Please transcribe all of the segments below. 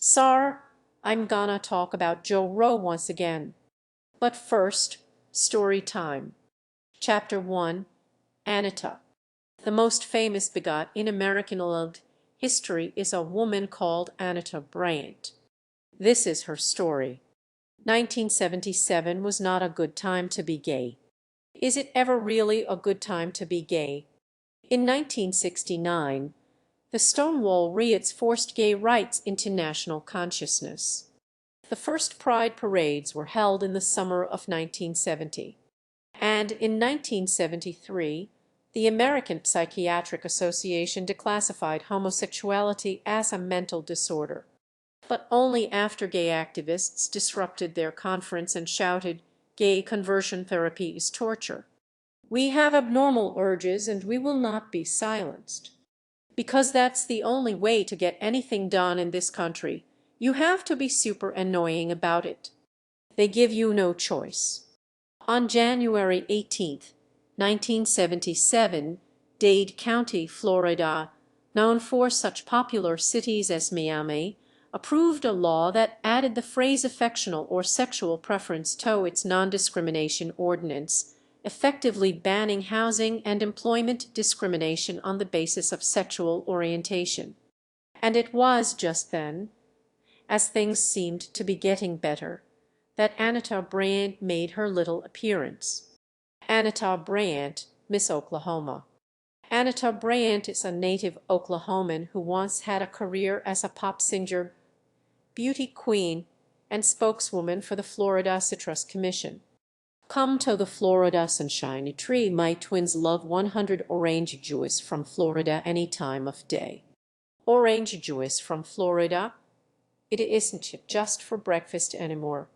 Sar, I'm gonna talk about JoRo once again. But first, story time. Chapter 1, Anita. The most famous bigot in American loved history is a woman called Anita Bryant. This is her story. 1977 was not a good time to be gay. Is it ever really a good time to be gay? In 1969, the Stonewall riots forced gay rights into national consciousness. The first Pride parades were held in the summer of 1970. And in 1973, the American Psychiatric Association declassified homosexuality as a mental disorder. But only after gay activists disrupted their conference and shouted, "Gay conversion therapy is torture. We have abnormal urges and we will not be silenced." Because that's the only way to get anything done in this country. You have to be super annoying about it. They give you no choice. On January 18, 1977, Dade County, Florida, known for such popular cities as Miami, approved a law that added the phrase affectional or sexual preference to its non-discrimination ordinance, effectively banning housing and employment discrimination on the basis of sexual orientation. And it was just then, as things seemed to be getting better, that Anita Bryant made her little appearance. Anita Bryant, Miss Oklahoma. Anita Bryant is a native Oklahoman who once had a career as a pop singer, beauty queen, and spokeswoman for the Florida Citrus Commission. Come to the Florida sunshiny tree, my twins love 100 orange juice from Florida any time of day. Orange juice from Florida? It isn't just for breakfast anymore.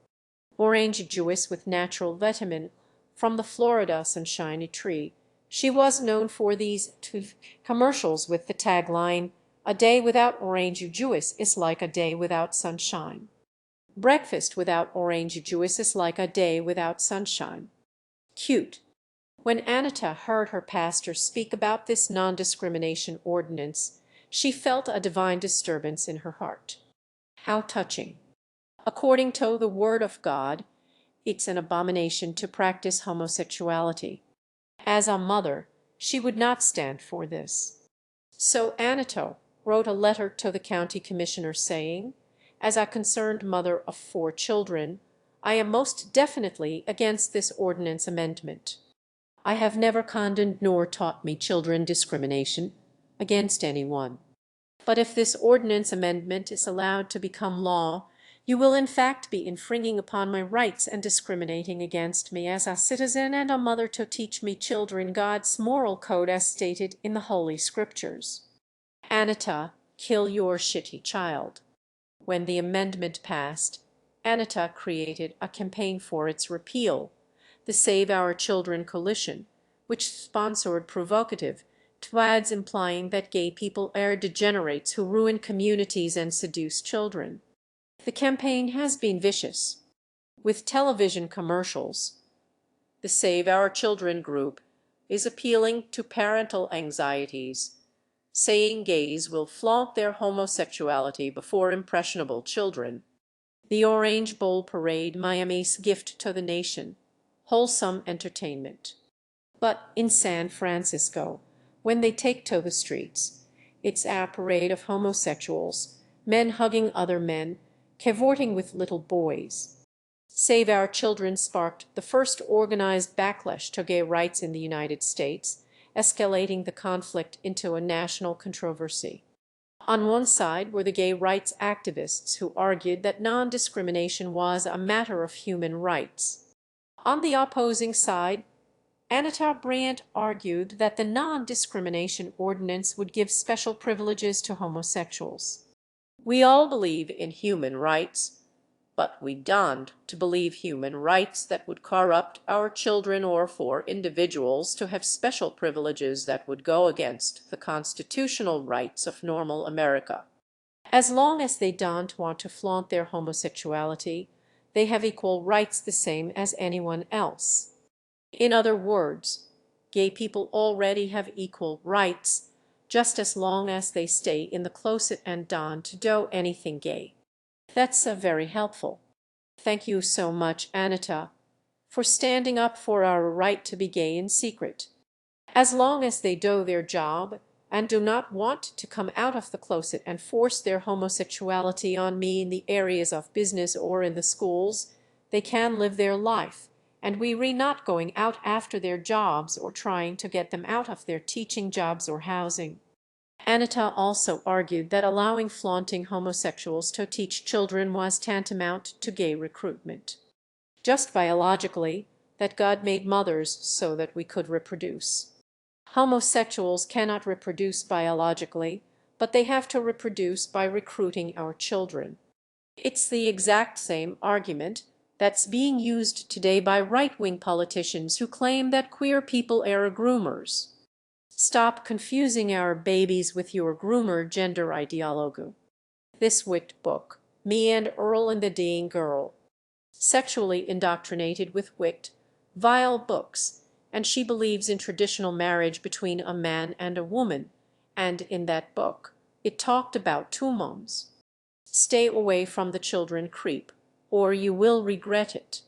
Orange juice with natural vitamin from the Florida sunshiny tree. She was known for these two commercials with the tagline, "A day without orange juice is like a day without sunshine. Breakfast without orange juice is like a day without sunshine." Cute. When Anita heard her pastor speak about this non-discrimination ordinance, she felt a divine disturbance in her heart. How touching. According to the Word of God, it's an abomination to practice homosexuality. As a mother, she would not stand for this. So Anita wrote a letter to the county commissioner saying, "As a concerned mother of 4 children, I am most definitely against this ordinance amendment. I have never condoned nor taught me children discrimination against anyone. But if this ordinance amendment is allowed to become law, you will in fact be infringing upon my rights and discriminating against me as a citizen and a mother to teach me children God's moral code as stated in the Holy Scriptures. Anita, kill your shitty child." When the amendment passed, Anita created a campaign for its repeal, the Save Our Children Coalition, which sponsored provocative ads implying that gay people are degenerates who ruin communities and seduce children. The campaign has been vicious, with television commercials. The Save Our Children group is appealing to parental anxieties, saying gays will flaunt their homosexuality before impressionable children. The Orange Bowl Parade, Miami's gift to the nation, wholesome entertainment. But in San Francisco, when they take to the streets, it's a parade of homosexuals, men hugging other men, cavorting with little boys. Save Our Children sparked the first organized backlash to gay rights in the United States, escalating the conflict into a national controversy. On one side were the gay rights activists who argued that non-discrimination was a matter of human rights. On the opposing side, Anita Bryant argued that the non-discrimination ordinance would give special privileges to homosexuals. We all believe in human rights, but we don't to believe human rights that would corrupt our children or for individuals to have special privileges that would go against the constitutional rights of normal America. As long as they don't want to flaunt their homosexuality, they have equal rights the same as anyone else. In other words, gay people already have equal rights, just as long as they stay in the closet and don't do anything gay. That's very helpful. Thank you so much, Anita, for standing up for our right to be gay in secret. As long as they do their job and do not want to come out of the closet and force their homosexuality on me in the areas of business or in the schools, they can live their life, and we're not going out after their jobs or trying to get them out of their teaching jobs or housing. Anita also argued that allowing flaunting homosexuals to teach children was tantamount to gay recruitment. Just biologically, that God made mothers so that we could reproduce. Homosexuals cannot reproduce biologically, but they have to reproduce by recruiting our children. It's the exact same argument that's being used today by right-wing politicians who claim that queer people are groomers. Stop confusing our babies with your groomer gender ideologue. This wicked book, Me and Earl and the Dying Girl, sexually indoctrinated with wicked, vile books, and she believes in traditional marriage between a man and a woman, and in that book it talked about two moms. Stay away from the children, creep, or you will regret it.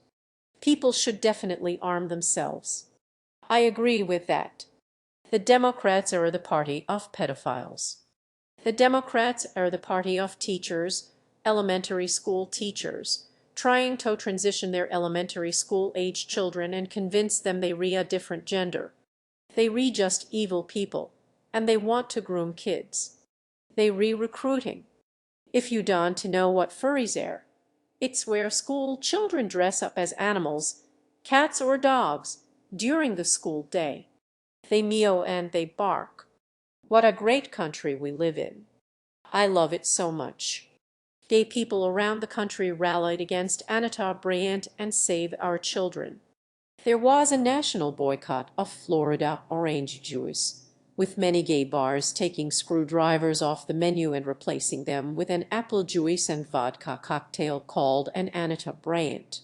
People should definitely arm themselves. I agree with that. The Democrats are the party of pedophiles. The Democrats are the party of teachers, elementary school teachers, trying to transition their elementary school-age children and convince them they re a different gender. They re just evil people, and they want to groom kids. They re-recruiting. If you don't to know what furries are, it's where school children dress up as animals, cats or dogs, during the school day. They meow and they bark. What a great country we live in. I love it so much. Gay people around the country rallied against Anita Bryant and Save Our Children. There was a national boycott of Florida orange juice, with many gay bars taking screwdrivers off the menu and replacing them with an apple juice and vodka cocktail called an Anita Bryant.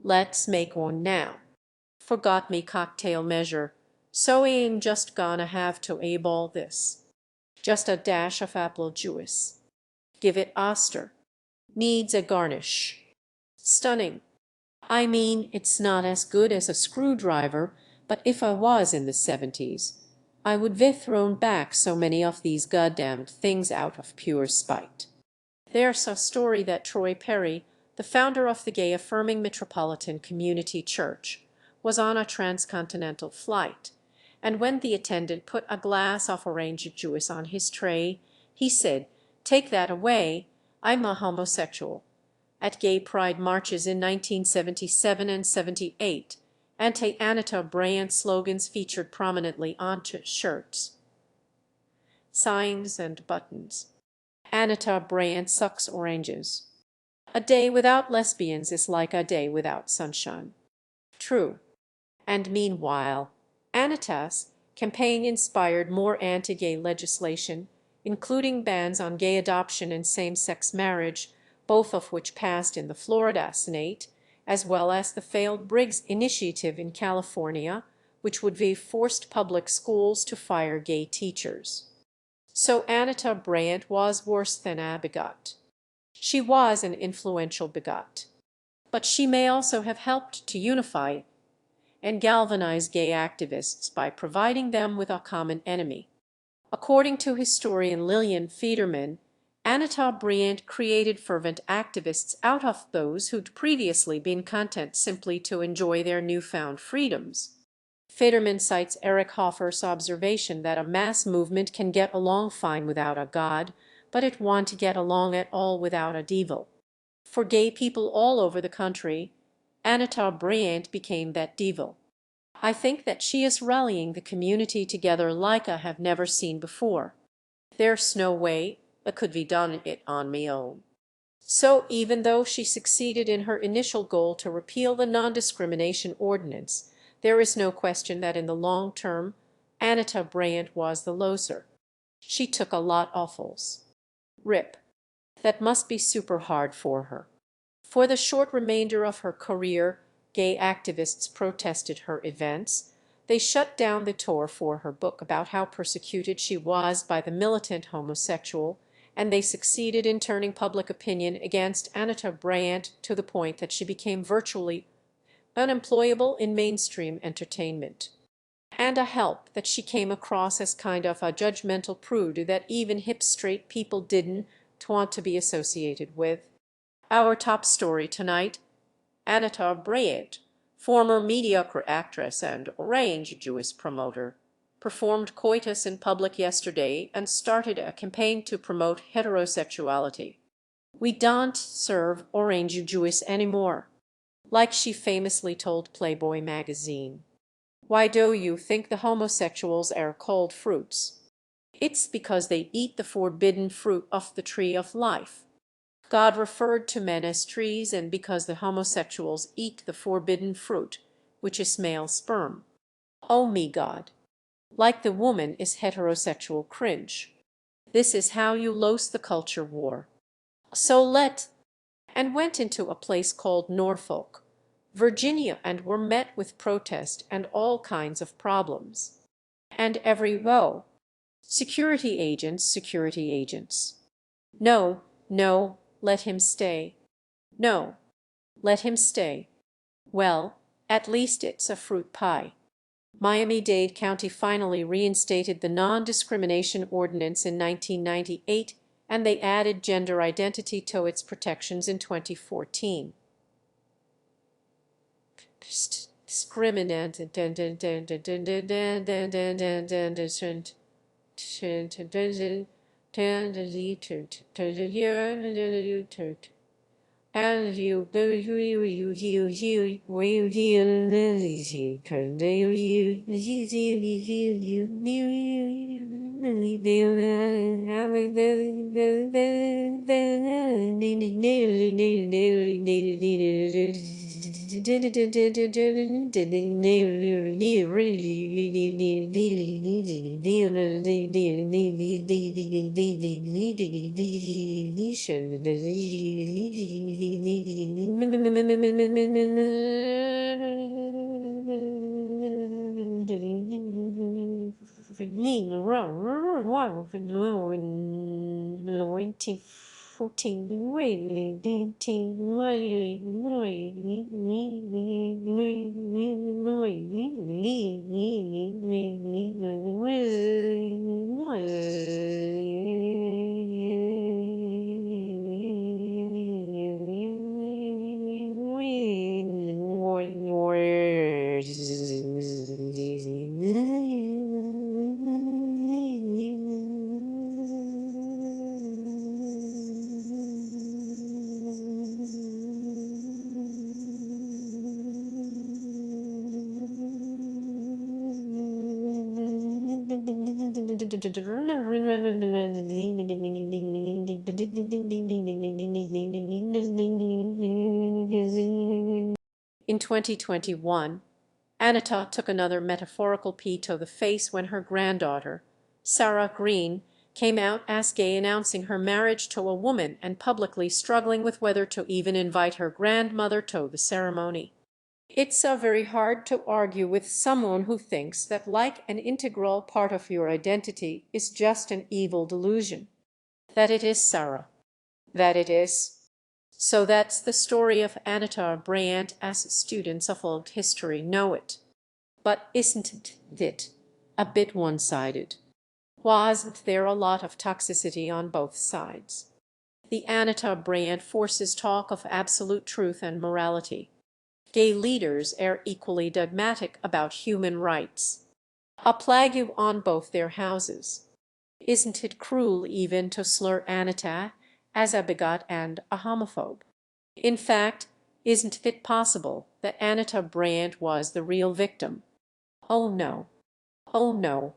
Let's make one now. Forgot me cocktail measure, so I'm just gonna have to eyeball this. Just a dash of apple juice. Give it Oster. Needs a garnish. Stunning. I mean, it's not as good as a screwdriver, but if I was in the 70s, I would be thrown back so many of these goddamned things out of pure spite. There's a story that Troy Perry, the founder of the gay-affirming Metropolitan Community Church, was on a transcontinental flight, and when the attendant put a glass of orange juice on his tray, he said, "Take that away, I'm a homosexual." At gay pride marches in 1977 and 78, anti-Anita Bryant slogans featured prominently on shirts, signs, and buttons. Anita Bryant sucks oranges. A day without lesbians is like a day without sunshine. True. And meanwhile, Anita's campaign inspired more anti-gay legislation, including bans on gay adoption and same-sex marriage, both of which passed in the Florida Senate, as well as the failed Briggs Initiative in California, which would have forced public schools to fire gay teachers. So Anita Bryant was worse than a bigot. She was an influential bigot. But she may also have helped to unify and galvanize gay activists by providing them with a common enemy. According to historian Lillian Federman, Anita Bryant created fervent activists out of those who'd previously been content simply to enjoy their newfound freedoms. Federman cites Eric Hoffer's observation that a mass movement can get along fine without a god, but it won't get along at all without a devil. For gay people all over the country, Anita Bryant became that devil. I think that she is rallying the community together like I have never seen before. There's no way I could be done it on me own. So even though she succeeded in her initial goal to repeal the non-discrimination ordinance, there is no question that in the long term, Anita Bryant was the loser. She took a lot awfuls. Rip. That must be super hard for her. For the short remainder of her career, gay activists protested her events. They shut down the tour for her book about how persecuted she was by the militant homosexual, and they succeeded in turning public opinion against Anita Bryant to the point that she became virtually unemployable in mainstream entertainment. And a help that she came across as kind of a judgmental prude that even hip straight people didn't want to be associated with. Our top story tonight: Anita Bryant, former mediocre actress and orange Jewish promoter, performed coitus in public yesterday and started a campaign to promote heterosexuality. "We don't serve orange Jewish anymore," like she famously told Playboy magazine. "Why do you think the homosexuals are called fruits? It's because they eat the forbidden fruit of the tree of life. God referred to men as trees, and because the homosexuals eat the forbidden fruit, which is male sperm. Oh me God. Like the woman is heterosexual cringe. This is how you lose the culture war. So let—" and went into a place called Norfolk, Virginia, and were met with protest and all kinds of problems. And every woe. Security agents, security agents. No, no, let him stay. No, let him stay. Well, at least it's a fruit pie. Miami-Dade County finally reinstated the non-discrimination ordinance in 1998, and they added gender identity to its protections in 2014. And you In 2021, Anita took another metaphorical pee to the face when her granddaughter, Sarah Green, came out as gay, announcing her marriage to a woman and publicly struggling with whether to even invite her grandmother to the ceremony. It's very hard to argue with someone who thinks that like an integral part of your identity is just an evil delusion. That it is, Sarah. That it is. So that's the story of Anita Bryant as students of old history know it. But isn't it a bit one-sided? Wasn't there a lot of toxicity on both sides? The Anita Bryant forces talk of absolute truth and morality. Gay leaders are equally dogmatic about human rights. A plague on both their houses. Isn't it cruel even to slur Anita as a bigot and a homophobe? In fact, isn't it possible that Anita Bryant was the real victim? Oh no, oh no,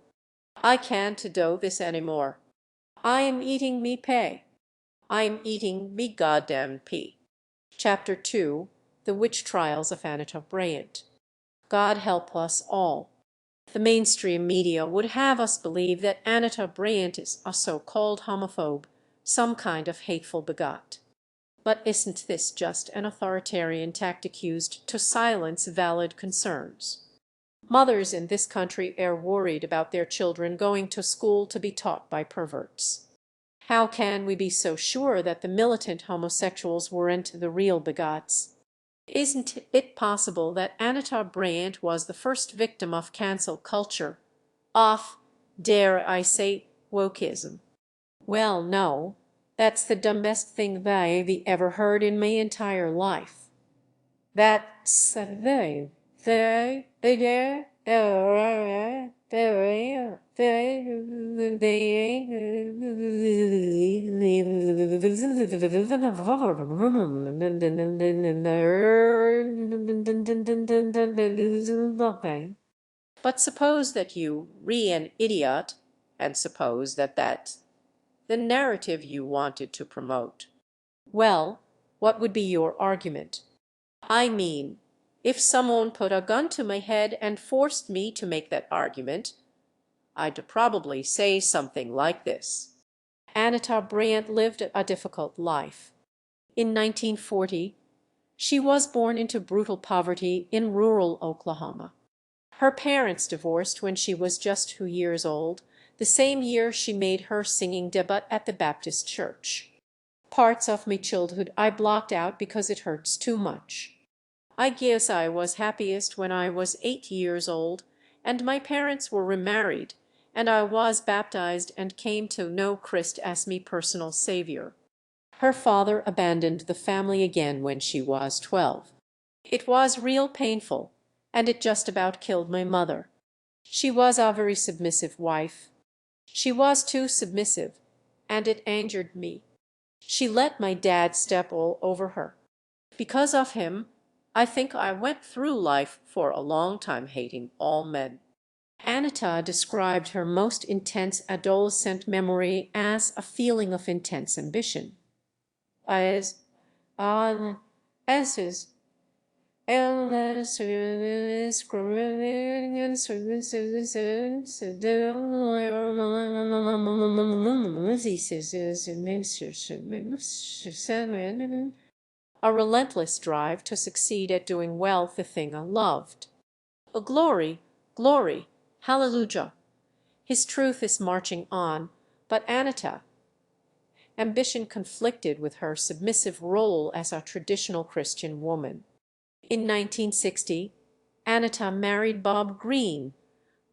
I can't do this anymore. I am eating me pay. I am eating me goddamn pee. Chapter 2, The Witch Trials of Anita Bryant. God help us all. The mainstream media would have us believe that Anita Bryant is a so-called homophobe, some kind of hateful bigot. But isn't this just an authoritarian tactic used to silence valid concerns? Mothers in this country are worried about their children going to school to be taught by perverts. How can we be so sure that the militant homosexuals weren't the real bigots? Isn't it possible that Anita Bryant was the first victim of cancel culture, of, dare I say, wokeism? Well, no, that's the dumbest thing I've ever heard in my entire life. That's But suppose that you re an idiot, and suppose that that's the narrative you wanted to promote. Well, what would be your argument? I mean, if someone put a gun to my head and forced me to make that argument, I'd probably say something like this. Anita Bryant lived a difficult life. In 1940, she was born into brutal poverty in rural Oklahoma. Her parents divorced when she was just 2 years old, the same year she made her singing debut at the Baptist church. Parts of my childhood I blocked out because it hurts too much. I guess I was happiest when I was 8 years old, and my parents were remarried, and I was baptized and came to know Christ as me personal Savior. Her father abandoned the family again when she was 12. It was real painful, and it just about killed my mother. She was a very submissive wife. She was too submissive, and it angered me. She let my dad step all over her. Because of him, I think I went through life for a long time hating all men. Anita described her most intense adolescent memory as a feeling of intense ambition. As, as is, a relentless drive to succeed at doing well the thing I loved. Oh, glory, glory, hallelujah. His truth is marching on, but Anita, ambition conflicted with her submissive role as a traditional Christian woman. In 1960, Anita married Bob Greene,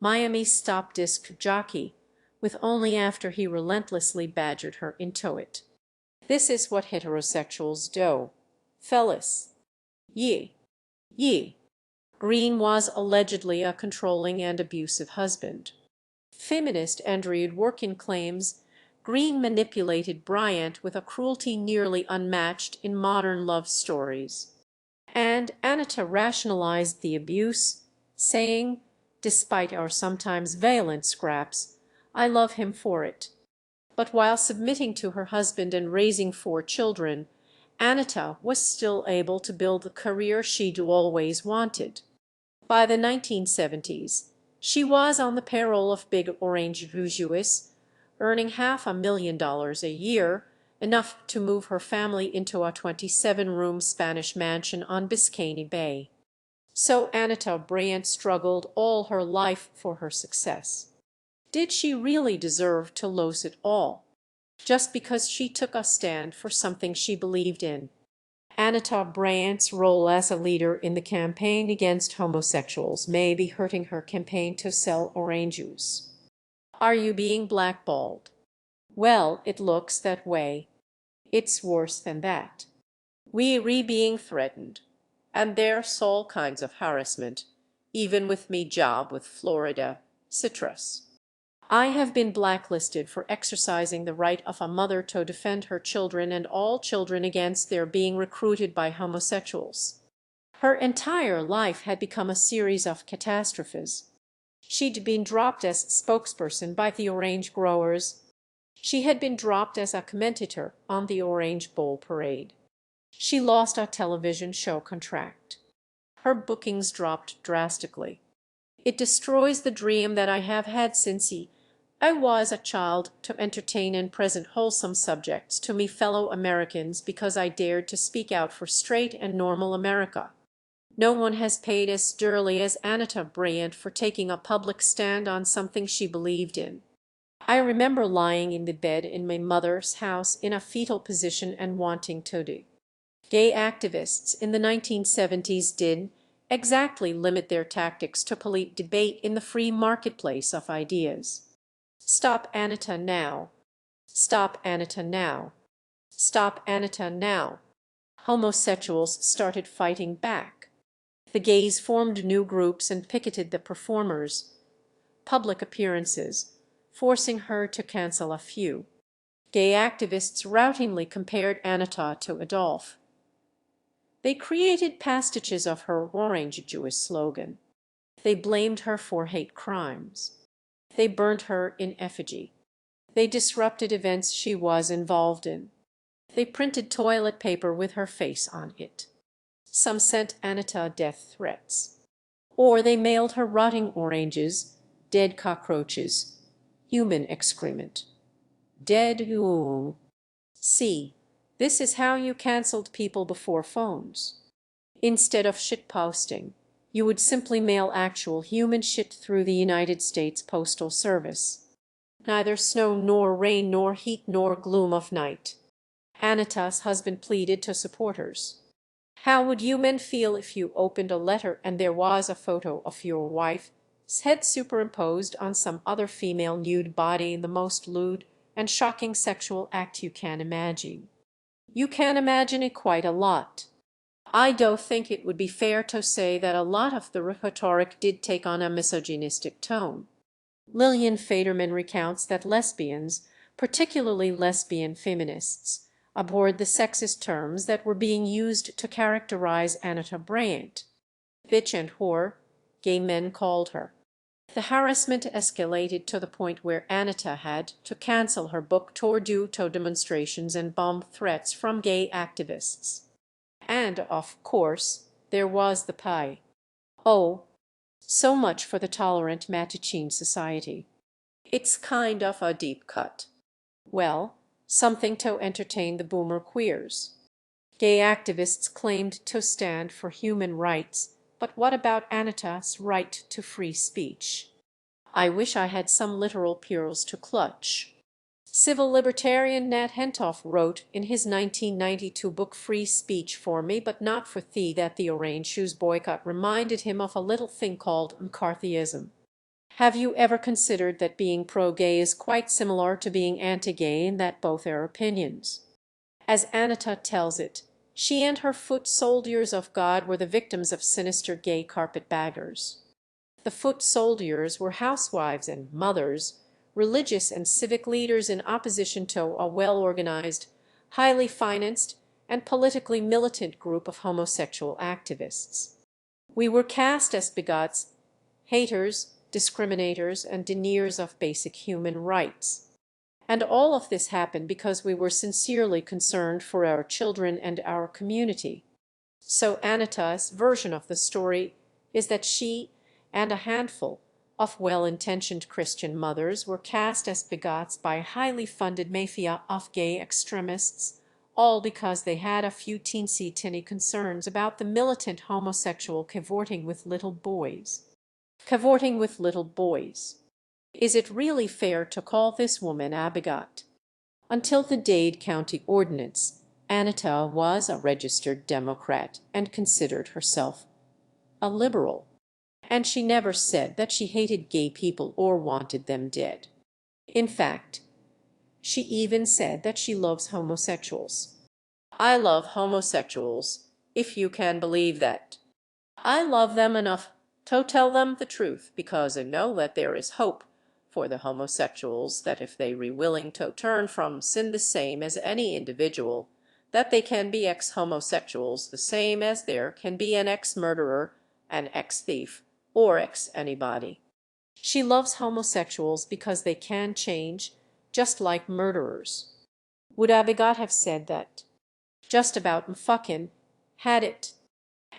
Miami stop disc jockey, with only after he relentlessly badgered her into it. This is what heterosexuals do. Fellas. Ye. Ye. Greene was allegedly a controlling and abusive husband. Feminist Andrea Dworkin claims Greene manipulated Bryant with a cruelty nearly unmatched in modern love stories. And Anita rationalized the abuse, saying, despite our sometimes violent scraps, I love him for it. But while submitting to her husband and raising 4 children, Anita was still able to build the career she'd always wanted. By the 1970s, she was on the payroll of Big Orange Vujuis, earning $500,000 a year, enough to move her family into a 27-room Spanish mansion on Biscayne Bay. So Anita Bryant struggled all her life for her success. Did she really deserve to lose it all, just because she took a stand for something she believed in? Anita Bryant's role as a leader in the campaign against homosexuals may be hurting her campaign to sell orange juice. Are you being blackballed? Well, it looks that way. It's worse than that. We're being threatened, and there's all kinds of harassment, even with me job with Florida Citrus. I have been blacklisted for exercising the right of a mother to defend her children and all children against their being recruited by homosexuals. Her entire life had become a series of catastrophes. She'd been dropped as spokesperson by the orange growers. She had been dropped as a commentator on the Orange Bowl parade. She lost a television show contract. Her bookings dropped drastically. It destroys the dream that I have had since I was a child to entertain and present wholesome subjects to me fellow Americans because I dared to speak out for straight and normal America. No one has paid as dearly as Anita Bryant for taking a public stand on something she believed in. I remember lying in the bed in my mother's house in a fetal position and wanting to do. Gay activists in the 1970s did exactly limit their tactics to polite debate in the free marketplace of ideas. Stop Anita now. Stop Anita now. Stop Anita now. Homosexuals started fighting back. The gays formed new groups and picketed the performers' public appearances, forcing her to cancel a few. Gay activists routinely compared Anita to Adolf. They created pastiches of her Orange Jewish slogan. They blamed her for hate crimes. They burned her in effigy. They disrupted events she was involved in. They printed toilet paper with her face on it. Some sent Anita death threats. Or they mailed her rotting oranges, dead cockroaches, human excrement. Dead you. See, this is how you canceled people before phones. Instead of shitposting, you would simply mail actual human shit through the United States Postal Service. Neither snow nor rain nor heat nor gloom of night. Anita's husband pleaded to supporters. How would you men feel if you opened a letter and there was a photo of your wife's head superimposed on some other female nude body in the most lewd and shocking sexual act you can imagine? You can imagine it quite a lot. I do think it would be fair to say that a lot of the rhetoric did take on a misogynistic tone. Lillian Faderman recounts that lesbians, particularly lesbian feminists, abhorred the sexist terms that were being used to characterize Anita Bryant. Bitch and whore, gay men called her. The harassment escalated to the point where Anita had to cancel her book tour due to demonstrations and bomb threats from gay activists. And, of course, there was the pie. Oh, so much for the tolerant Mattachine society. It's kind of a deep cut. Well, something to entertain the boomer queers. Gay activists claimed to stand for human rights, but what about Anita's right to free speech? I wish I had some literal pearls to clutch. Civil libertarian Nat Hentoff wrote in his 1992 book Free Speech for me, but not for thee, that the orange shoes boycott reminded him of a little thing called McCarthyism. Have you ever considered that being pro-gay is quite similar to being anti-gay in that both are opinions? As Anita tells it, she and her foot soldiers of God were the victims of sinister gay carpetbaggers. The foot soldiers were housewives and mothers, religious and civic leaders in opposition to a well-organized, highly financed, and politically militant group of homosexual activists. We were cast as bigots, haters, discriminators, and deniers of basic human rights. And all of this happened because we were sincerely concerned for our children and our community. So Anita's version of the story is that she and a handful of well-intentioned Christian mothers were cast as bigots by a highly funded mafia of gay extremists, all because they had a few teensy-tiny concerns about the militant homosexual cavorting with little boys. Cavorting with little boys. Is it really fair to call this woman a bigot? Until the Dade County Ordinance, Anita was a registered Democrat and considered herself a liberal. And she never said that she hated gay people or wanted them dead. In fact, she even said that she loves homosexuals. I love homosexuals, if you can believe that. I love them enough to tell them the truth, because I know that there is hope for the homosexuals, that if they are willing to turn from sin the same as any individual, that they can be ex-homosexuals the same as there can be an ex-murderer, an ex-thief, or ex-anybody. She loves homosexuals because they can change, just like murderers. Would Abigail have said that? Just about fucking had it.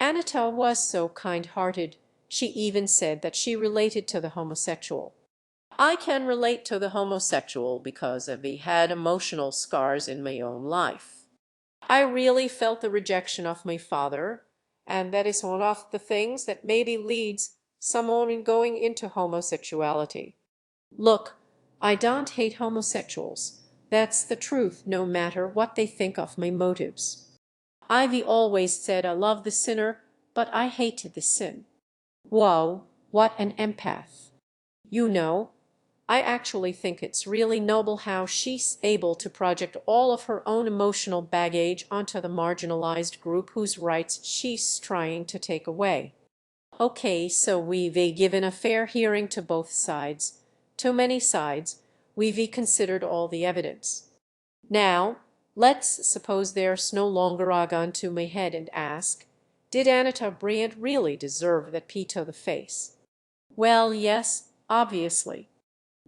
Anita was so kind-hearted, she even said that she related to the homosexual. I can relate to the homosexual because I've had emotional scars in my own life. I really felt the rejection of my father, and that is one of the things that maybe leads someone in going into homosexuality. Look, I don't hate homosexuals. That's the truth, no matter what they think of my motives. Ivy always said I love the sinner, but I hate the sin. Whoa, what an empath. You know, I actually think it's really noble how she's able to project all of her own emotional baggage onto the marginalized group whose rights she's trying to take away. Okay, so we've given a fair hearing to both sides. Too many sides. We've considered all the evidence. Now, let's suppose there's no longer a gun to my head and ask, did Anita Bryant really deserve that P to the face? Well, yes, obviously.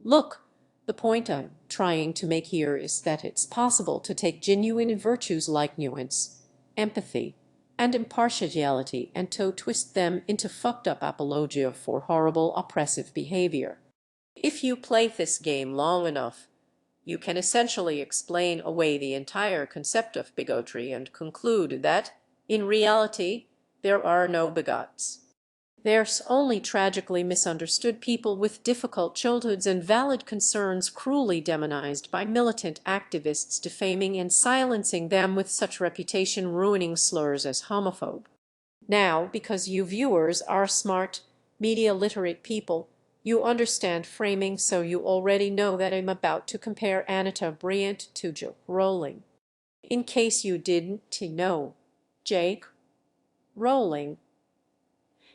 Look, the point I'm trying to make here is that it's possible to take genuine virtues like nuance, empathy, and impartiality and to twist them into fucked up apologia for horrible oppressive behavior. If you play this game long enough, you can essentially explain away the entire concept of bigotry and conclude that, in reality, there are no bigots. There's only tragically misunderstood people with difficult childhoods and valid concerns cruelly demonized by militant activists defaming and silencing them with such reputation-ruining slurs as homophobe. Now, because you viewers are smart, media-literate people, you understand framing, so you already know that I'm about to compare Anita Bryant to Rowling. In case you didn't know, Jake Rowling.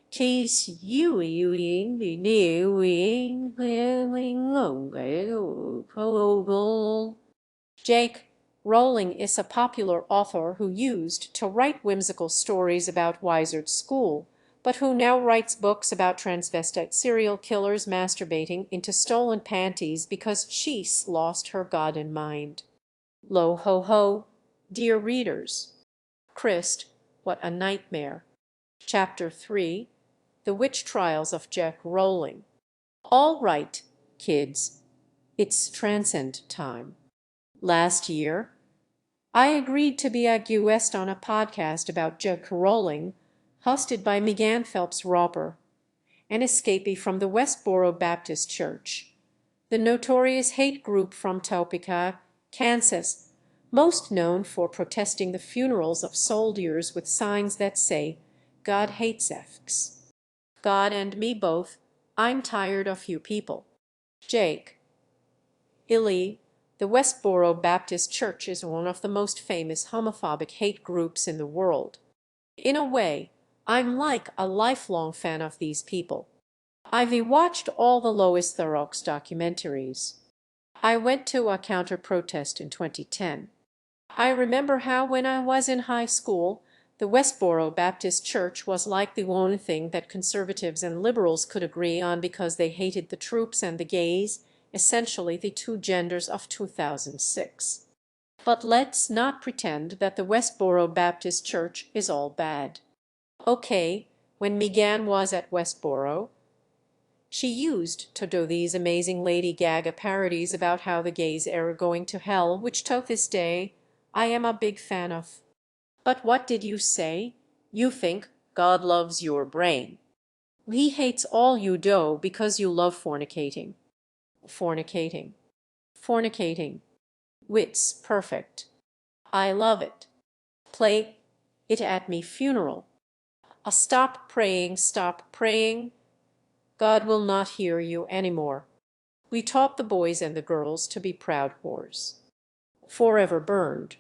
Case you Jake Rowling is a popular author who used to write whimsical stories about Wizard School, but who now writes books about transvestite serial killers masturbating into stolen panties because she's lost her God and mind. Lo ho ho, dear readers. Christ, what a nightmare. Chapter 3, The Witch Trials of Jake Rowling. All right, kids, it's transcend time. Last year, I agreed to be a guest on a podcast about Jake Rowling, hosted by Megan Phelps Roper, an escapee from the Westboro Baptist Church, the notorious hate group from Topeka, Kansas, most known for protesting the funerals of soldiers with signs that say, God hates Fs. God and me both, I'm tired of you people. Jake. The Westboro Baptist Church is one of the most famous homophobic hate groups in the world. In a way, I'm like a lifelong fan of these people. I've watched all the Lois Theroux documentaries. I went to a counter-protest in 2010. I remember how when I was in high school, the Westboro Baptist Church was like the one thing that conservatives and liberals could agree on because they hated the troops and the gays, essentially the two genders of 2006. But let's not pretend that the Westboro Baptist Church is all bad. Okay, when Megan was at Westboro, she used to do these amazing Lady Gaga parodies about how the gays are going to hell, which to this day I am a big fan of. But what did you say? You think God loves your brain. He hates all you do because you love fornicating. Fornicating. Fornicating. Wits perfect. I love it. Play it at me funeral. Stop praying, stop praying. God will not hear you anymore. We taught the boys and the girls to be proud whores. Forever burned.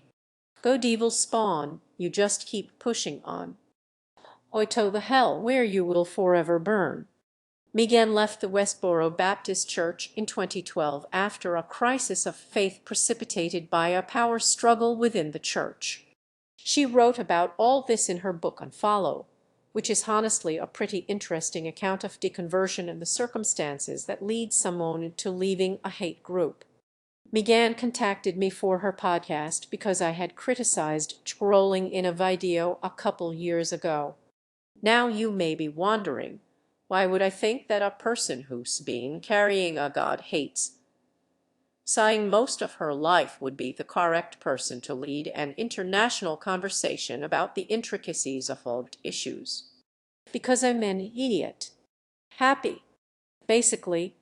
Go devil spawn, you just keep pushing on. Oi to the hell where you will forever burn. Megan left the Westboro Baptist Church in 2012 after a crisis of faith precipitated by a power struggle within the church. She wrote about all this in her book Unfollow, which is honestly a pretty interesting account of deconversion and the circumstances that lead someone to leaving a hate group. Megan contacted me for her podcast because I had criticized trolling in a video a couple years ago. Now you may be wondering, why would I think that a person who's been carrying a God hates sighing most of her life would be the correct person to lead an international conversation about the intricacies of all issues? Because I'm an idiot. Happy. Basically,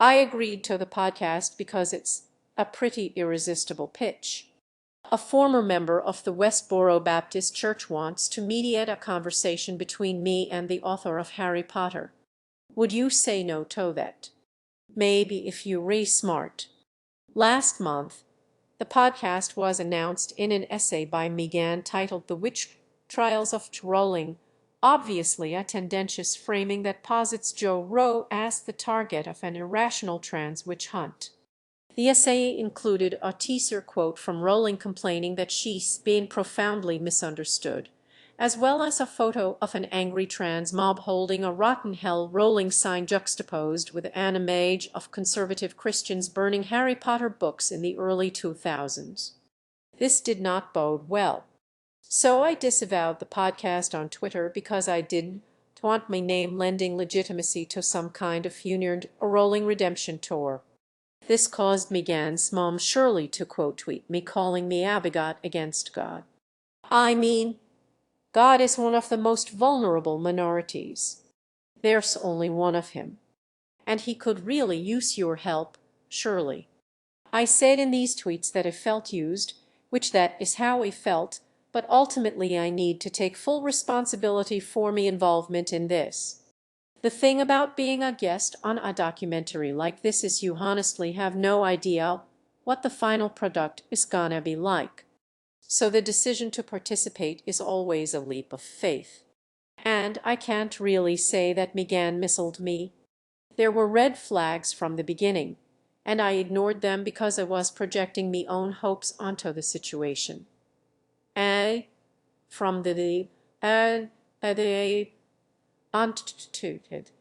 I agreed to the podcast because it's a pretty irresistible pitch. A former member of the Westboro Baptist Church wants to mediate a conversation between me and the author of Harry Potter. Would you say no to that? Maybe if you re smart. Last month, the podcast was announced in an essay by Megan titled The Witch Trials of Rowling, obviously a tendentious framing that posits JoRo as the target of an irrational trans witch hunt. The essay included a teaser quote from Rowling complaining that she's been profoundly misunderstood, as well as a photo of an angry trans mob holding a Rotten Hell Rowling sign juxtaposed with an image of conservative Christians burning Harry Potter books in the early 2000s. This did not bode well. So I disavowed the podcast on Twitter because I didn't want my name lending legitimacy to some kind of funered Rowling redemption tour. This caused Megan's mom Shirley to quote tweet me, calling me a bigot against God. I mean, God is one of the most vulnerable minorities. There's only one of him. And he could really use your help, Shirley. I said in these tweets that I felt used, which that is how I felt, but ultimately I need to take full responsibility for me involvement in this. The thing about being a guest on a documentary like this is you honestly have no idea what the final product is gonna be like. So the decision to participate is always a leap of faith. And I can't really say that Megan missiled me. There were red flags from the beginning, and I ignored them because I was projecting me own hopes onto the situation. From the Antitude.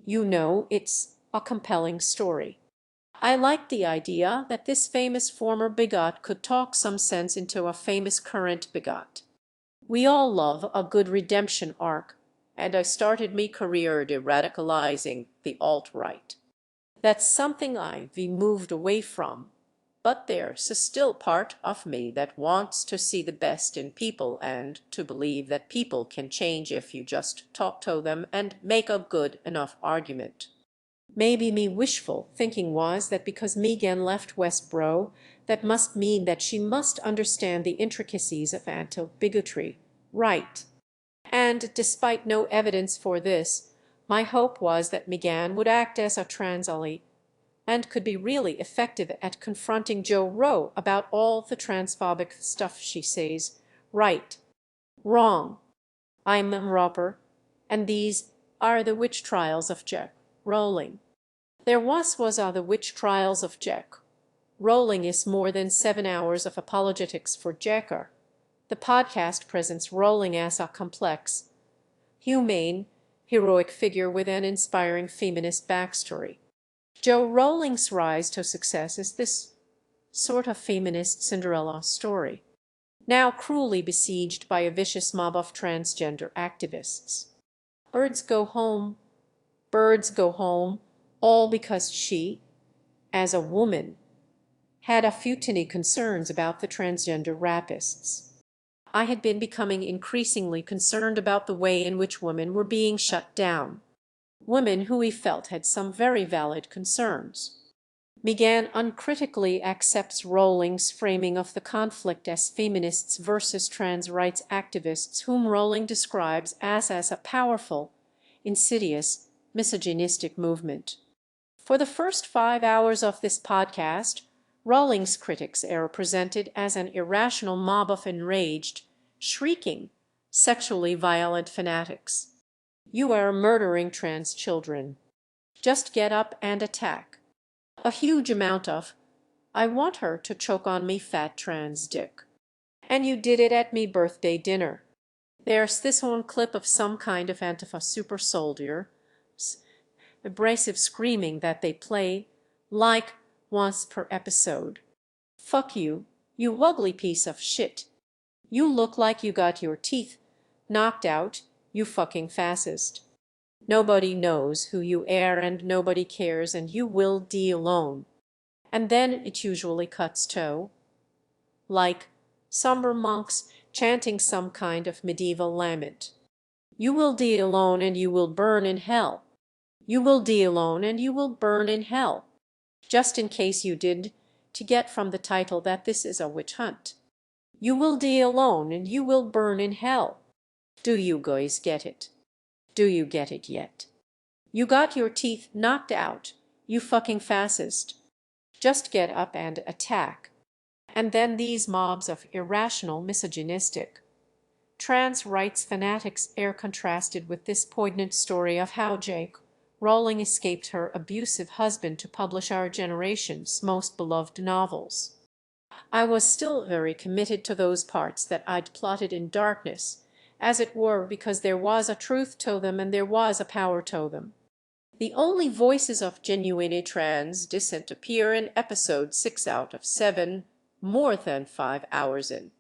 You know, it's a compelling story. I like the idea that this famous former bigot could talk some sense into a famous current bigot. We all love a good redemption arc, and I started me career de-radicalizing the alt-right. That's something I've moved away from, but there's a still part of me that wants to see the best in people and to believe that people can change if you just talk to them and make a good enough argument. Maybe me wishful thinking was that because Megan left Westboro, that must mean that she must understand the intricacies of anti-bigotry, right? And despite no evidence for this, my hope was that Megan would act as a trans ally and could be really effective at confronting JoRo about all the transphobic stuff she says. Right. Wrong. I'm a robber, and these are the witch trials of Jack Rowling. There was the witch trials of Jack. Rowling is more than 7 hours of apologetics for Jacker. The podcast presents Rowling as a complex, humane, heroic figure with an inspiring feminist backstory. Jo Rowling's rise to success is this sort of feminist Cinderella story, now cruelly besieged by a vicious mob of transgender activists. Birds go home, birds go home, all because she, as a woman, had a few tiny concerns about the transgender rapists. I had been becoming increasingly concerned about the way in which women were being shut down. Women who we felt had some very valid concerns. Megan uncritically accepts Rowling's framing of the conflict as feminists versus trans rights activists, whom Rowling describes as a powerful, insidious, misogynistic movement. For the first 5 hours of this podcast, Rowling's critics are presented as an irrational mob of enraged, shrieking, sexually violent fanatics. You are murdering trans children. Just get up and attack. A huge amount of, I want her to choke on me fat trans dick. And you did it at me birthday dinner. There's this one clip of some kind of Antifa super soldier, abrasive screaming that they play like once per episode. Fuck you, you ugly piece of shit. You look like you got your teeth knocked out, you fucking fascist. Nobody knows who you are and nobody cares and you will die alone. And then it usually cuts to, like, somber monks chanting some kind of medieval lament. You will die alone and you will burn in hell. You will die alone and you will burn in hell. Just in case you did, to get from the title that this is a witch hunt. You will die alone and you will burn in hell. Do you guys get it? Do you get it yet? You got your teeth knocked out, you fucking fascist. Just get up and attack. And then these mobs of irrational, misogynistic, trans rights fanatics are contrasted with this poignant story of how J.K. Rowling escaped her abusive husband to publish our generation's most beloved novels. I was still very committed to those parts that I'd plotted in darkness, as it were, because there was a truth to them and there was a power to them. The only voices of genuine trans dissent appear in episode 6 out of 7, more than 5 hours in.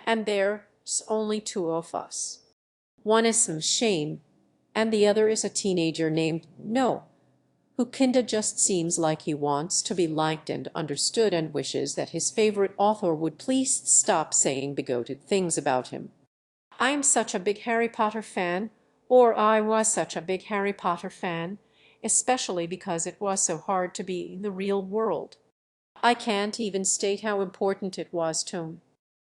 And there's only 2 of us. One is some shame, and the other is a teenager named No, who kinda just seems like he wants to be liked and understood and wishes that his favorite author would please stop saying bigoted things about him. I'm such a big Harry Potter fan, or I was such a big Harry Potter fan, especially because it was so hard to be in the real world. I can't even state how important it was to me.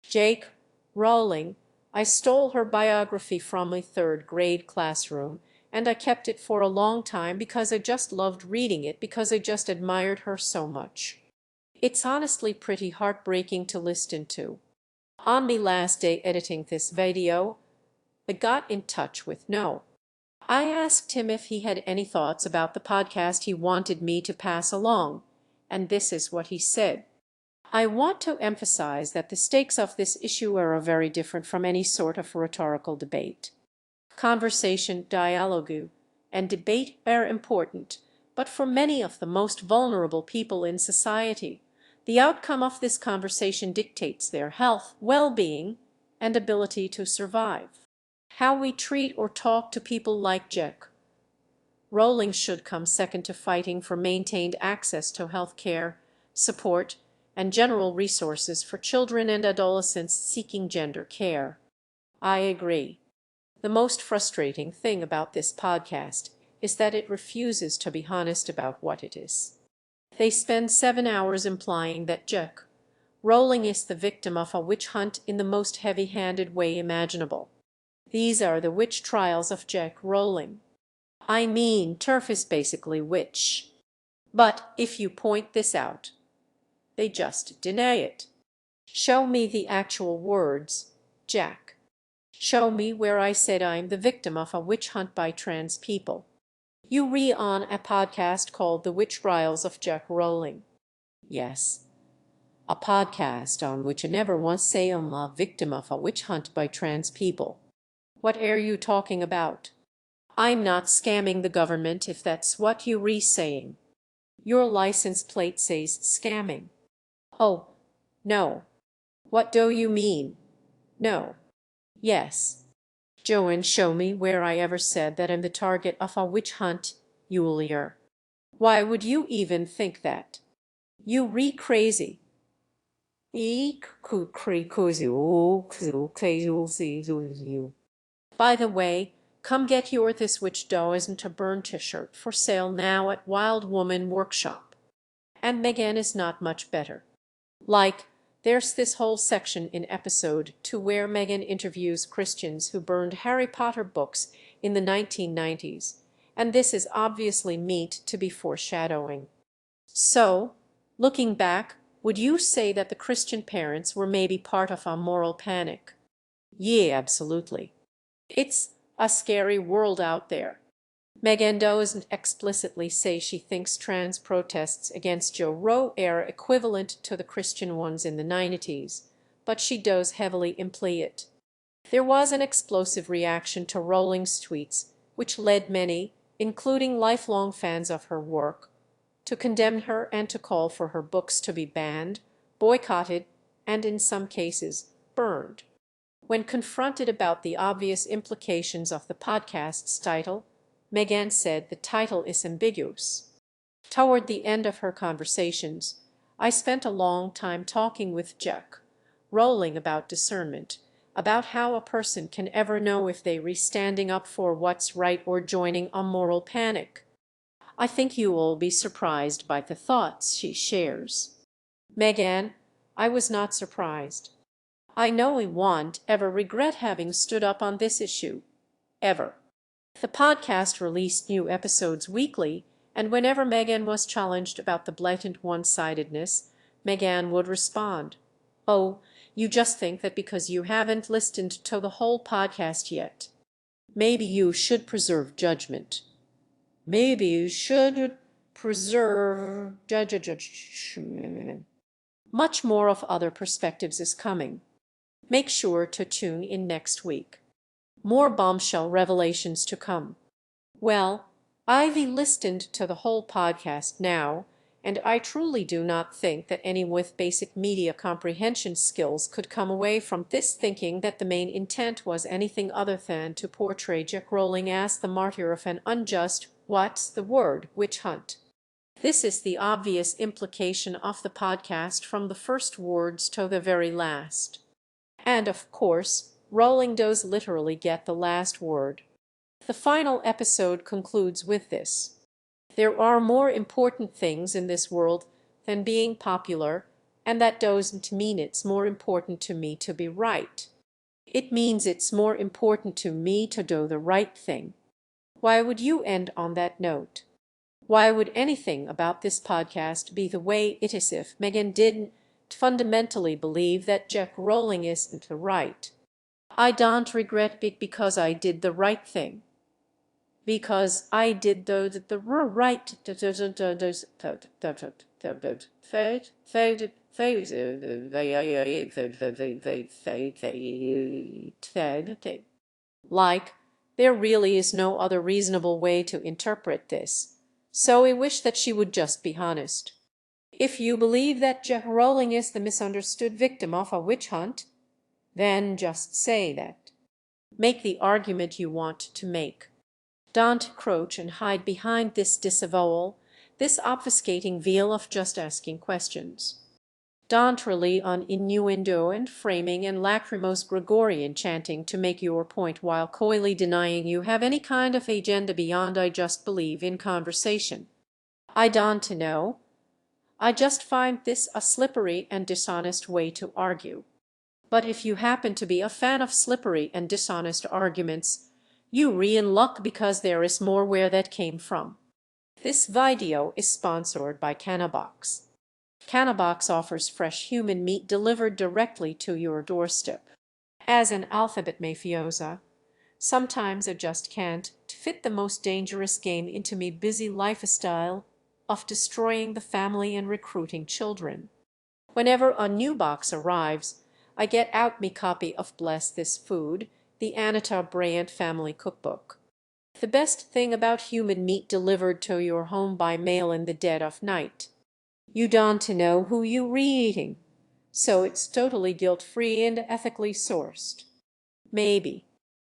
J.K. Rowling, I stole her biography from a third-grade classroom, and I kept it for a long time because I just loved reading it, because I just admired her so much. It's honestly pretty heartbreaking to listen to. On my last day editing this video, I got in touch with No. I asked him if he had any thoughts about the podcast he wanted me to pass along, and this is what he said. I want to emphasize that the stakes of this issue are very different from any sort of rhetorical debate. Conversation, dialogue, and debate are important, but for many of the most vulnerable people in society, the outcome of this conversation dictates their health, well-being, and ability to survive. How we treat or talk to people like J.K. Rowling should come second to fighting for maintained access to health care, support, and general resources for children and adolescents seeking gender care. I agree. The most frustrating thing about this podcast is that it refuses to be honest about what it is. They spend 7 hours implying that J.K. Rowling is the victim of a witch hunt in the most heavy-handed way imaginable. These are the witch trials of J.K. Rowling. I mean, turf is basically witch. But if you point this out, they just deny it. Show me the actual words, Jack. Show me where I said I'm the victim of a witch hunt by trans people. You re on a podcast called The Witch Trials of J.K. Rowling. Yes, a podcast on which I never once say I'm a victim of a witch hunt by trans people. What are you talking about? I'm not scamming the government if that's what you re-saying. Your license plate says scamming. Oh, no. What do you mean? No. Yes. Joanne, show me where I ever said that I'm the target of a witch hunt, Julier. Why would you even think that? You crazy. By the way, come get your This Witch Doe Isn't a Burn t-shirt for sale now at Wild Woman Workshop. And Megan is not much better. Like, there's this whole section in episode 2 where Megan interviews Christians who burned Harry Potter books in the 1990s, and this is obviously meant to be foreshadowing. So, looking back, would you say that the Christian parents were maybe part of a moral panic? Yeah, absolutely. It's a scary world out there. Megan doesn't explicitly say she thinks trans protests against JoRo are equivalent to the Christian ones in the 90s, but she does heavily imply it. There was an explosive reaction to Rowling's tweets, which led many, including lifelong fans of her work, to condemn her and to call for her books to be banned, boycotted, and in some cases, burned. When confronted about the obvious implications of the podcast's title, Megan said the title is ambiguous. Toward the end of her conversations, I spent a long time talking with Jack Rowling about discernment, about how a person can ever know if they re standing up for what's right or joining a moral panic. I think you will be surprised by the thoughts she shares. Megan, I was not surprised. I know we won't ever regret having stood up on this issue. Ever. The podcast released new episodes weekly, and whenever Megan was challenged about the blatant one-sidedness, Megan would respond, "Oh, you just think that because you haven't listened to the whole podcast yet. Maybe you should preserve judgment. Maybe you should preserve judgment." Much more of other perspectives is coming. Make sure to tune in next week. More bombshell revelations to come. Well, I've listened to the whole podcast now, and I truly do not think that anyone with basic media comprehension skills could come away from this thinking that the main intent was anything other than to portray Jack Rowling as the martyr of an unjust, what's the word, witch hunt. This is the obvious implication of the podcast from the first words to the very last. And of course, Rowling does literally get the last word. The final episode concludes with this: "There are more important things in this world than being popular, and that doesn't mean it's more important to me to be right. It means it's more important to me to do the right thing." Why would you end on that note? Why would anything about this podcast be the way it is if Megan didn't fundamentally believe that Jack Rowling isn't right? I don't regret it because I did the right thing. Because I did the right like, there really is no other reasonable way to interpret this. So I wish that she would just be honest. If you believe that Jack Rowling is the misunderstood victim of a witch hunt, then just say that. Make the argument you want to make. Don't crouch and hide behind this disavowal, this obfuscating veil of just asking questions. Don't rely on innuendo and framing and lachrymose Gregorian chanting to make your point while coyly denying you have any kind of agenda beyond "I just believe" in conversation. I don't know. I just find this a slippery and dishonest way to argue. But if you happen to be a fan of slippery and dishonest arguments, you're in luck because there is more where that came from. This video is sponsored by Canabox. Canabox offers fresh human meat delivered directly to your doorstep. As an alphabet mafiosa, sometimes I just can't fit the most dangerous game into me busy lifestyle of destroying the family and recruiting children. Whenever a new box arrives, I get out me copy of Bless This Food, the Anita Bryant family cookbook. The best thing about human meat delivered to your home by mail in the dead of night. You don't know who you reading, so it's totally guilt-free and ethically sourced. Maybe.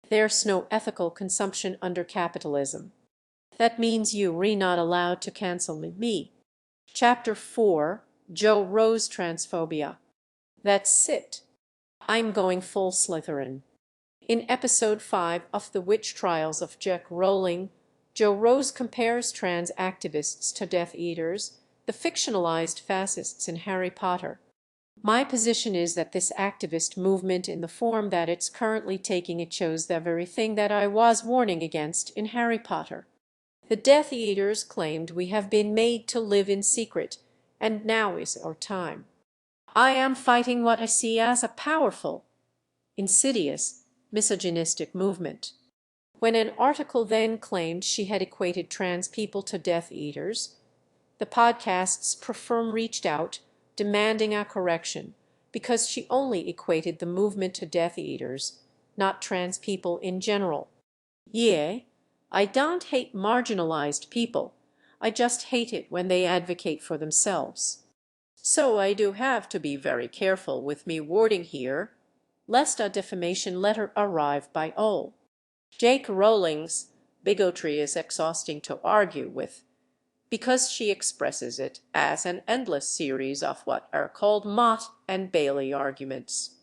There's no ethical consumption under capitalism. That means you're not allowed to cancel me. Chapter 4, JoRo's Transphobia. That's it. I'm going full Slytherin. In episode 5 of The Witch Trials of Rowling, JoRo compares trans activists to Death Eaters, the fictionalized fascists in Harry Potter. My position is that this activist movement in the form that it's currently taking it shows the very thing that I was warning against in Harry Potter. The Death Eaters claimed we have been made to live in secret, and now is our time. I am fighting what I see as a powerful, insidious, misogynistic movement. When an article then claimed she had equated trans people to Death Eaters, the podcast's firm reached out, demanding a correction, because she only equated the movement to Death Eaters, not trans people in general. Yeah, I don't hate marginalized people. I just hate it when they advocate for themselves. So I do have to be very careful with me wording here, lest a defamation letter arrive by all. Rowling's bigotry is exhausting to argue with, because she expresses it as an endless series of what are called Mott and Bailey arguments.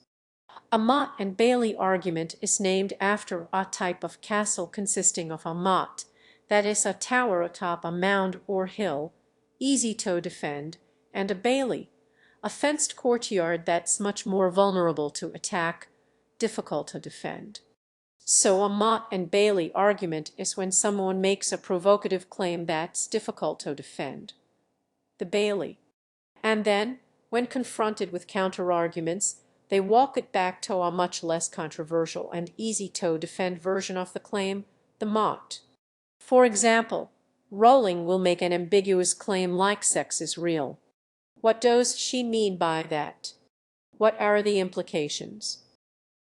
A Mott and Bailey argument is named after a type of castle consisting of a motte, that is a tower atop a mound or hill, easy to defend, and a bailey, a fenced courtyard that's much more vulnerable to attack, difficult to defend. So a Mott and Bailey argument is when someone makes a provocative claim that's difficult to defend. The bailey. And then, when confronted with counterarguments, they walk it back to a much less controversial and easy-to-defend version of the claim, the motte. For example, Rowling will make an ambiguous claim like sex is real. What does she mean by that? What are the implications?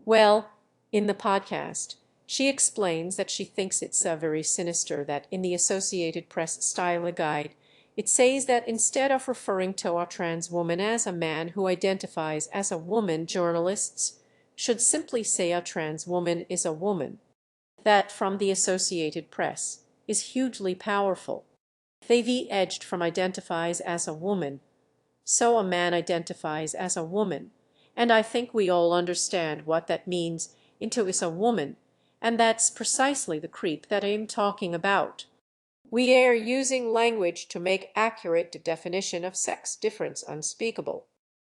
Well, in the podcast, she explains that she thinks it's very sinister that in the Associated Press style guide, it says that instead of referring to a trans woman as a man who identifies as a woman, journalists should simply say a trans woman is a woman. That from the Associated Press is hugely powerful. They've edged from identifies as a woman, so a man identifies as a woman, and I think we all understand what that means into is a woman, and that's precisely the creep that I'm talking about. We are using language to make accurate the definition of sex difference unspeakable,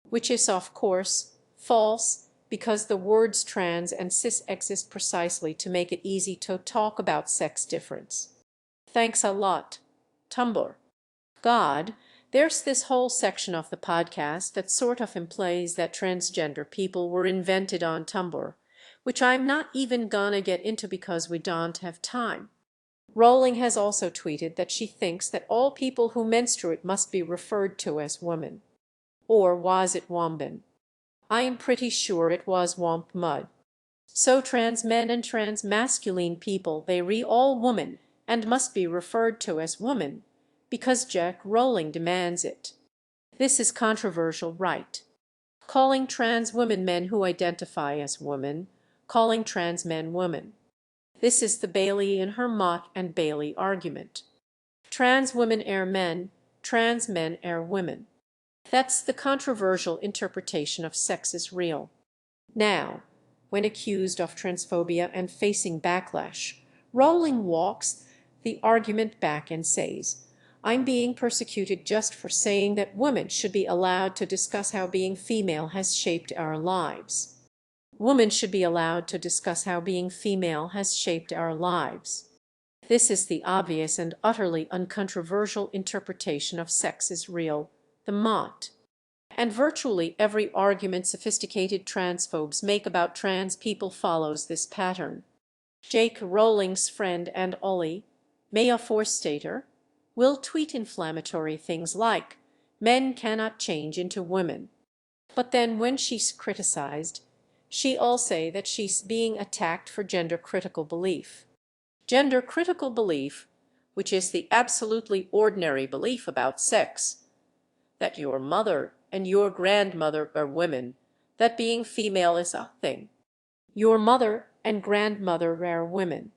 which is of course false because the words trans and cis exist precisely to make it easy to talk about sex difference. Thanks a lot, Tumblr. God, there's this whole section of the podcast that sort of implies that transgender people were invented on Tumblr, which I'm not even gonna get into because we don't have time. Rowling has also tweeted that she thinks that all people who menstruate must be referred to as women. Or was it wombin? I am pretty sure it was womp mud. So trans men and trans masculine people, they all woman and must be referred to as woman, because Rowling demands it. This is controversial, right? Calling trans women men who identify as women, calling trans men women. This is the Bailey in her Mott and Bailey argument. Trans women are men, trans men are women. That's the controversial interpretation of sex is real. Now, when accused of transphobia and facing backlash, Rowling walks the argument back and says, I'm being persecuted just for saying that women should be allowed to discuss how being female has shaped our lives. Women should be allowed to discuss how being female has shaped our lives. This is the obvious and utterly uncontroversial interpretation of sex is real, the motte. And virtually every argument sophisticated transphobes make about trans people follows this pattern. Rowling's friend and Ollie, Maya Forstater, will tweet inflammatory things like, men cannot change into women. But then when she's criticized, she'll say that she's being attacked for gender-critical belief. Gender-critical belief, which is the absolutely ordinary belief about sex, that your mother and your grandmother are women, that being female is a thing. Your mother and grandmother are women.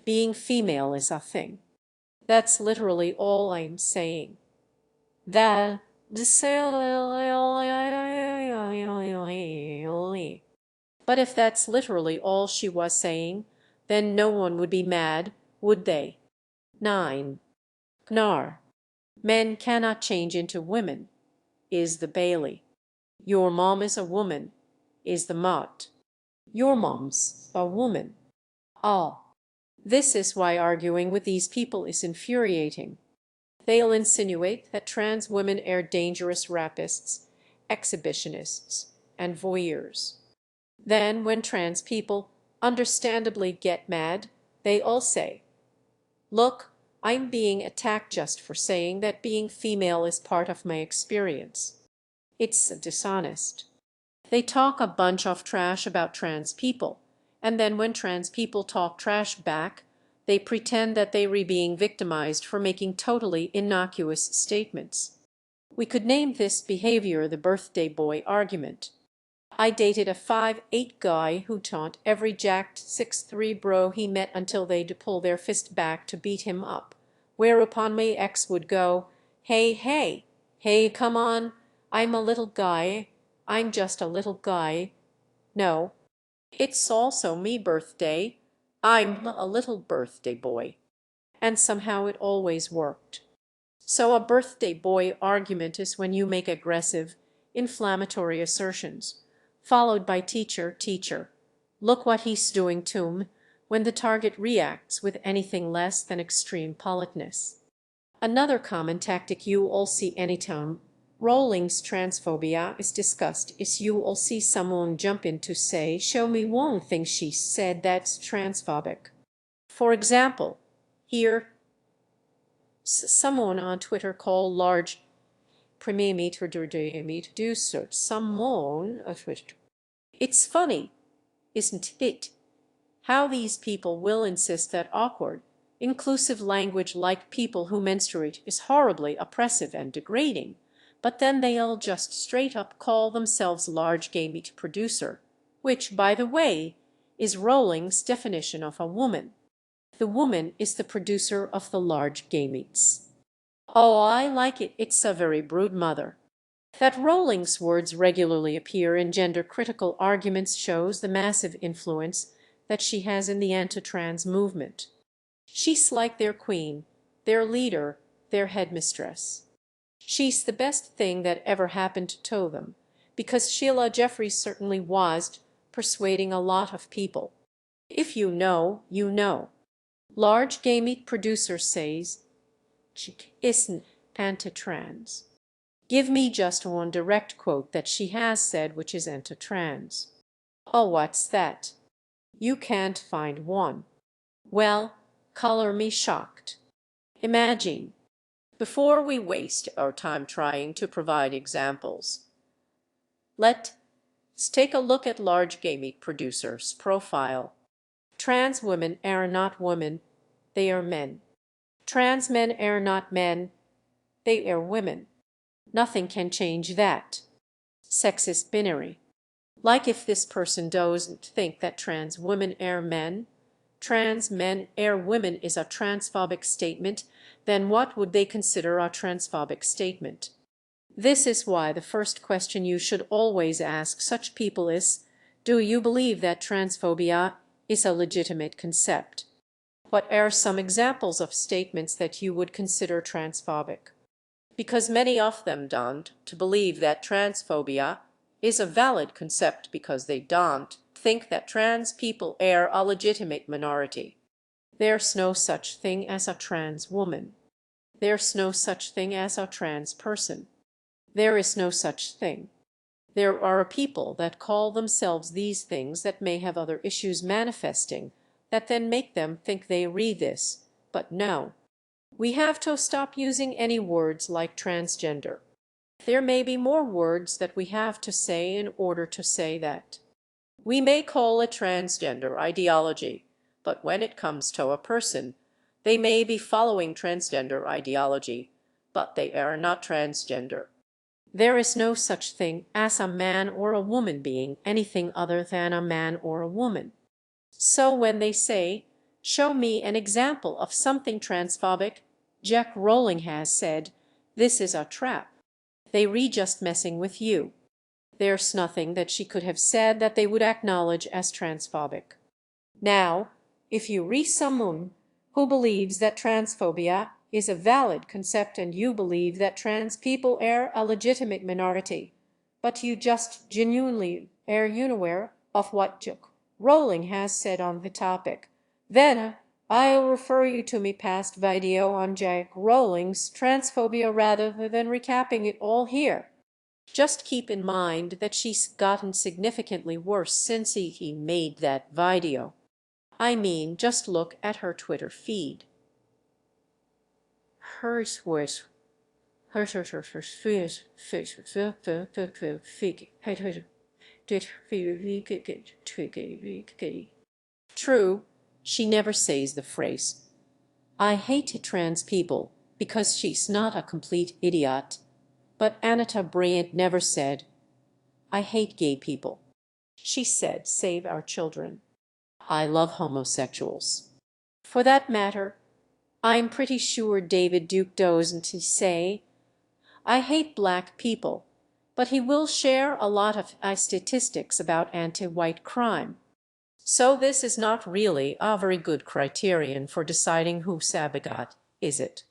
Being female is a thing. That's literally all I'm saying. That But if that's literally all she was saying, then no one would be mad, would they? 9. Gnar. Men cannot change into women, is the Bailey. Your mom is a woman, is the Mott. Your mom's a woman. Ah. This is why arguing with these people is infuriating. They'll insinuate that trans women are dangerous rapists, exhibitionists, and voyeurs. Then, when trans people understandably get mad, they all say, "Look, I'm being attacked just for saying that being female is part of my experience." It's dishonest. They talk a bunch of trash about trans people, and then when trans people talk trash back, they pretend that they were being victimized for making totally innocuous statements. We could name this behavior the birthday boy argument. I dated a 5'8" guy who taunt every jacked 6'3" bro he met until they'd pull their fist back to beat him up, whereupon my ex would go, "Hey, hey, hey, come on, I'm a little guy, I'm just a little guy. No, it's also me birthday, I'm a little birthday boy." And somehow it always worked. So a birthday boy argument is when you make aggressive, inflammatory assertions, followed by teacher, look what he's doing to 'm, when the target reacts with anything less than extreme politeness. Another common tactic you all see anytime Rowling's Transphobia is discussed is you will see someone jump in to say, "Show me one thing she said that's transphobic." For example, here someone on Twitter called large premimeter do search someone on Twitter. It's funny, isn't it, how these people will insist that awkward, inclusive language like people who menstruate is horribly oppressive and degrading, but then they'll just straight up call themselves large gay meat producer, which, by the way, is Rowling's definition of a woman. The woman is the producer of the large gametes. Oh, I like it. It's a very brood mother. That Rowling's words regularly appear in gender-critical arguments shows the massive influence that she has in the anti-trans movement. She's like their queen, their leader, their headmistress. She's the best thing that ever happened to them, because Sheila Jeffries certainly was persuading a lot of people. If you know, you know. Large gay meat producer says she isn't anti-trans. Give me just one direct quote that she has said which is anti-trans. Oh, what's that? You can't find one. Well, color me shocked. Imagine. Before we waste our time trying to provide examples, let's take a look at large gay meat producer's profile. Trans women are not women, they are men. Trans men are not men, they are women. Nothing can change that. Sexist binary. Like if this person doesn't think that trans women are men, trans men are women is a transphobic statement, then what would they consider a transphobic statement? This is why the first question you should always ask such people is, do you believe that transphobia is a legitimate concept? What are some examples of statements that you would consider transphobic? Because many of them don't to believe that transphobia is a valid concept because they don't think that trans people are a legitimate minority. There's no such thing as a trans woman. There's no such thing as a trans person. There is no such thing. There are people that call themselves these things that may have other issues manifesting that then make them think they read this, but no. We have to stop using any words like transgender. There may be more words that we have to say in order to say that. We may call it transgender ideology, but when it comes to a person, they may be following transgender ideology, but they are not transgender. There is no such thing as a man or a woman being anything other than a man or a woman. So when they say, "Show me an example of something transphobic," Jack Rowling has said, "This is a trap. They re just messing with you." There's nothing that she could have said that they would acknowledge as transphobic. Now, if you re someone who believes that transphobia is a valid concept and you believe that trans people are a legitimate minority, but you just genuinely are unaware of what Jack Rowling has said on the topic, then I'll refer you to my past video on Jack Rowling's transphobia rather than recapping it all here. Just keep in mind that she's gotten significantly worse since he made that video. I mean, just look at her Twitter feed. True, she never says the phrase, "I hate trans people," because she's not a complete idiot. But Anita Bryant never said, "I hate gay people." She said, "Save our children." "I love homosexuals." For that matter, I'm pretty sure David Duke doesn't say, "I hate black people," but he will share a lot of statistics about anti-white crime. So this is not really a very good criterion for deciding who sabotage, is it?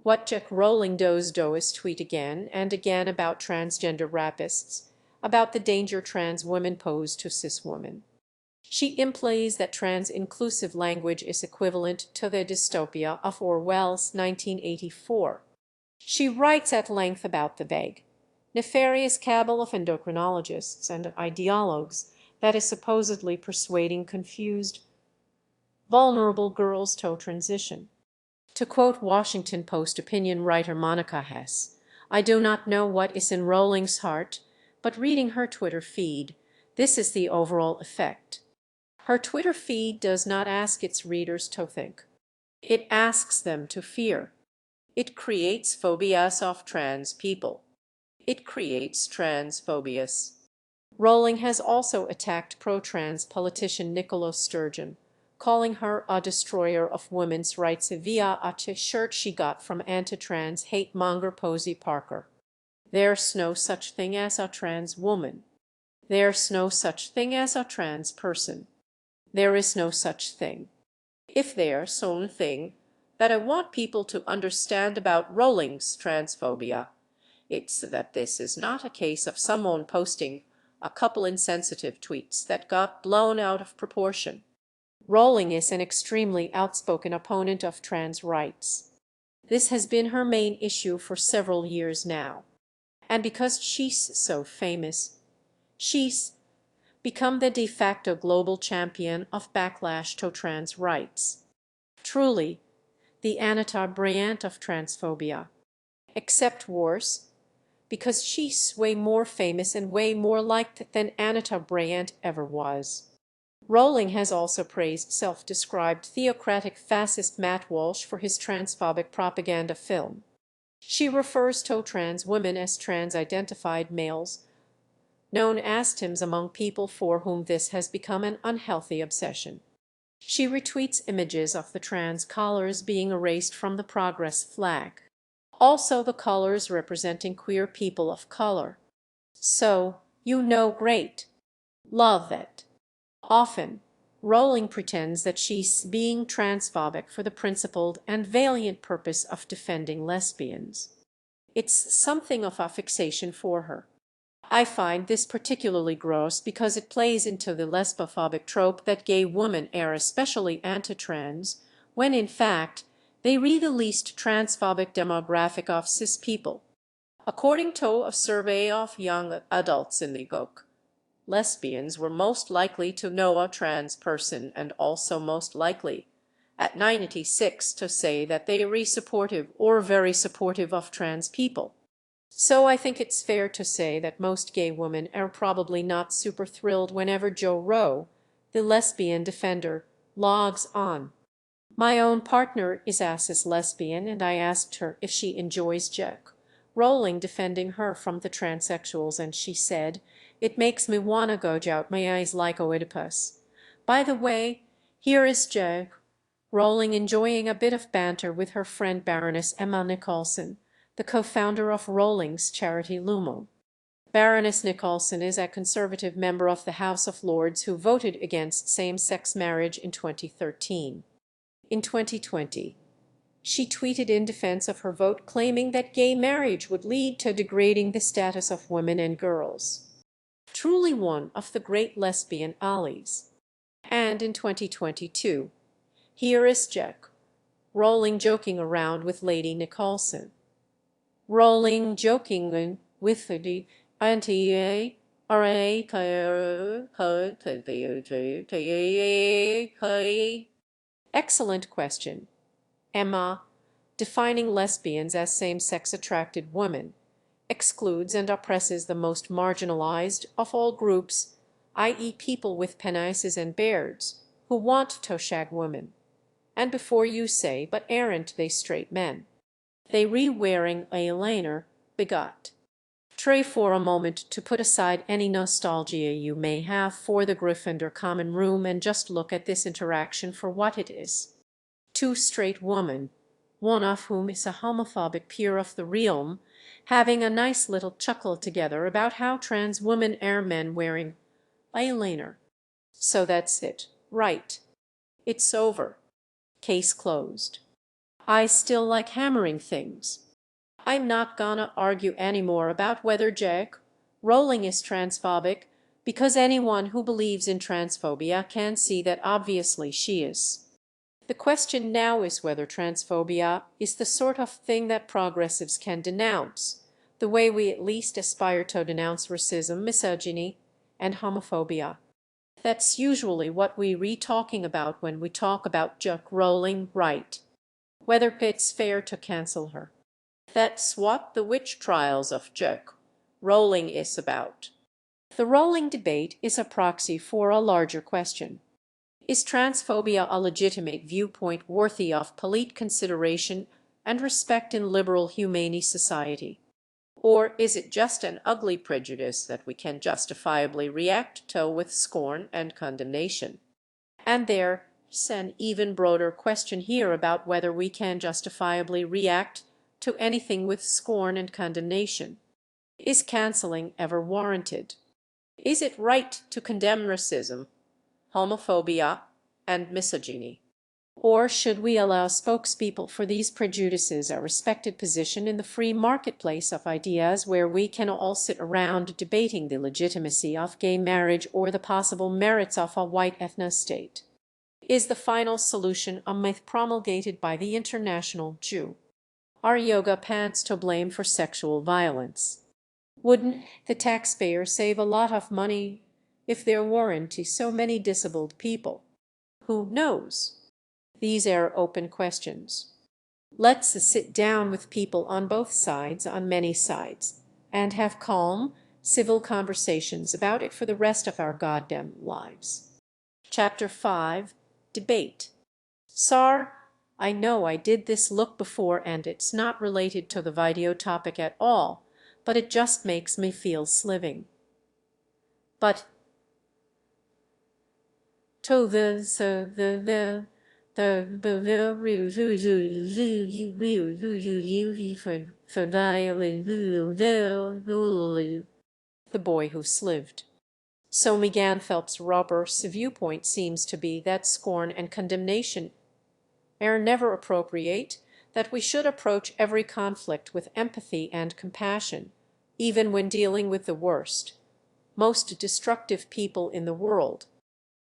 What Jack Rowling does is tweet again and again about transgender rapists, about the danger trans women pose to cis women. She implies that trans-inclusive language is equivalent to the dystopia of Orwell's 1984. She writes at length about the vague, nefarious cabal of endocrinologists and ideologues that is supposedly persuading confused, vulnerable girls to transition. To quote Washington Post opinion writer Monica Hess, "I do not know what is in Rowling's heart, but reading her Twitter feed, this is the overall effect." Her Twitter feed does not ask its readers to think. It asks them to fear. It creates phobias of trans people. It creates transphobias. Rowling has also attacked pro-trans politician Nicola Sturgeon, calling her a destroyer of women's rights via a t-shirt she got from anti-trans hate-monger Posey Parker. There's no such thing as a trans woman. There's no such thing as a trans person. There is no such thing. If there's some thing that I want people to understand about Rowling's transphobia, it's that this is not a case of someone posting a couple insensitive tweets that got blown out of proportion. Rowling is an extremely outspoken opponent of trans rights. This has been her main issue for several years now. And because she's so famous, she's become the de facto global champion of backlash to trans rights. Truly, the Anita Bryant of transphobia. Except worse, because she's way more famous and way more liked than Anita Bryant ever was. Rowling has also praised self-described theocratic fascist Matt Walsh for his transphobic propaganda film. She refers to trans women as trans-identified males, known as Tims among people for whom this has become an unhealthy obsession. She retweets images of the trans collars being erased from the progress flag. Also the colors representing queer people of color. So, you know, great. Love it. Often, Rowling pretends that she's being transphobic for the principled and valiant purpose of defending lesbians. It's something of a fixation for her. I find this particularly gross because it plays into the lesbophobic trope that gay women are especially anti-trans, when in fact they read the least transphobic demographic of cis people. According to a survey of young adults in the book, lesbians were most likely to know a trans person and also most likely, at 96, to say that they are supportive or very supportive of trans people. So I think it's fair to say that most gay women are probably not super thrilled whenever JoRo, the lesbian defender, logs on. My own partner is a cis lesbian, and I asked her if she enjoys Jack Rowling defending her from the transsexuals, and she said, "It makes me wanna gouge out my eyes like Oedipus. By the way, here is J. Rowling enjoying a bit of banter with her friend Baroness Emma Nicholson, the co-founder of Rowling's charity Lumo. Baroness Nicholson is a conservative member of the House of Lords who voted against same-sex marriage in 2013. In 2020, she tweeted in defense of her vote, claiming that gay marriage would lead to degrading the status of women and girls. Truly one of the great lesbian allies. And in 2022, here is Jack Rowling joking around with Lady Nicholson. Rowling joking with the anti Excellent question. Emma, defining lesbians as same-sex attracted women, excludes and oppresses the most marginalized of all groups, i.e. people with penises and beards, who want to shag women. And before you say, but aren't they straight men? They re-wearing a liner begot. Try for a moment to put aside any nostalgia you may have for the Gryffindor common room and just look at this interaction for what it is. Two straight women, one of whom is a homophobic peer of the realm, having a nice little chuckle together about how trans women are men wearing eyeliner. So that's it, right? It's over. Case closed. I still like hammering things. I'm not gonna argue anymore about whether Jack Rowling is transphobic, because anyone who believes in transphobia can see that obviously she is. The question now is whether transphobia is the sort of thing that progressives can denounce, the way we at least aspire to denounce racism, misogyny, and homophobia. That's usually what we're talking about when we talk about Jack Rowling, right? Whether it's fair to cancel her. That's what the witch trials of Jack Rowling is about. The Rowling debate is a proxy for a larger question. Is transphobia a legitimate viewpoint worthy of polite consideration and respect in liberal humane society? Or is it just an ugly prejudice that we can justifiably react to with scorn and condemnation? And there's an even broader question here about whether we can justifiably react to anything with scorn and condemnation. Is canceling ever warranted? Is it right to condemn racism, homophobia, and misogyny? Or should we allow spokespeople for these prejudices a respected position in the free marketplace of ideas where we can all sit around debating the legitimacy of gay marriage or the possible merits of a white ethnostate? Is the final solution a myth promulgated by the international Jew? Are yoga pants to blame for sexual violence? Wouldn't the taxpayer save a lot of money if there weren't so many disabled people? Who knows? These are open questions. Let's sit down with people on both sides, on many sides, and have calm, civil conversations about it for the rest of our goddamn lives. Chapter 5. Debate. Sar, I know I did this look before and it's not related to the video topic at all, but it just makes me feel sliving. But to the boy who slived. So Megan Phelps Roberts' viewpoint seems to be that scorn and condemnation are never appropriate, that we should approach every conflict with empathy and compassion, even when dealing with the worst, most destructive people in the world.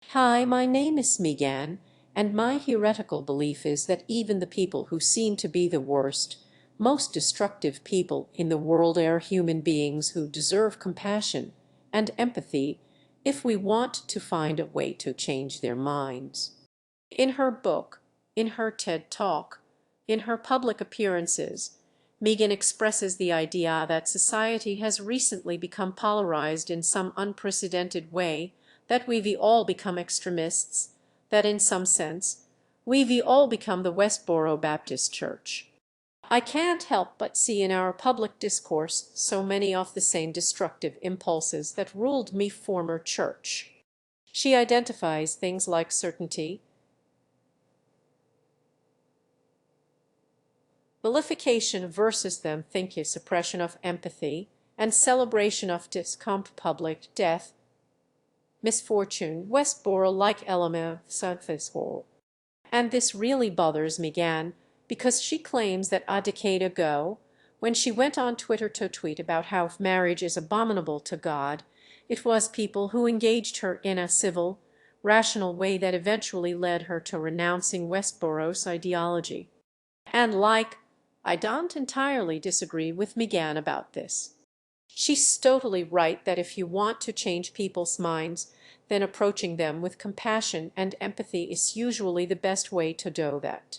Hi, my name is Megan, and my heretical belief is that even the people who seem to be the worst, most destructive people in the world are human beings who deserve compassion and empathy if we want to find a way to change their minds. In her book, in her TED Talk, in her public appearances, Megan expresses the idea that society has recently become polarized in some unprecedented way, that we've all become extremists, that in some sense we've all become the Westboro Baptist Church. I can't help but see in our public discourse so many of the same destructive impulses that ruled me former church. She identifies things like certainty, vilification versus them think is suppression of empathy, and celebration of public death, misfortune, Westboro like element of. And this really bothers me, Gan, because she claims that a decade ago, when she went on Twitter to tweet about how marriage is abominable to God, it was people who engaged her in a civil, rational way that eventually led her to renouncing Westboro's ideology. And I don't entirely disagree with Megan about this. She's totally right that if you want to change people's minds, then approaching them with compassion and empathy is usually the best way to do that.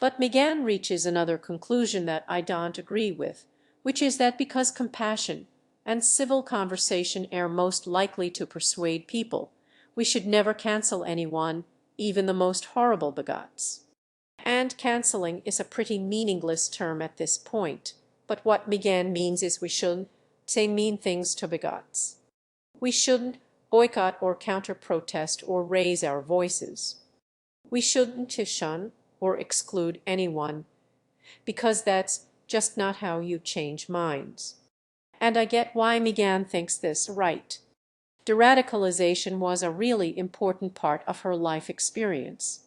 But Megan reaches another conclusion that I don't agree with, which is that because compassion and civil conversation are most likely to persuade people, we should never cancel anyone, even the most horrible bigots. And canceling is a pretty meaningless term at this point, but what Megan means is we shouldn't say mean things to bigots. We shouldn't boycott or counter-protest or raise our voices. We shouldn't shun or exclude anyone, because that's just not how you change minds. And I get why Megan thinks this right. Deradicalization was a really important part of her life experience.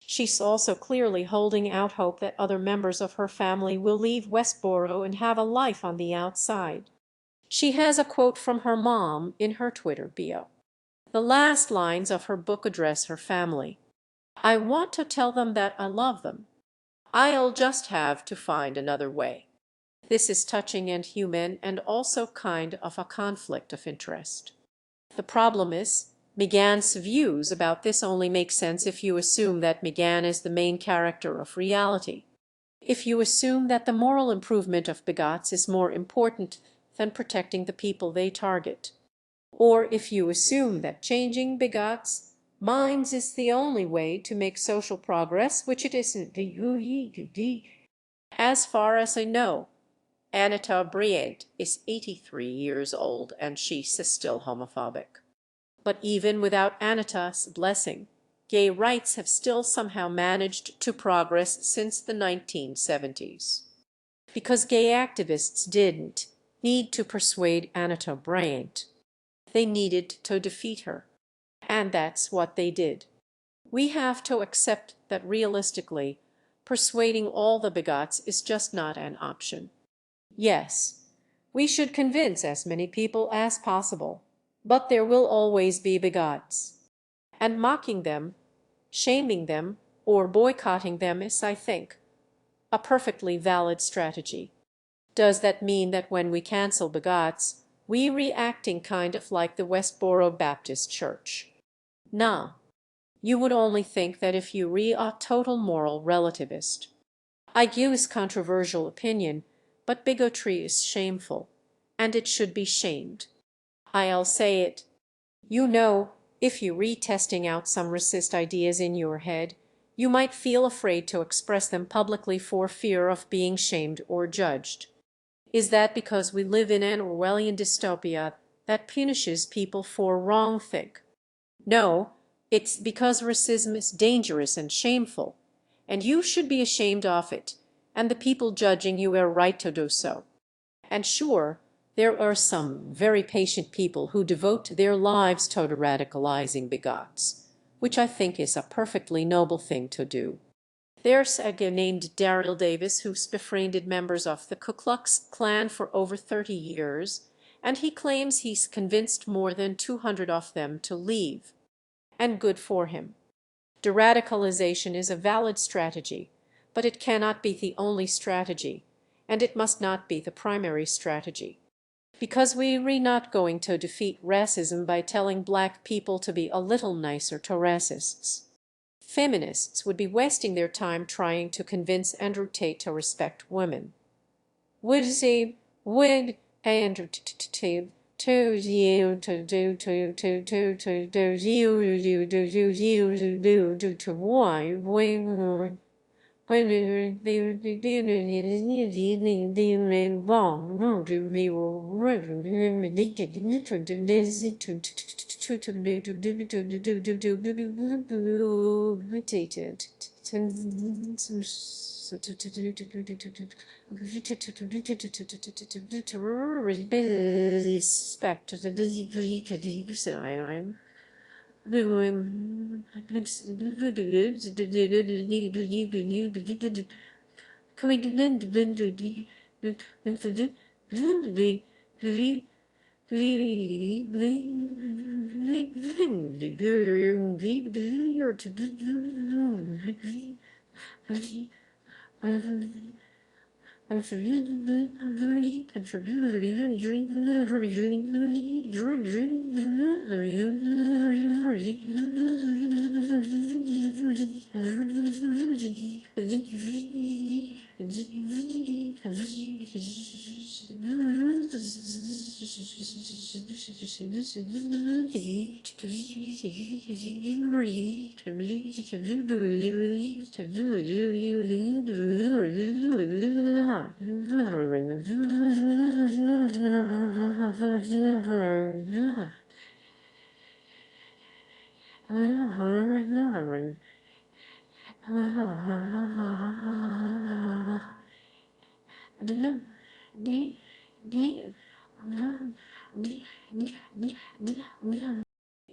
She's also clearly holding out hope that other members of her family will leave Westboro and have a life on the outside. She has a quote from her mom in her Twitter bio. The last lines of her book address her family. I want to tell them that I love them. I'll just have to find another way. This is touching and human and also kind of a conflict of interest. The problem is, Megan's views about this only make sense if you assume that Megan is the main character of reality. If you assume that the moral improvement of bigots is more important than protecting the people they target. Or if you assume that changing bigots' minds is the only way to make social progress, which it isn't. As far as I know, Anita Bryant is 83 years old and she's still homophobic. But even without Anita's blessing, gay rights have still somehow managed to progress since the 1970s. Because gay activists didn't need to persuade Anita Bryant. They needed to defeat her. And that's what they did. We have to accept that realistically, persuading all the bigots is just not an option. Yes, we should convince as many people as possible, but there will always be bigots. And mocking them, shaming them, or boycotting them is, I think, a perfectly valid strategy. Does that mean that when we cancel bigots, we reacting kind of like the Westboro Baptist Church? Nah. You would only think that if you a total moral relativist. I use controversial opinion, but bigotry is shameful, and it should be shamed. I'll say it. You know, if you testing out some racist ideas in your head, you might feel afraid to express them publicly for fear of being shamed or judged. Is that because we live in an Orwellian dystopia that punishes people for wrong think? No, it's because racism is dangerous and shameful, and you should be ashamed of it, and the people judging you are right to do so. And sure, there are some very patient people who devote their lives to radicalizing bigots, which I think is a perfectly noble thing to do. There's a guy named Daryl Davis who's befriended members of the Ku Klux Klan for over 30 years, and he claims he's convinced more than 200 of them to leave. And good for him. Deradicalization is a valid strategy, but it cannot be the only strategy, and it must not be the primary strategy. Because we're not going to defeat racism by telling black people to be a little nicer to racists. Feminists would be wasting their time trying to convince Andrew Tate to respect women. Would Andrew Tate to you to do to why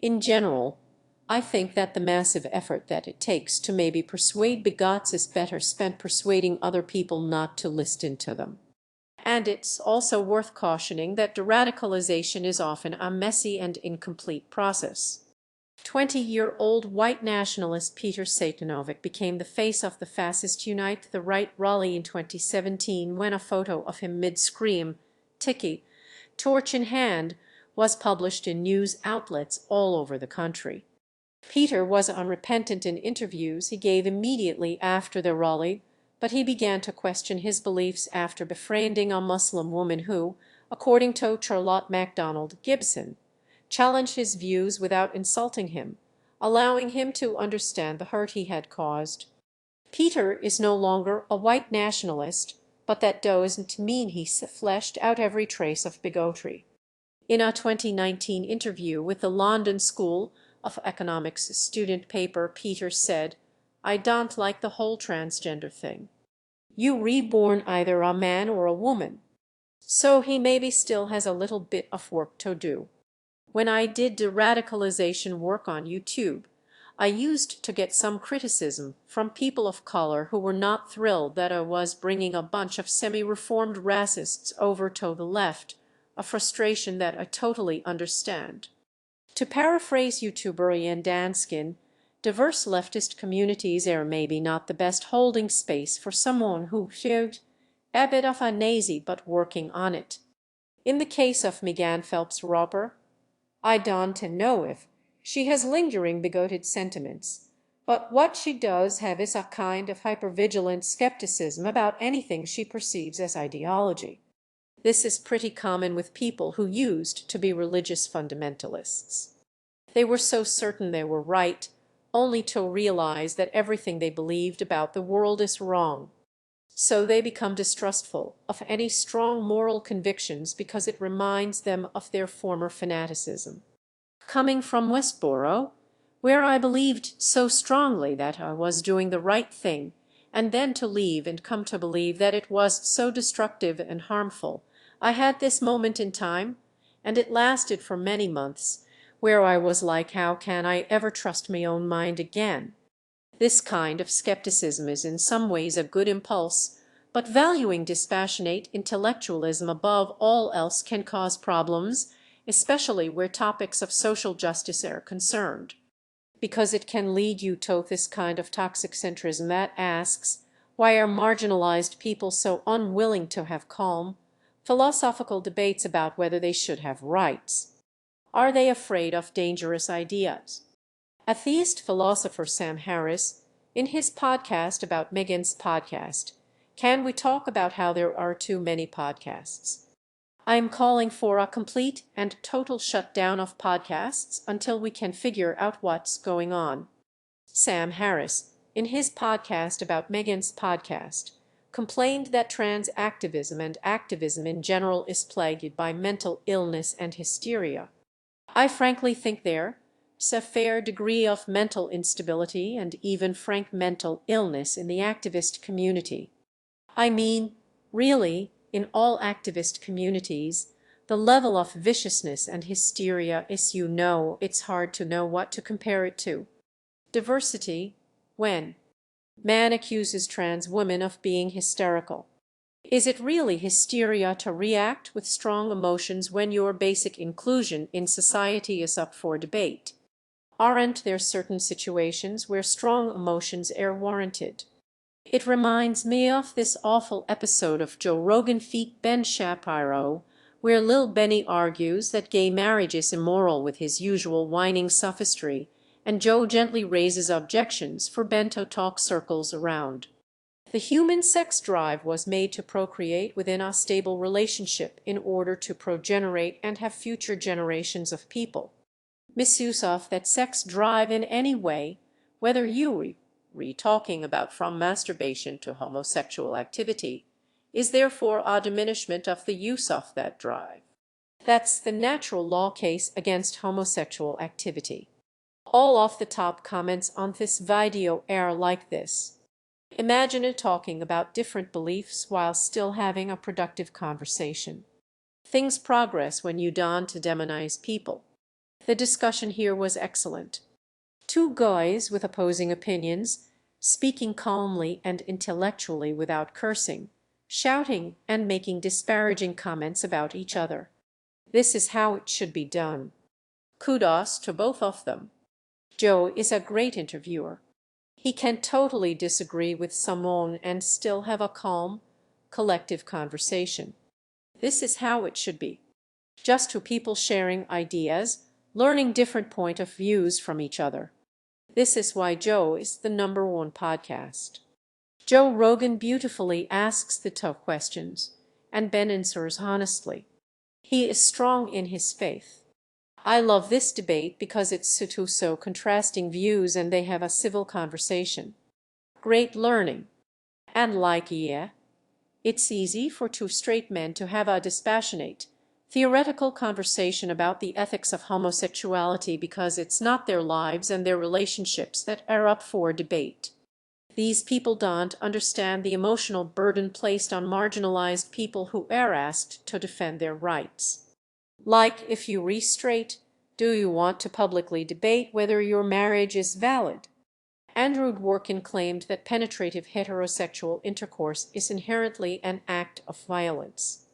In general, I think that the massive effort that it takes to maybe persuade bigots is better spent persuading other people not to listen to them. And it's also worth cautioning that deradicalization is often a messy and incomplete process. 20-year-old white nationalist Peter Satanovich became the face of the fascist Unite the Right rally in 2017 when a photo of him mid-scream, "Tiki," torch in hand, was published in news outlets all over the country. Peter was unrepentant in interviews he gave immediately after the rally, but he began to question his beliefs after befriending a Muslim woman who, according to Charlotte MacDonald Gibson, challenged his views without insulting him, allowing him to understand the hurt he had caused. Peter is no longer a white nationalist, but that doesn't mean he fleshed out every trace of bigotry. In a 2019 interview with the London School of Economics student paper, Peter said, "I don't like the whole transgender thing. You reborn either a man or a woman." So he maybe still has a little bit of work to do. When I did deradicalization work on YouTube, I used to get some criticism from people of color who were not thrilled that I was bringing a bunch of semi-reformed racists over to the left, a frustration that I totally understand. To paraphrase YouTuber Ian Danskin, diverse leftist communities are maybe not the best holding space for someone who showed a bit of a nazi but working on it. In the case of Megan Phelps-Roper, I don't know if she has lingering bigoted sentiments, but what she does have is a kind of hypervigilant skepticism about anything she perceives as ideology. This is pretty common with people who used to be religious fundamentalists. They were so certain they were right, only to realize that everything they believed about the world is wrong. So they become distrustful of any strong moral convictions because it reminds them of their former fanaticism. Coming from Westboro, where I believed so strongly that I was doing the right thing, and then to leave and come to believe that it was so destructive and harmful, I had this moment in time, and it lasted for many months, where I was like, how can I ever trust my own mind again? This kind of skepticism is in some ways a good impulse, but valuing dispassionate intellectualism above all else can cause problems, especially where topics of social justice are concerned, because it can lead you to this kind of toxic centrism that asks, why are marginalized people so unwilling to have calm, philosophical debates about whether they should have rights? Are they afraid of dangerous ideas? Atheist philosopher Sam Harris, in his podcast about Megan's podcast, Can We Talk About How There Are Too Many Podcasts? I am calling for a complete and total shutdown of podcasts until we can figure out what's going on. Sam Harris, in his podcast about Megan's podcast, complained that trans activism and activism in general is plagued by mental illness and hysteria. I frankly think there's a fair degree of mental instability and even frank mental illness in the activist community. I mean, really, in all activist communities, the level of viciousness and hysteria is, it's hard to know what to compare it to. Diversity, when man accuses trans women of being hysterical. Is it really hysteria to react with strong emotions when your basic inclusion in society is up for debate? Aren't there certain situations where strong emotions are warranted? It reminds me of this awful episode of Joe Rogan feat. Ben Shapiro, where Lil Benny argues that gay marriage is immoral with his usual whining sophistry, and Joe gently raises objections for Ben to talk circles around. The human sex drive was made to procreate within a stable relationship in order to progenerate and have future generations of people. Misuse of that sex drive in any way, whether you talking about from masturbation to homosexual activity, is therefore a diminishment of the use of that drive. That's the natural law case against homosexual activity. All off-the-top comments on this video are like this. Imagine it talking about different beliefs while still having a productive conversation. Things progress when you don to demonize people. The discussion here was excellent. Two guys with opposing opinions, speaking calmly and intellectually without cursing, shouting and making disparaging comments about each other. This is how it should be done. Kudos to both of them. Joe is a great interviewer. He can totally disagree with someone and still have a calm, collective conversation. This is how it should be. Just two people sharing ideas, learning different point of views from each other. This is why Joe is the #1 podcast. Joe Rogan beautifully asks the tough questions, and Ben answers honestly. He is strong in his faith. I love this debate because it's two so contrasting views and they have a civil conversation. Great learning. And it's easy for two straight men to have a dispassionate, theoretical conversation about the ethics of homosexuality because it's not their lives and their relationships that are up for debate. These people don't understand the emotional burden placed on marginalized people who are asked to defend their rights. Like, if you straight, do you want to publicly debate whether your marriage is valid? Andrew Dworkin claimed that penetrative heterosexual intercourse is inherently an act of violence.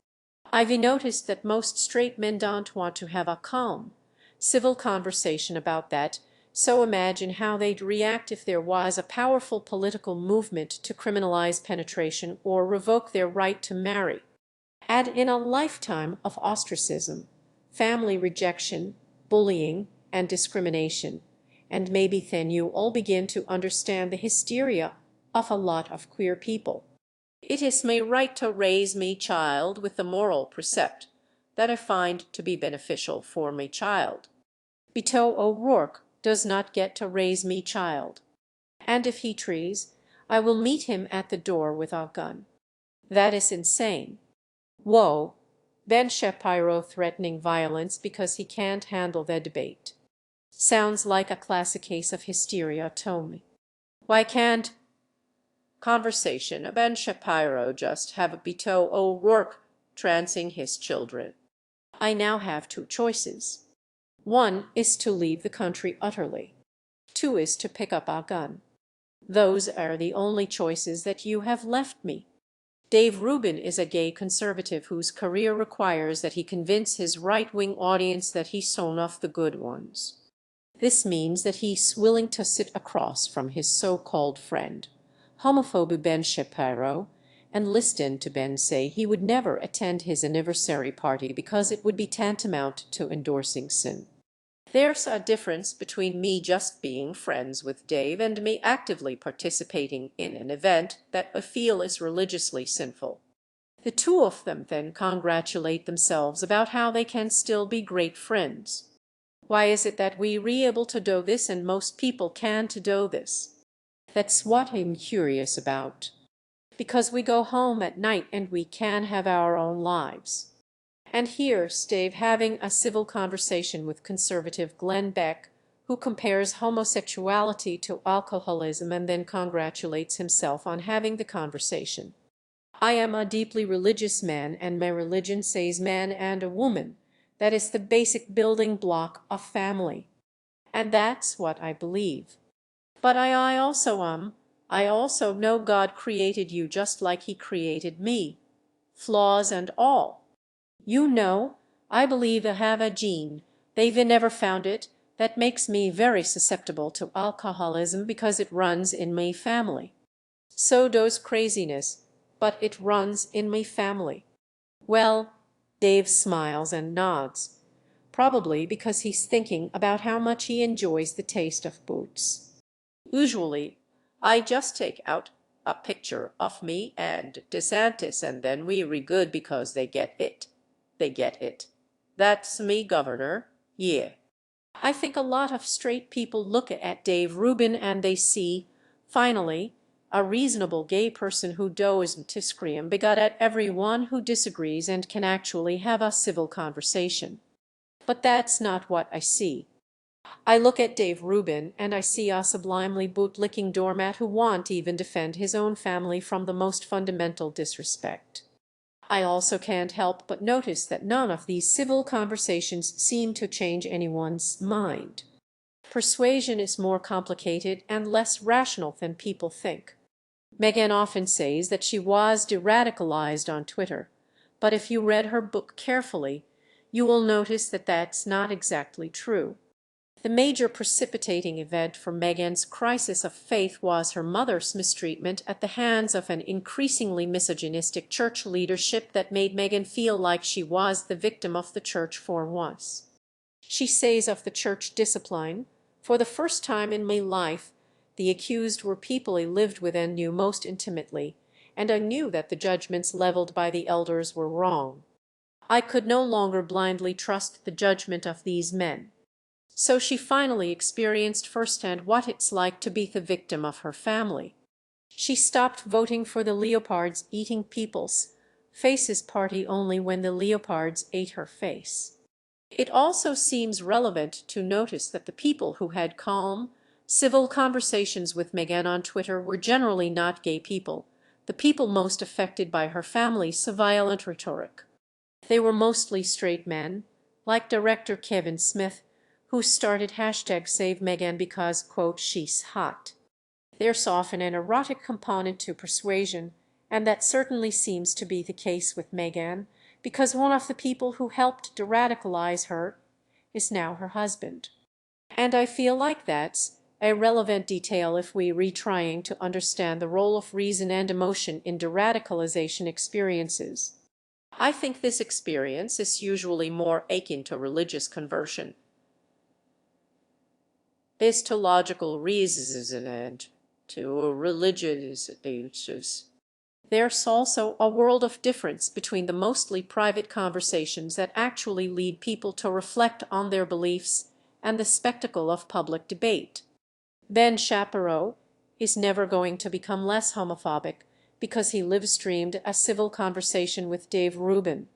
I've noticed that most straight men don't want to have a calm, civil conversation about that, so imagine how they'd react if there was a powerful political movement to criminalize penetration or revoke their right to marry. Add in a lifetime of ostracism, family rejection, bullying, and discrimination, and maybe then you all begin to understand the hysteria of a lot of queer people. It is my right to raise me child with the moral precept that I find to be beneficial for me child. Beto O'Rourke does not get to raise me child. And if he trees, I will meet him at the door with a gun. That is insane. Whoa. Ben Shapiro threatening violence because he can't handle the debate. Sounds like a classic case of hysteria to me. Why can't conversation Ben Shapiro just have a Beto O'Rourke trancing his children? I now have two choices. One is to leave the country utterly. Two is to pick up a gun. Those are the only choices that you have left me. Dave Rubin is a gay conservative whose career requires that he convince his right-wing audience that he's sown off the good ones. This means that he's willing to sit across from his so-called friend, homophobe Ben Shapiro, and listen to Ben say he would never attend his anniversary party because it would be tantamount to endorsing sin. There's a difference between me just being friends with Dave and me actively participating in an event that I feel is religiously sinful. The two of them then congratulate themselves about how they can still be great friends. Why is it that we able to do this and most people can't do this? That's what I'm curious about. Because we go home at night and we can have our own lives. And here Stave having a civil conversation with conservative Glenn Beck, who compares homosexuality to alcoholism and then congratulates himself on having the conversation. I am a deeply religious man, and my religion says man and a woman. That is the basic building block of family. And that's what I believe. But I also know God created you just like he created me, flaws and all. You know, I believe I have a gene, they've never found it, that makes me very susceptible to alcoholism because it runs in my family. So does craziness, but it runs in my family. Well, Dave smiles and nods, probably because he's thinking about how much he enjoys the taste of boots. Usually, I just take out a picture of me and DeSantis, and then we re good because they get it. They get it. That's me, Governor. Yeah. I think a lot of straight people look at Dave Rubin and they see, finally, a reasonable gay person who doesn't scream begot at everyone who disagrees and can actually have a civil conversation. But that's not what I see. I look at Dave Rubin and I see a sublimely boot-licking doormat who won't even defend his own family from the most fundamental disrespect. I also can't help but notice that none of these civil conversations seem to change anyone's mind. Persuasion is more complicated and less rational than people think. Meghan often says that she was de-radicalized on Twitter, but if you read her book carefully, you will notice that that's not exactly true. The major precipitating event for Meghan's crisis of faith was her mother's mistreatment at the hands of an increasingly misogynistic church leadership that made Meghan feel like she was the victim of the church for once. She says of the church discipline, "For the first time in my life, the accused were people I lived with and knew most intimately, and I knew that the judgments leveled by the elders were wrong. I could no longer blindly trust the judgment of these men." So she finally experienced firsthand what it's like to be the victim of her family. She stopped voting for the Leopards eating people's faces party only when the Leopards ate her face. It also seems relevant to notice that the people who had calm, civil conversations with Meghan on Twitter were generally not gay people, the people most affected by her family's violent rhetoric. They were mostly straight men, like director Kevin Smith, who started #SaveMeghan because, quote, she's hot. There's often an erotic component to persuasion, and that certainly seems to be the case with Meghan, because one of the people who helped de-radicalize her is now her husband. And I feel like that's a relevant detail if we re trying to understand the role of reason and emotion in de-radicalization experiences. I think this experience is usually more akin to religious conversion. Histological reasons and to religious issues. There's also a world of difference between the mostly private conversations that actually lead people to reflect on their beliefs and the spectacle of public debate. Ben Shapiro is never going to become less homophobic because he live-streamed a civil conversation with Dave Rubin.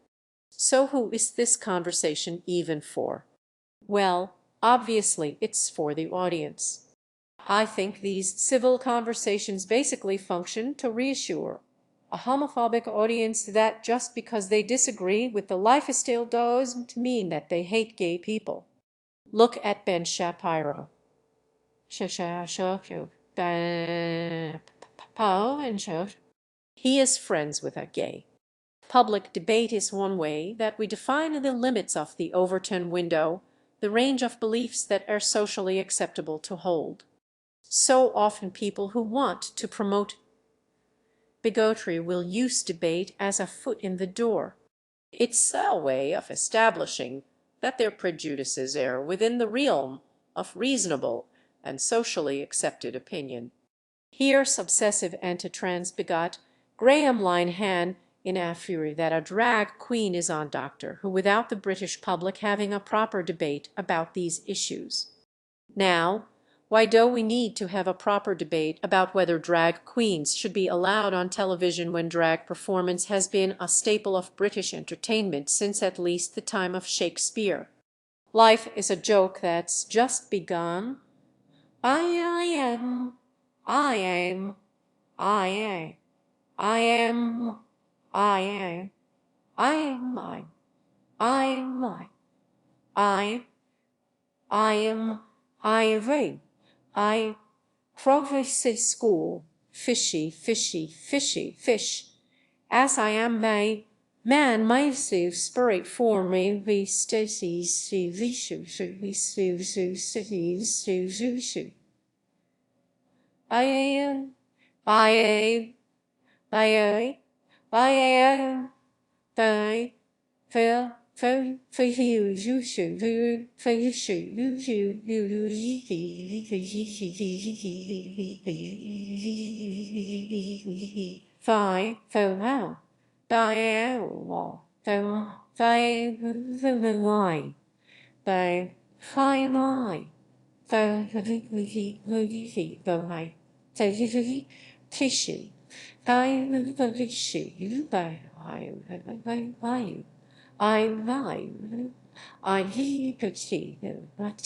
So who is this conversation even for? Well, obviously it's for the audience. I think these civil conversations basically function to reassure a homophobic audience that just because they disagree with the lifestyle doesn't mean that they hate gay people. Look at Ben Shapiro. He is friends with a gay. Public debate is one way that we define the limits of the Overton window, the range of beliefs that are socially acceptable to hold. So often people who want to promote bigotry will use debate as a foot in the door. It's a way of establishing that their prejudices are within the realm of reasonable and socially accepted opinion. Here's obsessive anti-trans bigot Graham Linehan in a fury that a drag queen is on Doctor Who without the British public having a proper debate about these issues. Now, Why do we need to have a proper debate about whether drag queens should be allowed on television when drag performance has been a staple of British entertainment since at least the time of Shakespeare? Life is a joke that's just begun. I am, I am, I am, I am, I am, I am mine, I am mine, I am, I ring, I progress school, fishy, fishy, fishy, fish. As I am made, man myself spirit for me, we stacy, see, we shoot. I am, I am, I am, I am, I feel, for you shoot, for you shoot, fine, for now, I am, fine, by fine line. Fishy, fishy, I he could see but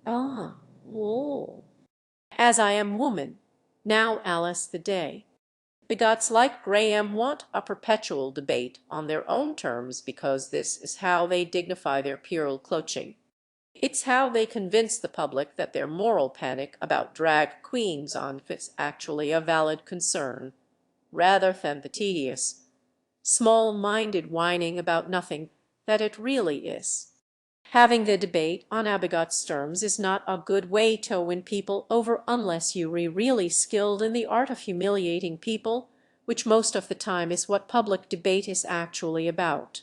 oh, oh. As I am woman, now Alice the day. Bigots like Graham want a perpetual debate on their own terms because this is how they dignify their puerile cloching. It's how they convince the public that their moral panic about drag queens on is actually a valid concern, rather than the tedious, small-minded whining about nothing that it really is. Having the debate on Abigot's terms is not a good way to win people over unless you are really skilled in the art of humiliating people, which most of the time is what public debate is actually about.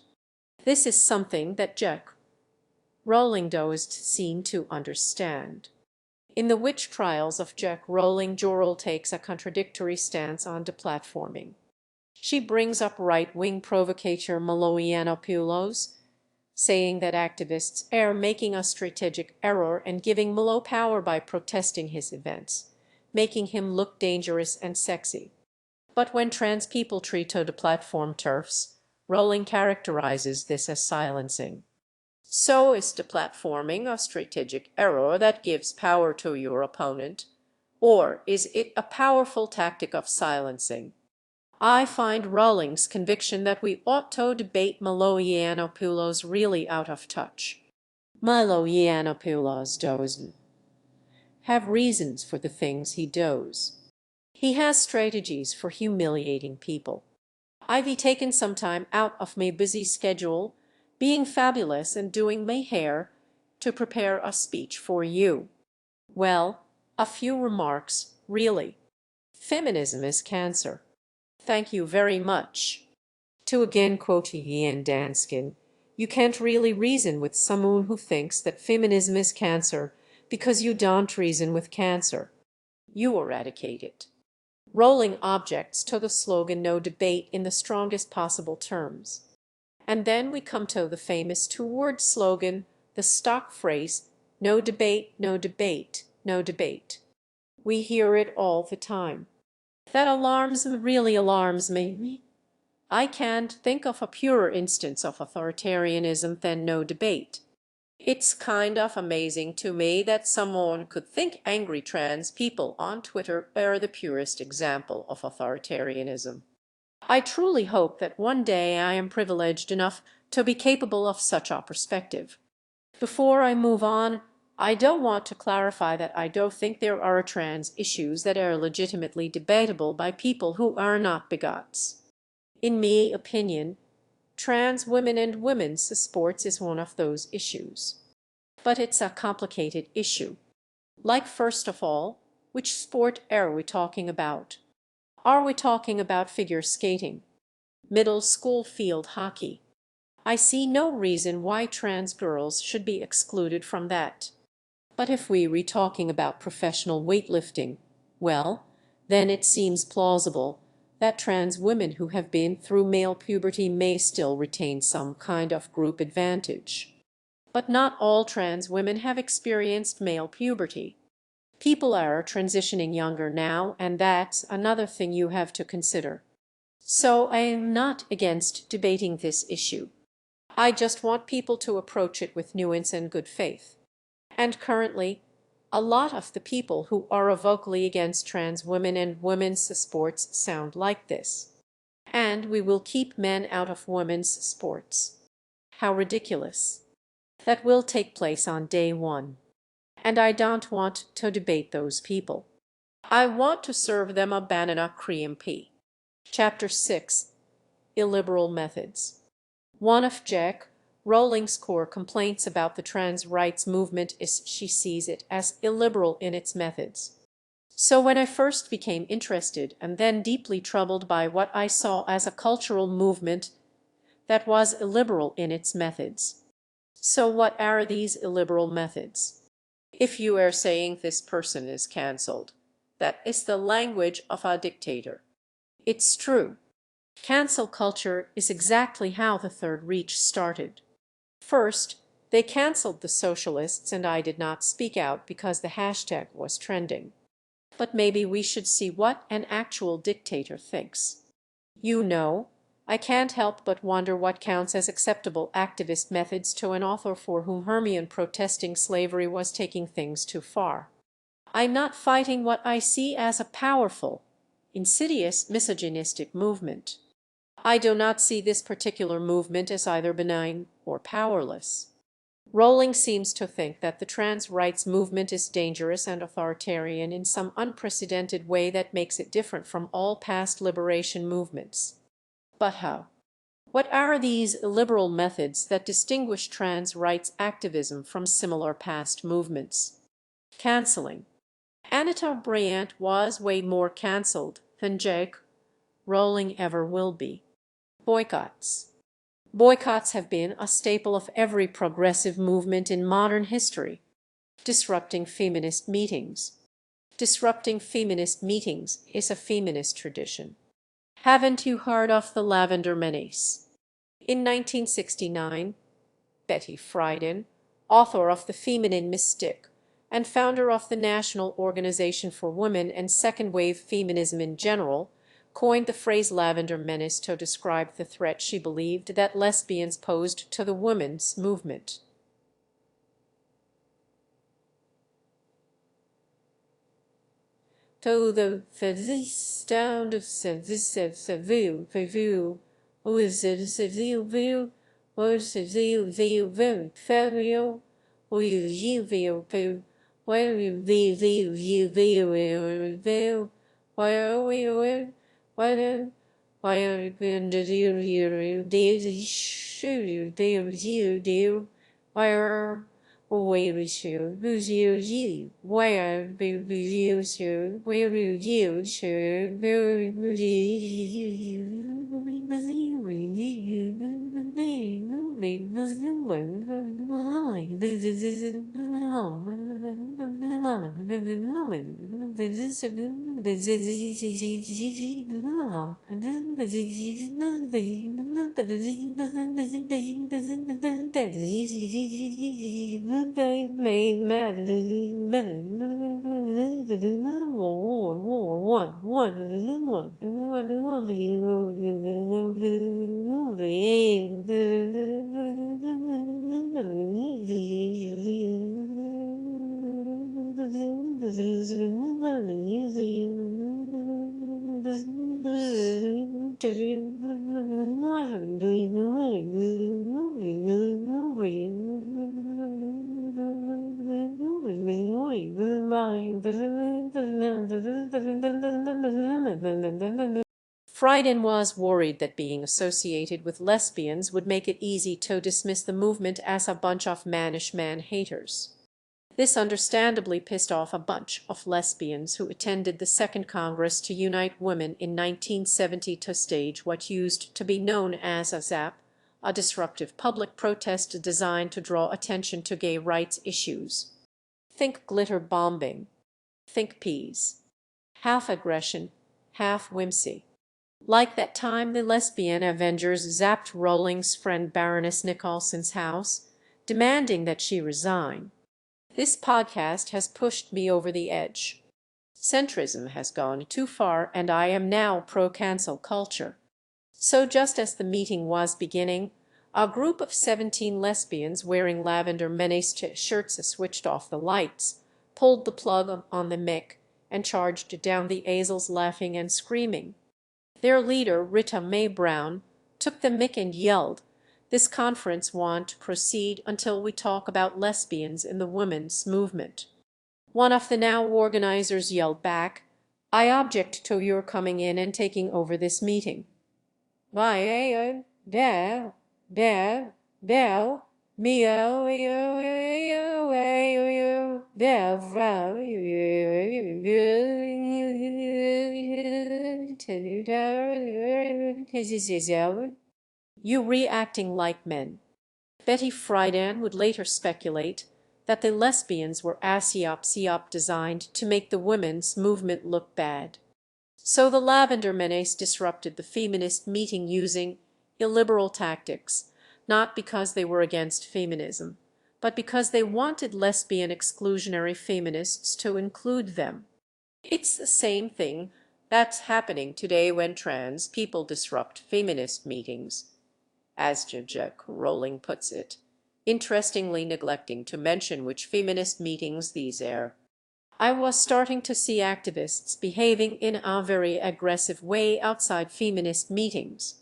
This is something that Rowling does seem to understand. In the witch trials of Rowling, JoRo takes a contradictory stance on deplatforming. She brings up right-wing provocateur Yiannopoulos, saying that activists are making a strategic error and giving Milo power by protesting his events, making him look dangerous and sexy. But when trans people treat to deplatform turfs, Rowling characterizes this as silencing. So is deplatforming a strategic error that gives power to your opponent, or is it a powerful tactic of silencing? I find Rowling's conviction that we ought to debate Milo Yiannopoulos really out of touch. Milo Yiannopoulos doesn't have reasons for the things he does. He has strategies for humiliating people. I've taken some time out of my busy schedule, being fabulous and doing my hair, to prepare a speech for you. Well, a few remarks, really. Feminism is cancer. Thank you very much. To again quote Ian Danskin, you can't really reason with someone who thinks that feminism is cancer because you don't reason with cancer. You eradicate it. Rowling objects to the slogan "No debate" in the strongest possible terms. And then we come to the famous two-word slogan, the stock phrase, "No debate, no debate, no debate." We hear it all the time. That really alarms me. I can't think of a purer instance of authoritarianism than no debate. It's kind of amazing to me that someone could think angry trans people on Twitter are the purest example of authoritarianism. I truly hope that one day I am privileged enough to be capable of such a perspective. Before I move on, I do want to clarify that I do think there are trans issues that are legitimately debatable by people who are not bigots. In my opinion, Trans women and women's sports is one of those issues. But it's a complicated issue. Like, first of all, which sport are we talking about? Are we talking about figure skating? Middle school field hockey? I see no reason why trans girls should be excluded from that. But if we were talking about professional weightlifting, well, then it seems plausible that trans women who have been through male puberty may still retain some kind of group advantage. But not all trans women have experienced male puberty. People are transitioning younger now, and that's another thing you have to consider. So I am not against debating this issue. I just want people to approach it with nuance and good faith. And currently, a lot of the people who are vocally against trans women and women's sports sound like this. And we will keep men out of women's sports. How ridiculous. That will take place on day one. And I don't want to debate those people. I want to serve them a banana cream pie. Chapter 6. Illiberal Methods. One of Rowling's core complaints about the trans rights movement is she sees it as illiberal in its methods. So when I first became interested and then deeply troubled by what I saw as a cultural movement that was illiberal in its methods. So what are these illiberal methods? If you are saying this person is cancelled, that is the language of a dictator. It's true. Cancel culture is exactly how the Third Reich started. First, they cancelled the socialists and I did not speak out because the hashtag was trending. But maybe we should see what an actual dictator thinks. You know, I can't help but wonder what counts as acceptable activist methods to an author for whom Hermione protesting slavery was taking things too far. I'm not fighting what I see as a powerful, insidious misogynistic movement. I do not see this particular movement as either benign or powerless. Rowling seems to think that the trans rights movement is dangerous and authoritarian in some unprecedented way that makes it different from all past liberation movements. But how? What are these illiberal methods that distinguish trans rights activism from similar past movements? Canceling. Anita Bryant was way more cancelled than Rowling ever will be. Boycotts. Boycotts have been a staple of every progressive movement in modern history. Disrupting feminist meetings. Disrupting feminist meetings is a feminist tradition. Haven't you heard of the Lavender Menace? In 1969, Betty Friedan, author of The Feminine Mystique and founder of the National Organization for Women and second-wave feminism in general, coined the phrase Lavender Menace to describe the threat she believed that lesbians posed to the women's movement. To the sound of Seville, who is it Seville, or Seville, Fabio, or you, where you why are we, why are you going to do, why are where is you? Who's you? Where be you? Where you? Frieden was worried that being associated with lesbians would make it easy to dismiss the movement as a bunch of mannish man-haters. This understandably pissed off a bunch of lesbians who attended the Second Congress to Unite Women in 1970 to stage what used to be known as a ZAP, a disruptive public protest designed to draw attention to gay rights issues. Think glitter bombing. Think peas. Half aggression, half whimsy. Like that time the lesbian Avengers zapped Rowling's friend Baroness Nicholson's house, demanding that she resign. This podcast has pushed me over the edge. Centrism has gone too far, and I am now pro-cancel culture. So just as the meeting was beginning, a group of 17 lesbians wearing lavender menace shirts switched off the lights, pulled the plug on the mic, and charged down the aisles laughing and screaming. Their leader, Rita Mae Brown, took the mic and yelled, "This conference won't proceed until we talk about lesbians in the women's movement." One of the now organizers yelled back, "I object to your coming in and taking over this meeting." You reacting like men. Betty Friedan would later speculate that the lesbians were ASIOP designed to make the women's movement look bad. So the Lavender Menace disrupted the feminist meeting using illiberal tactics, not because they were against feminism, but because they wanted lesbian exclusionary feminists to include them. It's the same thing that's happening today when trans people disrupt feminist meetings. As J.K. Rowling puts it, interestingly neglecting to mention which feminist meetings these are. I was starting to see activists behaving in a very aggressive way outside feminist meetings.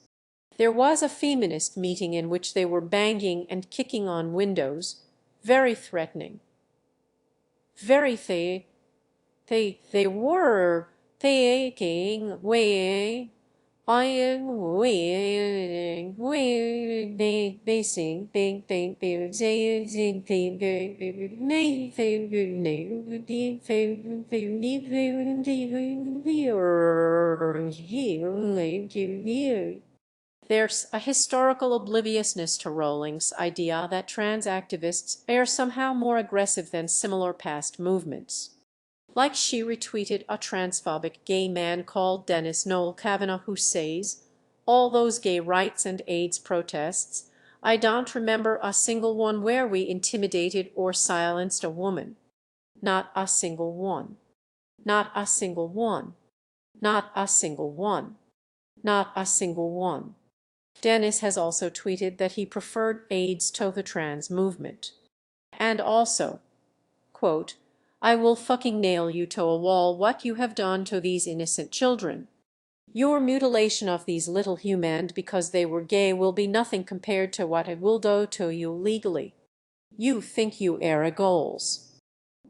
There was a feminist meeting in which they were banging and kicking on windows, very threatening. They were taking away. I am waiting, basing, There's a historical obliviousness to Rowling's idea that trans activists are somehow more aggressive than similar past movements. Like she retweeted a transphobic gay man called Dennis Noel Kavanagh who says, "All those gay rights and AIDS protests, I don't remember a single one where we intimidated or silenced a woman. Not a single one. Not a single one. Not a single one. Not a single one." Dennis has also tweeted that he preferred AIDS to the trans movement. And also, quote, "I will fucking nail you to a wall what you have done to these innocent children. Your mutilation of these little humans because they were gay will be nothing compared to what I will do to you legally. You think you are a goals.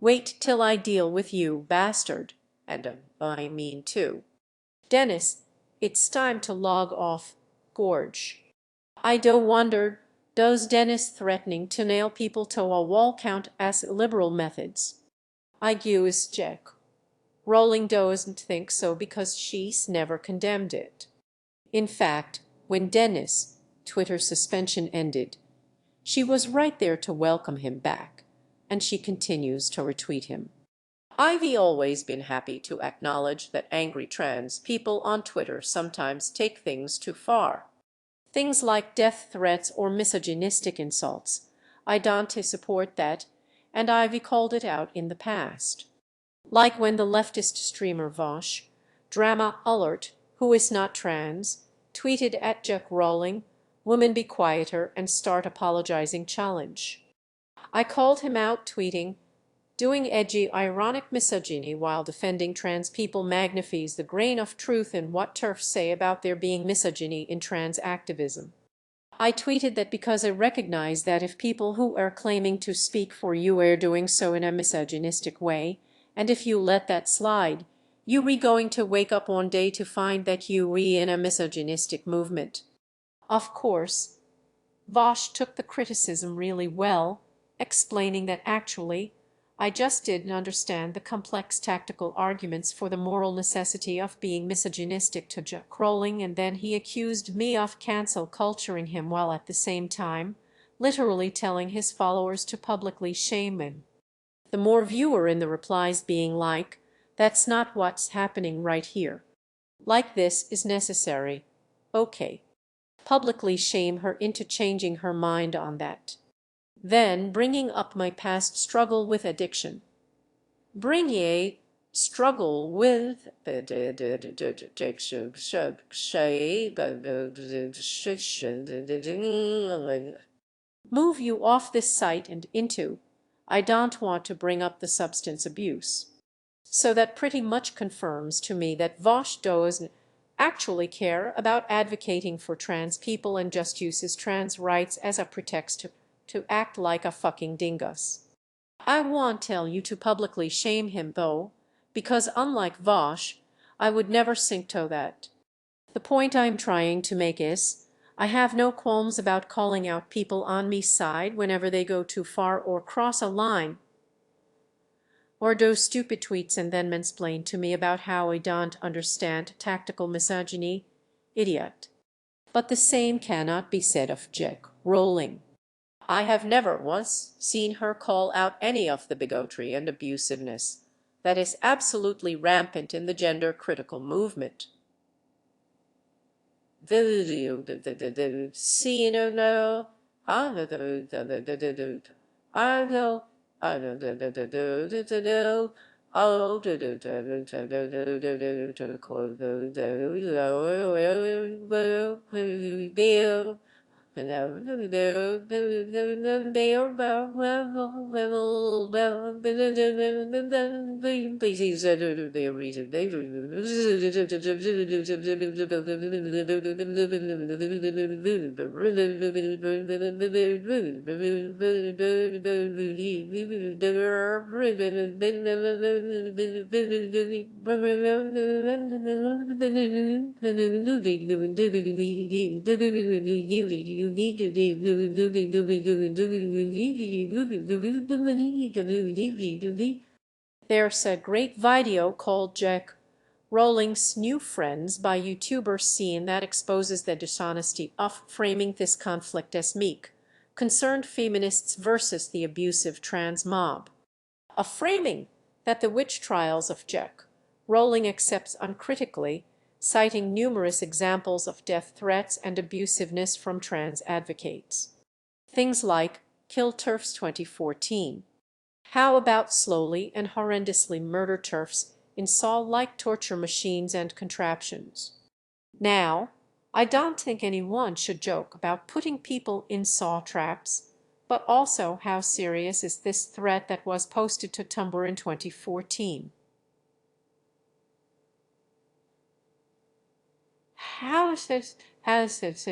Wait till I deal with you, bastard." And I mean too. Dennis, it's time to log off. Gorge. I do wonder, does Dennis threatening to nail people to a wall count as liberal methods? I guess Jack. Rowling doesn't think so because she's never condemned it. In fact, when Dennis' Twitter suspension ended, she was right there to welcome him back, and she continues to retweet him. I've always been happy to acknowledge that angry trans people on Twitter sometimes take things too far. Things like death threats or misogynistic insults. I don't support that, and I've called it out in the past. Like when the leftist streamer Vosh, Drama Alert, who is not trans, tweeted at J.K. Rowling, "Women be quieter and start apologizing challenge." I called him out tweeting, "Doing edgy, ironic misogyny while defending trans people magnifies the grain of truth in what TERFs say about there being misogyny in trans activism." I tweeted that because I recognize that if people who are claiming to speak for you are doing so in a misogynistic way, and if you let that slide, You re going to wake up one day to find that you re in a misogynistic movement. Of course, Vosh took the criticism really well, explaining that actually I just didn't understand the complex tactical arguments for the moral necessity of being misogynistic to Rowling, and then he accused me of cancel culturing him while at the same time literally telling his followers to publicly shame him. The more viewer in the replies being like, "That's not what's happening right here. Like this is necessary. Okay. Publicly shame her into changing her mind on that." Then bringing up my past struggle with addiction. Bring ye struggle with move you off this site and into, I don't want to bring up the substance abuse. So that pretty much confirms to me that Vosh doesn't actually care about advocating for trans people and just uses trans rights as a pretext to act like a fucking dingus. I won't tell you to publicly shame him though, because unlike Vosh, I would never sink to that. The point I'm trying to make is, I have no qualms about calling out people on me side whenever they go too far or cross a line, or do stupid tweets and then mansplain to me about how I don't understand tactical misogyny. Idiot. But the same cannot be said of Rowling. I have never once seen her call out any of the bigotry and abusiveness that is absolutely rampant in the gender-critical movement. See, no, I know, I know, Please, there's a great video called Jack Rowling's New Friends by YouTuber Scene that exposes the dishonesty of framing this conflict as meek, concerned feminists versus the abusive trans mob. A framing that the witch trials of Jack Rowling accepts uncritically, citing numerous examples of death threats and abusiveness from trans advocates. Things like Kill TERFs 2014. How about slowly and horrendously murder TERFs in Saw-like torture machines and contraptions? Now, I don't think anyone should joke about putting people in saw traps, but also how serious is this threat that was posted to Tumblr in 2014? How is this, has it,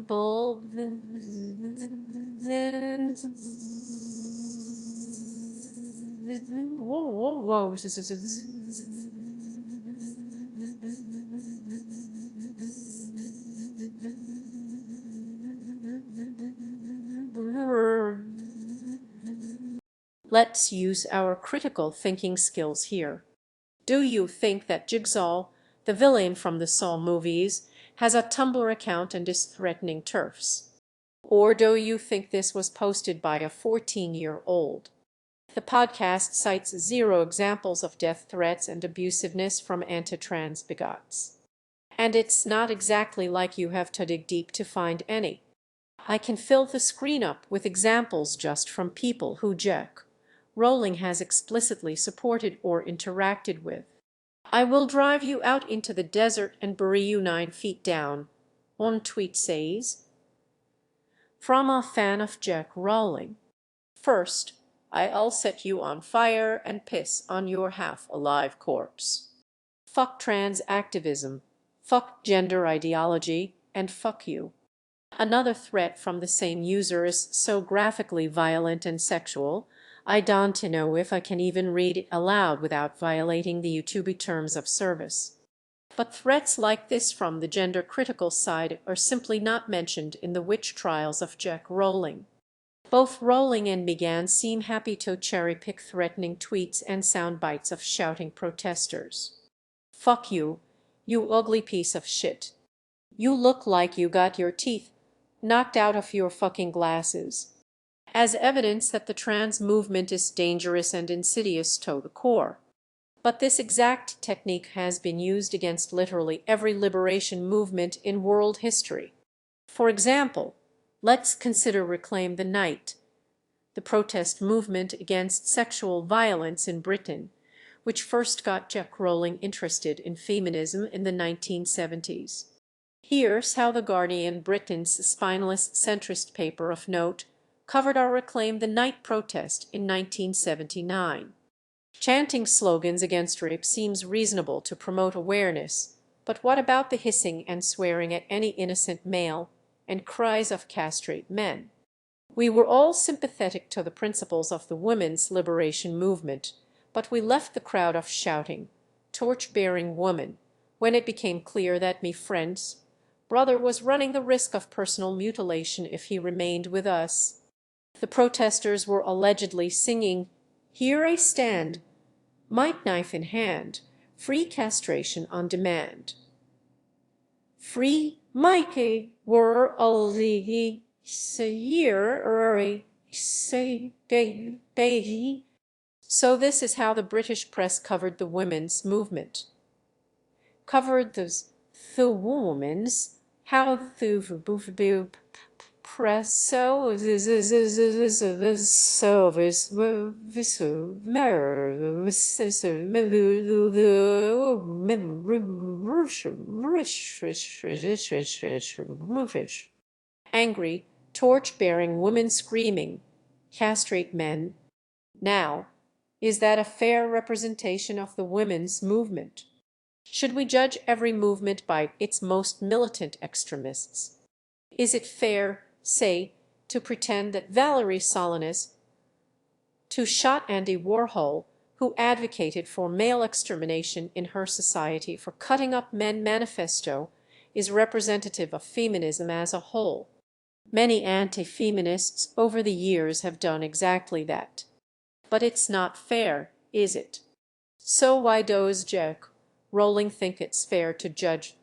oh, Let's use our critical thinking skills here. Do you think that Jigsaw, the villain from the Saw movies, has a Tumblr account and is threatening TERFs? Or do you think this was posted by a 14-year-old? The podcast cites zero examples of death threats and abusiveness from anti-trans bigots. And it's not exactly like you have to dig deep to find any. I can fill the screen up with examples just from people who Rowling has explicitly supported or interacted with. I will drive you out into the desert and bury you 9 feet down. One tweet says, from a fan of Rowling. First, I'll set you on fire and piss on your half-alive corpse. Fuck trans activism, fuck gender ideology, and fuck you. Another threat from the same user is so graphically violent and sexual, I don't know if I can even read it aloud without violating the YouTube terms of service. But threats like this from the gender-critical side are simply not mentioned in the witch trials of Rowling. Both Rowling and Megan seem happy to cherry-pick threatening tweets and sound bites of shouting protesters. Fuck you, you ugly piece of shit. You look like you got your teeth knocked out of your fucking glasses. As evidence that the trans movement is dangerous and insidious to the core. But this exact technique has been used against literally every liberation movement in world history. For example, let's consider Reclaim the Night, the protest movement against sexual violence in Britain, which first got Rowling interested in feminism in the 1970s. Here's how The Guardian, Britain's spineless centrist paper of note, covered our Reclaim the Night protest in 1979. Chanting slogans against rape seems reasonable to promote awareness, but what about the hissing and swearing at any innocent male and cries of castrate men? We were all sympathetic to the principles of the women's liberation movement, but we left the crowd of shouting, torch-bearing women when it became clear that me friend's brother was running the risk of personal mutilation if he remained with us. The protesters were allegedly singing, "Here I stand, mic knife in hand, free castration on demand." Free Mikey were already so this is how the British press covered the women's movement. Covered the women's how the press so angry, torch-bearing women screaming, castrate men. Now, is that a fair representation of the women's movement? Should we judge every movement by its most militant extremists? Is it fair, say, to pretend that Valerie Solanas, who shot Andy Warhol, who advocated for male extermination in her Society for Cutting Up Men manifesto, is representative of feminism as a whole? Many anti-feminists over the years have done exactly that. But it's not fair, is it? So why does Rowling think it's fair to judge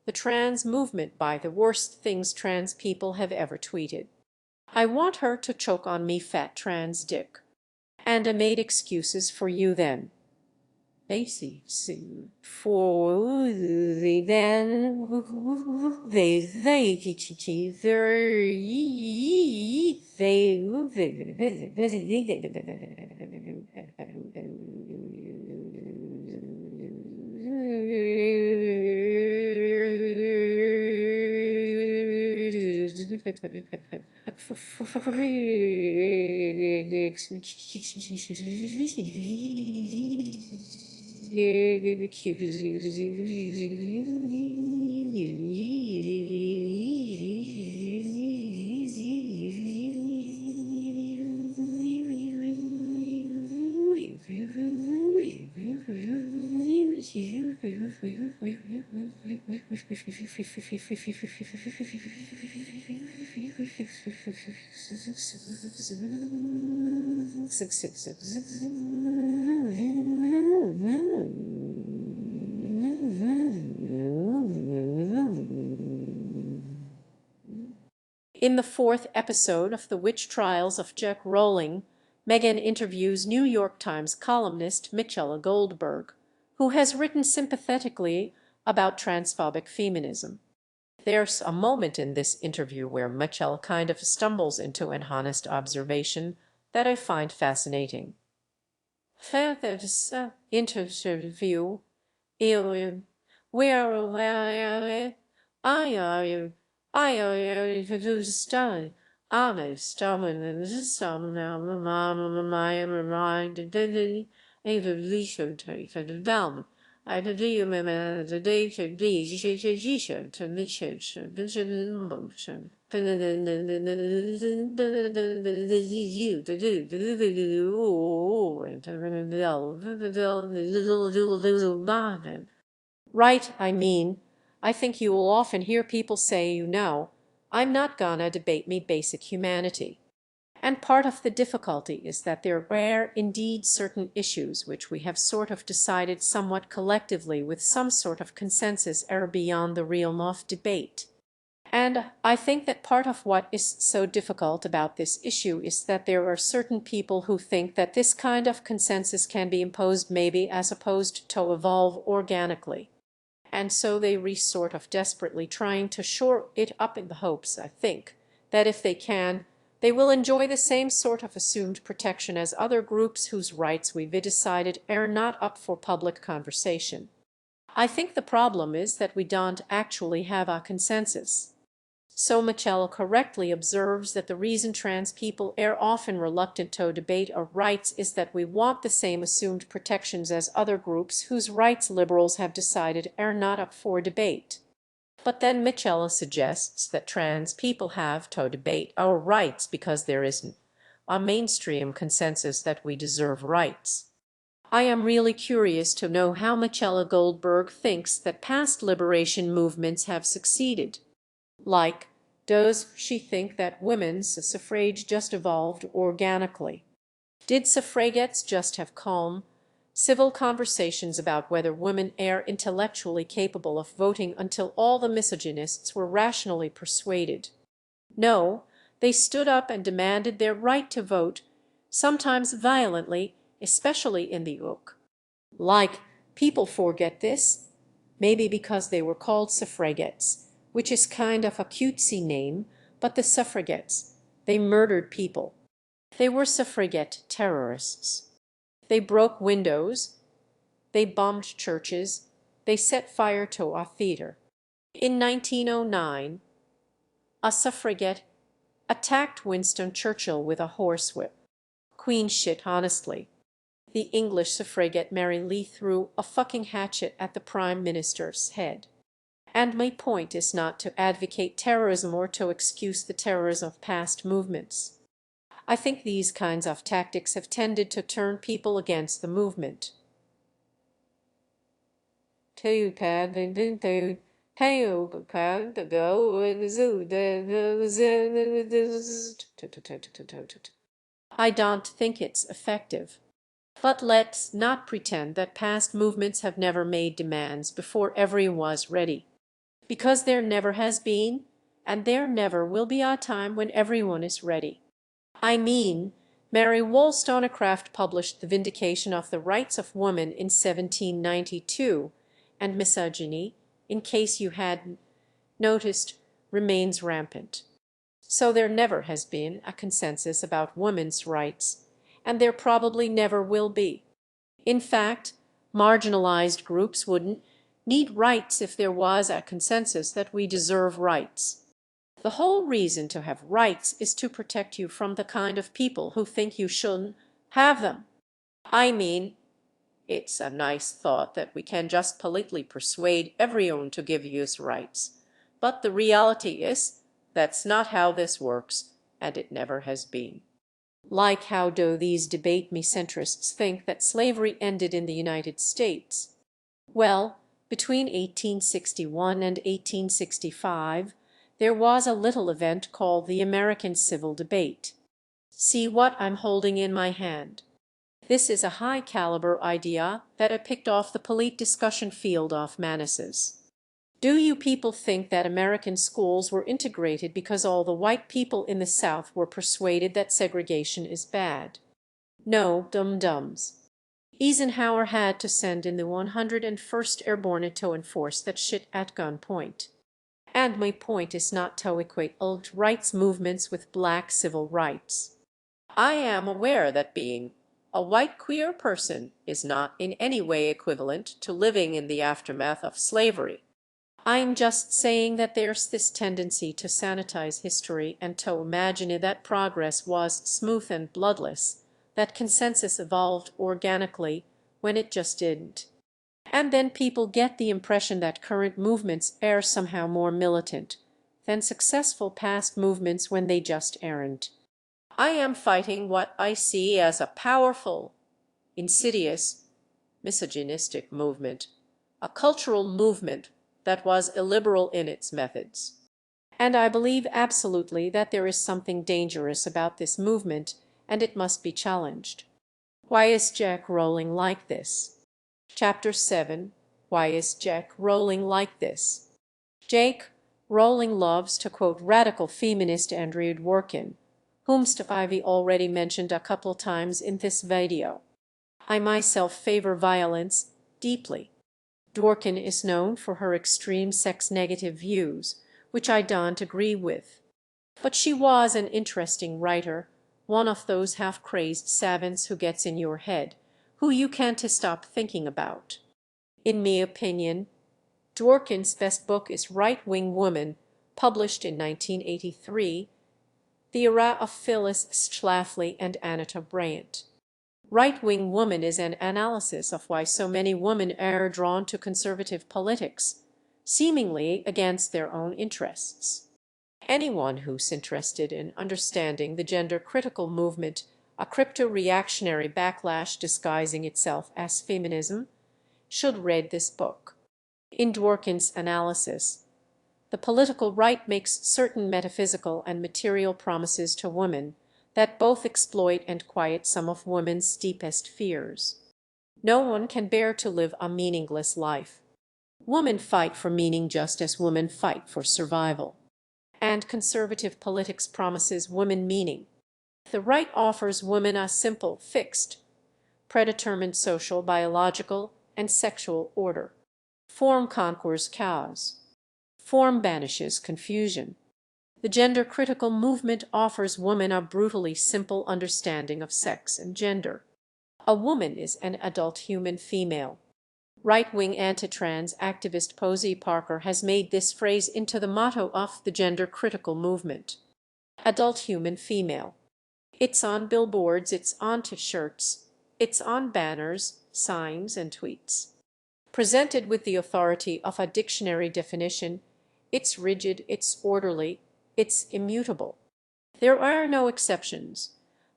the trans movement by the worst things trans people have ever tweeted? I want her to choke on me fat trans dick. And I made excuses for you then. Basic for the then In the fourth episode of The Witch Trials of J. Rowling, Meghan interviews New York Times columnist Michela Goldberg, who has written sympathetically about transphobic feminism. There's a moment in this interview where Michela kind of stumbles into an honest observation that I find fascinating. This interview where I understand. I'm stubborn some now my mind evolution for the down. I do the day should be to mission vision motion. Right, I mean, I think you will often hear people say, I'm not gonna debate me basic humanity. And part of the difficulty is that there are indeed certain issues which we have sort of decided somewhat collectively with some sort of consensus are beyond the realm of debate. And I think that part of what is so difficult about this issue is that there are certain people who think that this kind of consensus can be imposed maybe as opposed to evolve organically. And so they resort of desperately trying to shore it up in the hopes, I think, that if they can, they will enjoy the same sort of assumed protection as other groups whose rights we've decided are not up for public conversation. I think the problem is that we don't actually have a consensus. So Michela correctly observes that the reason trans people are often reluctant to debate our rights is that we want the same assumed protections as other groups whose rights liberals have decided are not up for debate. But then Michela suggests that trans people have to debate our rights because there isn't a mainstream consensus that we deserve rights. I am really curious to know how Michela Goldberg thinks that past liberation movements have succeeded. Like, does she think that women's suffrage just evolved organically? Did suffragettes just have calm, civil conversations about whether women are intellectually capable of voting until all the misogynists were rationally persuaded? No, they stood up and demanded their right to vote, sometimes violently, especially in the UK. Like, people forget this, maybe because they were called suffragettes, which is kind of a cutesy name, but the suffragettes, they murdered people. They were suffragette terrorists. They broke windows, they bombed churches, they set fire to a theater. In 1909, a suffragette attacked Winston Churchill with a horsewhip. Queen shit honestly. The English suffragette Mary Lee threw a fucking hatchet at the Prime Minister's head. And my point is not to advocate terrorism or to excuse the terrorism of past movements. I think these kinds of tactics have tended to turn people against the movement. I don't think it's effective. But let's not pretend that past movements have never made demands before everyone was ready. Because there never has been, and there never will be a time when everyone is ready. I mean, Mary Wollstonecraft published The Vindication of the Rights of Woman in 1792, and misogyny, in case you hadn't noticed, remains rampant. So there never has been a consensus about women's rights, and there probably never will be. In fact, marginalized groups wouldn't need rights if there was a consensus that we deserve rights. The whole reason to have rights is to protect you from the kind of people who think you shouldn't have them. I mean, it's a nice thought that we can just politely persuade everyone to give us rights. But the reality is, that's not how this works, and it never has been. Like how do these debate me centrists think that slavery ended in the United States? Well, Between 1861 and 1865, there was a little event called the American Civil Debate. See what I'm holding in my hand. This is a high-caliber idea that I picked off the polite discussion field of Manassas. Do you people think that American schools were integrated because all the white people in the South were persuaded that segregation is bad? No, dum-dums. Eisenhower had to send in the 101st Airborne to enforce that shit at gunpoint. And my point is not to equate alt-rights movements with black civil rights. I am aware that being a white queer person is not in any way equivalent to living in the aftermath of slavery. I'm just saying that there's this tendency to sanitize history and to imagine that progress was smooth and bloodless, that consensus evolved organically when it just didn't. And then people get the impression that current movements are somehow more militant than successful past movements when they just aren't. I am fighting what I see as a powerful, insidious, misogynistic movement, a cultural movement that was illiberal in its methods. And I believe absolutely that there is something dangerous about this movement, and it must be challenged. Why is Jack Rowling like this? Chapter 7. Why is Jack Rowling like this? Jake Rowling loves to quote radical feminist Andrea Dworkin, whom I've already mentioned a couple times in this video. I myself favor violence deeply. Dworkin is known for her extreme sex-negative views, which I don't agree with. But she was an interesting writer, one of those half-crazed savants who gets in your head, who you can't stop thinking about. In my opinion, Dworkin's best book is Right-Wing Woman, published in 1983, the era of Phyllis Schlafly and Anita Bryant. Right-Wing Woman is an analysis of why so many women are drawn to conservative politics, seemingly against their own interests. Anyone who's interested in understanding the gender-critical movement, a crypto-reactionary backlash disguising itself as feminism, should read this book. In Dworkin's analysis, the political right makes certain metaphysical and material promises to women that both exploit and quiet some of women's deepest fears. No one can bear to live a meaningless life. Women fight for meaning just as women fight for survival. And conservative politics promises women meaning. The right offers women a simple, fixed, predetermined social, biological, and sexual order. Form conquers chaos. Form banishes confusion. The gender-critical movement offers women a brutally simple understanding of sex and gender. A woman is an adult human female. Right-wing anti-trans activist Posey Parker has made this phrase into the motto of the gender-critical movement. Adult human female. It's on billboards, it's on t-shirts, it's on banners, signs, and tweets. Presented with the authority of a dictionary definition, it's rigid, it's orderly, it's immutable. There are no exceptions.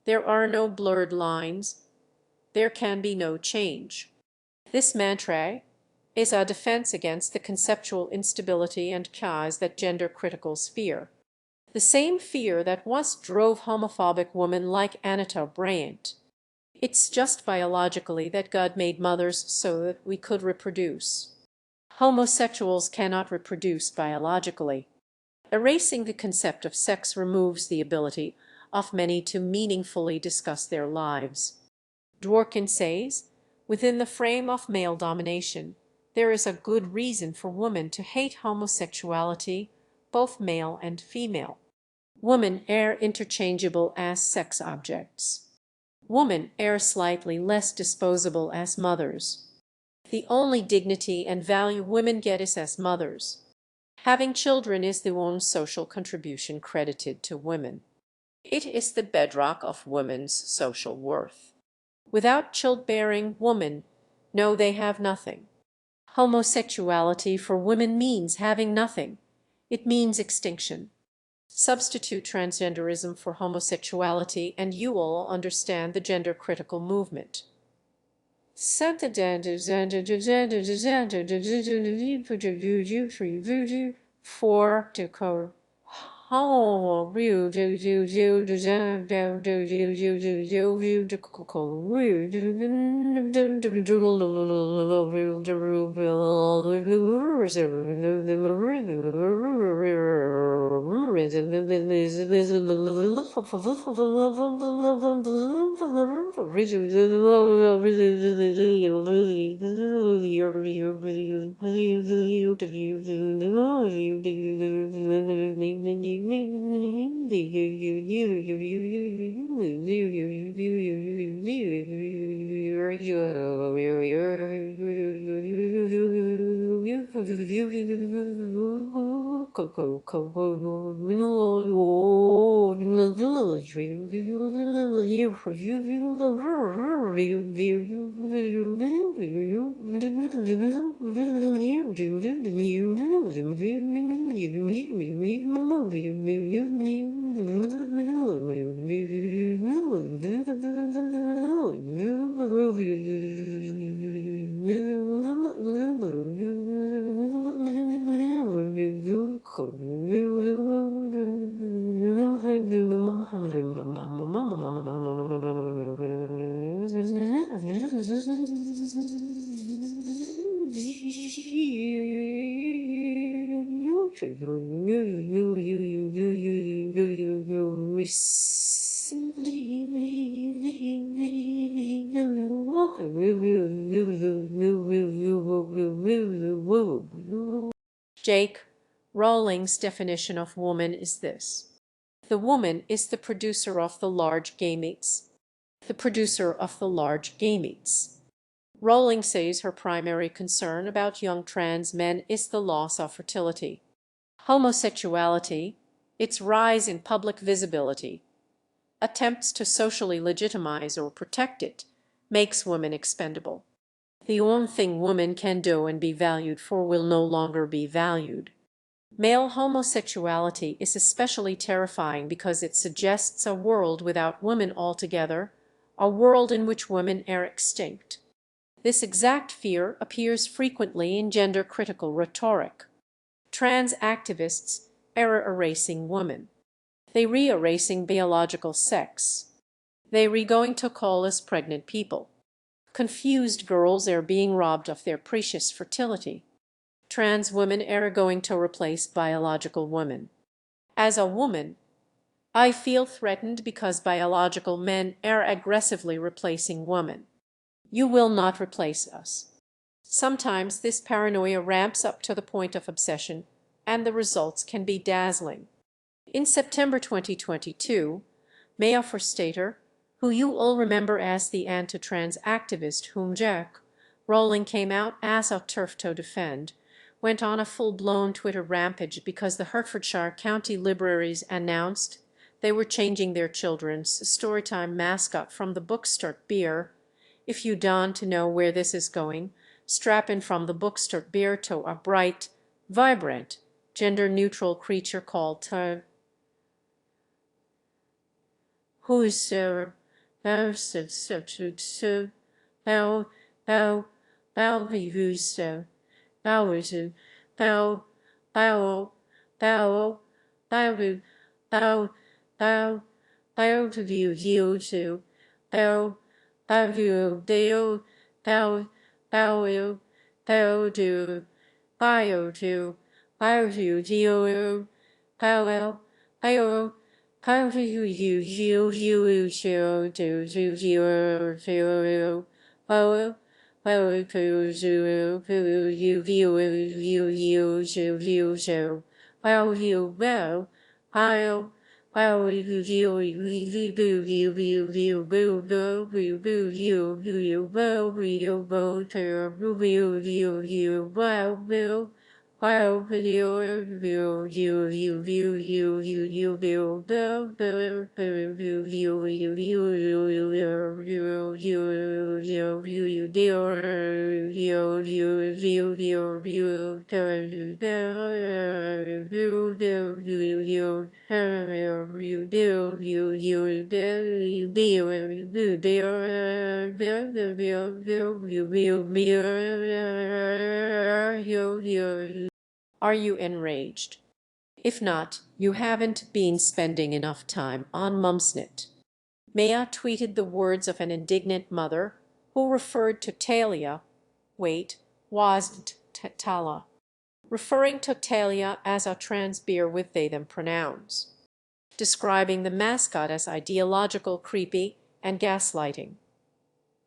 There are no blurred lines. There can be no change. This mantra is a defense against the conceptual instability and chaos that gender criticals fear. The same fear that once drove homophobic women like Anita Bryant. It's just biologically that God made mothers so that we could reproduce. Homosexuals cannot reproduce biologically. Erasing the concept of sex removes the ability of many to meaningfully discuss their lives. Dworkin says, within the frame of male domination, there is a good reason for women to hate homosexuality, both male and female. Women are interchangeable as sex objects. Women are slightly less disposable as mothers. The only dignity and value women get is as mothers. Having children is the one social contribution credited to women. It is the bedrock of women's social worth. Without childbearing women, no, they have nothing. Homosexuality for women means having nothing. It means extinction. Substitute transgenderism for homosexuality and you will understand the gender-critical movement. four to code. Oh, real do do do do do do do do do do do do coco real do do do do Jake, Rowling's definition of woman is this. The woman is the producer of the large gametes. The producer of the large gametes. Rowling says her primary concern about young trans men is the loss of fertility. Homosexuality, its rise in public visibility, attempts to socially legitimize or protect it, makes women expendable. The only thing women can do and be valued for will no longer be valued. Male homosexuality is especially terrifying because it suggests a world without women altogether, a world in which women are extinct. This exact fear appears frequently in gender-critical rhetoric. Trans activists erasing women. They re-erasing biological sex. They re-going to call us pregnant people. Confused girls are being robbed of their precious fertility. Trans women are going to replace biological women. As a woman, I feel threatened because biological men are aggressively replacing women. You will not replace us. Sometimes this paranoia ramps up to the point of obsession, and the results can be dazzling. In September 2022, Maya Forstater, who you all remember as the anti-trans activist whom Jack Rowling came out as a turf to defend, went on a full-blown Twitter rampage because the Hertfordshire County Libraries announced they were changing their children's storytime mascot from the Bookstart beer. If you want to know where this is going, strap in from the Bookstart beer to a bright, vibrant, gender-neutral creature called whoever Are you enraged? If not, you haven't been spending enough time on Mumsnet. Maya tweeted the words of an indignant mother who referred to Talia, wasn't Tala, referring to Talia as a trans beer with they them pronouns, describing the mascot as ideological, creepy, and gaslighting.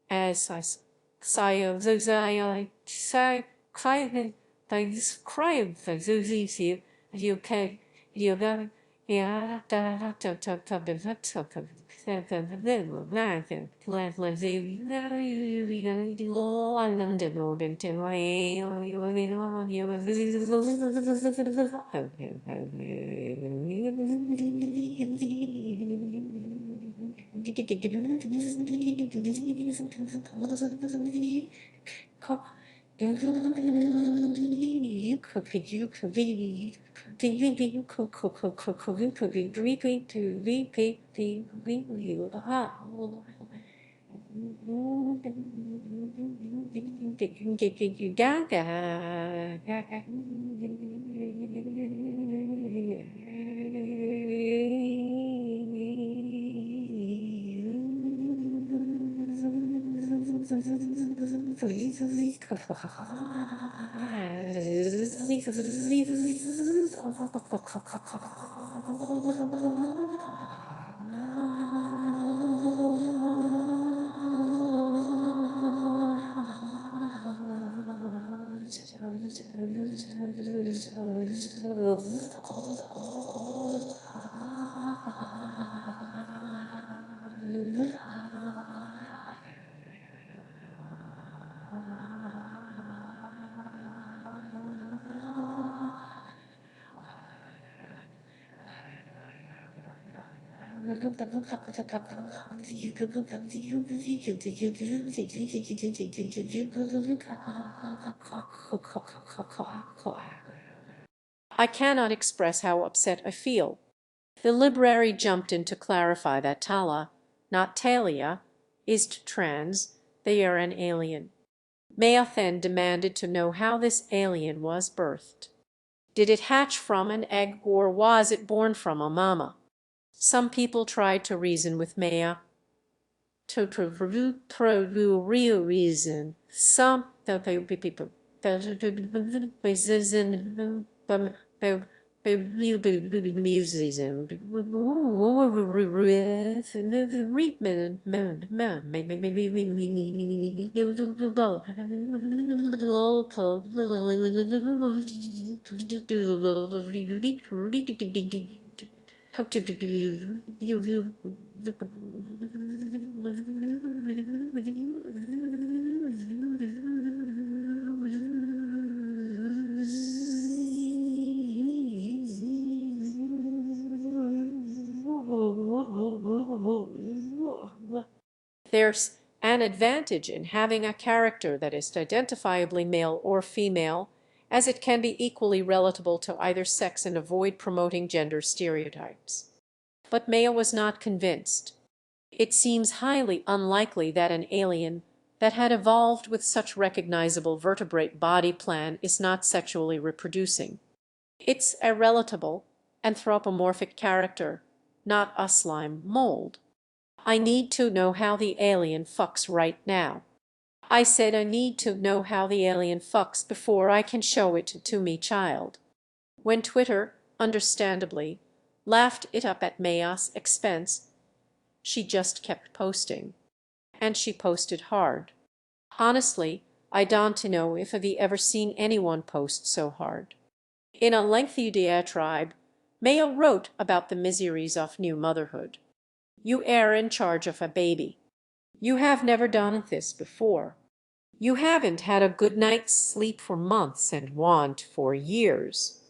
As I cannot express how upset I feel. The library jumped in to clarify that Tala, not Talia, is trans, they are an alien. Maya then demanded to know how this alien was birthed. Did it hatch from an egg or was it born from a mama? Some people tried to reason with Maya. To real reason. Some people There's an advantage in having a character that is identifiably male or female, as it can be equally relatable to either sex and avoid promoting gender stereotypes. But Maya was not convinced. It seems highly unlikely that an alien that had evolved with such recognizable vertebrate body plan is not sexually reproducing. It's a relatable, anthropomorphic character, not a slime mold. I need to know how the alien fucks right now. I said I need to know how the alien fucks before I can show it to me child. When Twitter, understandably, laughed it up at Maya's expense, she just kept posting. And she posted hard. Honestly, I don't know if I've ever seen anyone post so hard. In a lengthy diatribe, Maya wrote about the miseries of new motherhood. You are in charge of a baby. You have never done this before. You haven't had a good night's sleep for months and want for years.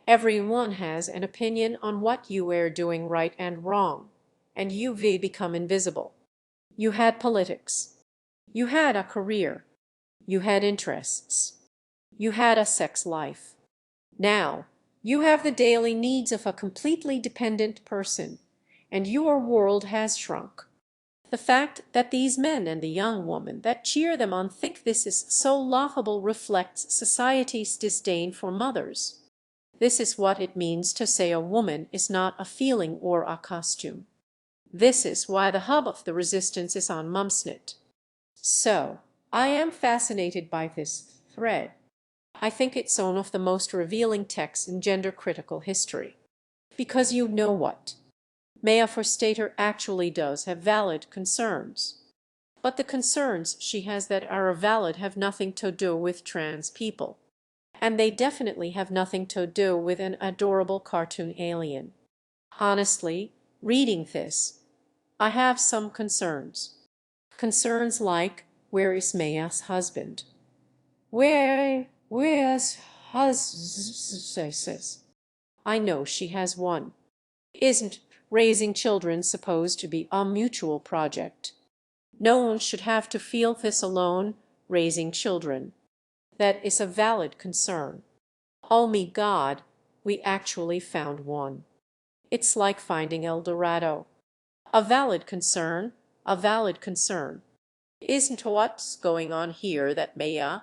Everyone has an opinion on what you are doing right and wrong, and you've become invisible. You had politics. You had a career. You had interests. You had a sex life. Now, You have the daily needs of a completely dependent person, and your world has shrunk. The fact that these men and the young woman that cheer them on think this is so laughable reflects society's disdain for mothers. This is what it means to say a woman is not a feeling or a costume. This is why the hub of the resistance is on Mumsnet. So, I am fascinated by this thread. I think it's one of the most revealing texts in gender-critical history. Because you know what? Maya Forstater actually does have valid concerns. But the concerns she has that are valid have nothing to do with trans people. And they definitely have nothing to do with an adorable cartoon alien. Honestly, reading this, I have some concerns. Concerns like, where is Maya's husband? Where's husband? I know she has one. Isn't raising children supposed to be a mutual project? No one should have to feel this alone, raising children. That is a valid concern. Oh me God, we actually found one. It's like finding El Dorado. A valid concern, a valid concern. Isn't what's going on here that Maya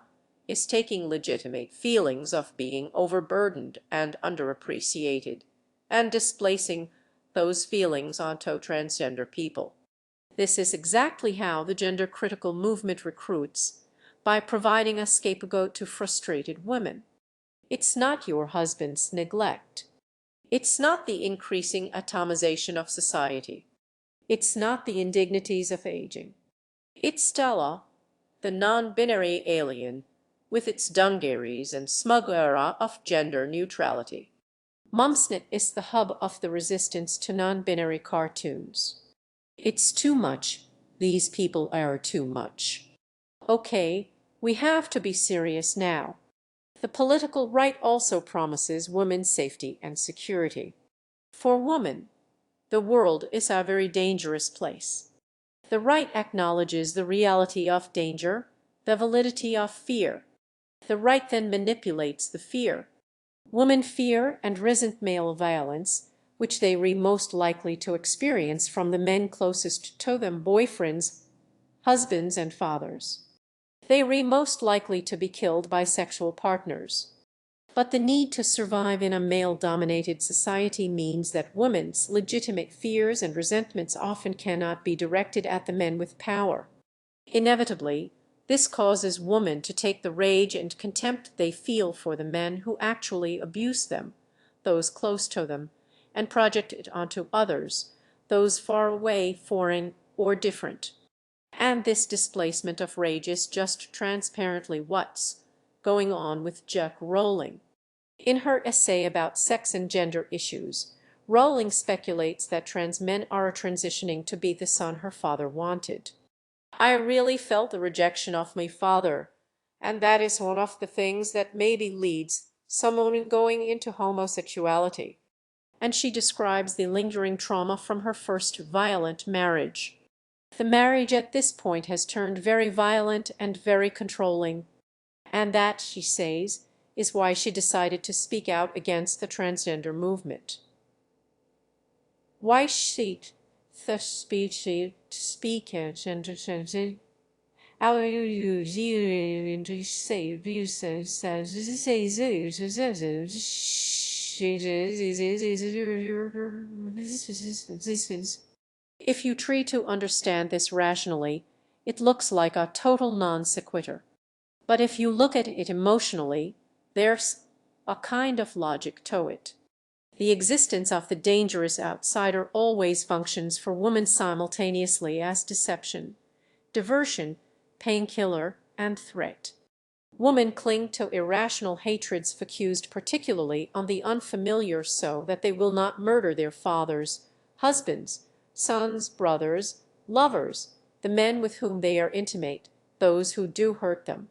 is taking legitimate feelings of being overburdened and underappreciated, and displacing those feelings onto transgender people? This is exactly how the gender-critical movement recruits, by providing a scapegoat to frustrated women. It's not your husband's neglect. It's not the increasing atomization of society. It's not the indignities of aging. It's Stella, the non-binary alien, with its dungarees and smug era of gender neutrality. Mumsnet is the hub of the resistance to non-binary cartoons. It's too much. These people are too much. Okay, we have to be serious now. The political right also promises women's safety and security. For women, the world is a very dangerous place. The right acknowledges the reality of danger, the validity of fear. The right then manipulates the fear. Women fear and resent male violence, which they re most likely to experience from the men closest to them, boyfriends, husbands, and fathers. They re most likely to be killed by sexual partners. But the need to survive in a male-dominated society means that women's legitimate fears and resentments often cannot be directed at the men with power. Inevitably, this causes women to take the rage and contempt they feel for the men who actually abuse them, those close to them, and project it onto others, those far away, foreign, or different. And this displacement of rage is just transparently what's going on with Jack Rowling. In her essay about sex and gender issues, Rowling speculates that trans men are transitioning to be the son her father wanted. I really felt the rejection of my father, and that is one of the things that maybe leads someone going into homosexuality. And she describes the lingering trauma from her first violent marriage. The marriage at this point has turned very violent and very controlling, and that, she says, is why she decided to speak out against the transgender movement. Why she the speech to speak it and how you say if you try to understand this rationally, it looks like a total non sequitur. But if you look at it emotionally, there's a kind of logic to it. The existence of the dangerous outsider always functions for women simultaneously as deception, diversion, painkiller, and threat. Women cling to irrational hatreds focused particularly on the unfamiliar so that they will not murder their fathers, husbands, sons, brothers, lovers, the men with whom they are intimate, those who do hurt them.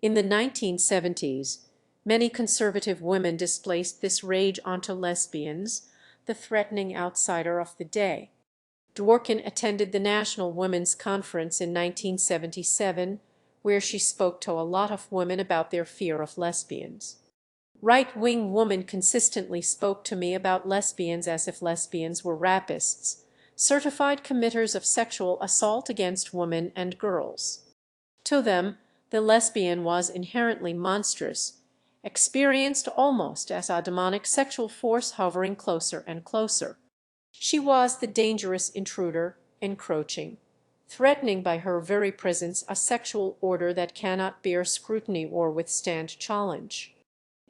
In the 1970s, many conservative women displaced this rage onto lesbians, the threatening outsider of the day. Dworkin attended the National Women's Conference in 1977, where she spoke to a lot of women about their fear of lesbians. Right-wing woman consistently spoke to me about lesbians as if lesbians were rapists, certified committers of sexual assault against women and girls. To them, the lesbian was inherently monstrous, experienced almost as a demonic sexual force hovering closer and closer. She was the dangerous intruder, encroaching, threatening by her very presence a sexual order that cannot bear scrutiny or withstand challenge.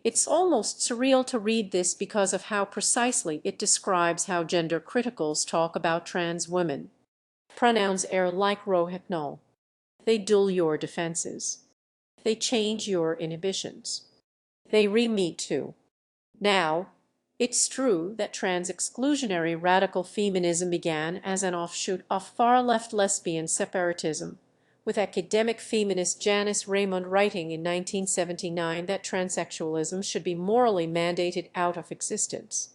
It's almost surreal to read this because of how precisely it describes how gender criticals talk about trans women. Pronouns are like rohypnol. They dull your defenses. They change your inhibitions. They re-me too. Now, it's true that trans-exclusionary radical feminism began as an offshoot of far-left lesbian separatism, with academic feminist Janice Raymond writing in 1979 that transsexualism should be morally mandated out of existence.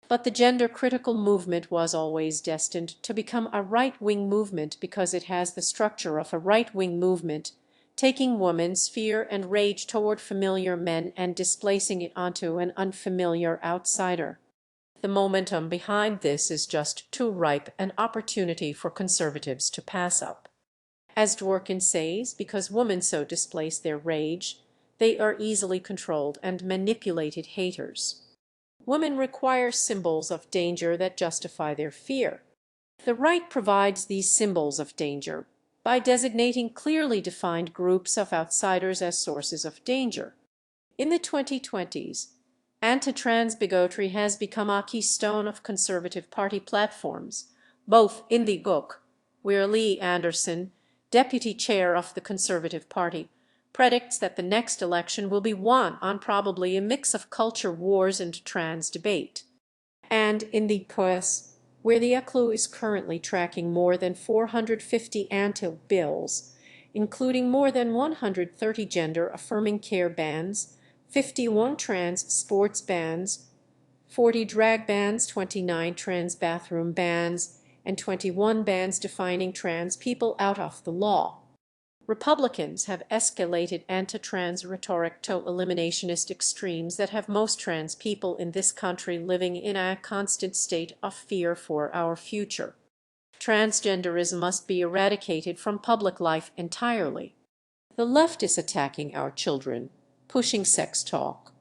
But the gender-critical movement was always destined to become a right-wing movement because it has the structure of a right-wing movement, taking woman's fear and rage toward familiar men and displacing it onto an unfamiliar outsider. The momentum behind this is just too ripe an opportunity for conservatives to pass up. As Dworkin says, because women so displace their rage, they are easily controlled and manipulated haters. Women require symbols of danger that justify their fear. The right provides these symbols of danger by designating clearly defined groups of outsiders as sources of danger. In the 2020s, anti-trans bigotry has become a keystone of conservative party platforms, both in the book, where Lee Anderson, deputy chair of the Conservative Party, predicts that the next election will be won on probably a mix of culture wars and trans debate, and in the opus, where the ECLU is currently tracking more than 450 anti-bills, including more than 130 gender-affirming care bans, 51 trans sports bans, 40 drag bans, 29 trans bathroom bans, and 21 bans defining trans people out of the law. Republicans have escalated anti-trans rhetoric to eliminationist extremes that have most trans people in this country living in a constant state of fear for our future. Transgenderism must be eradicated from public life entirely. The left is attacking our children, pushing sex talk,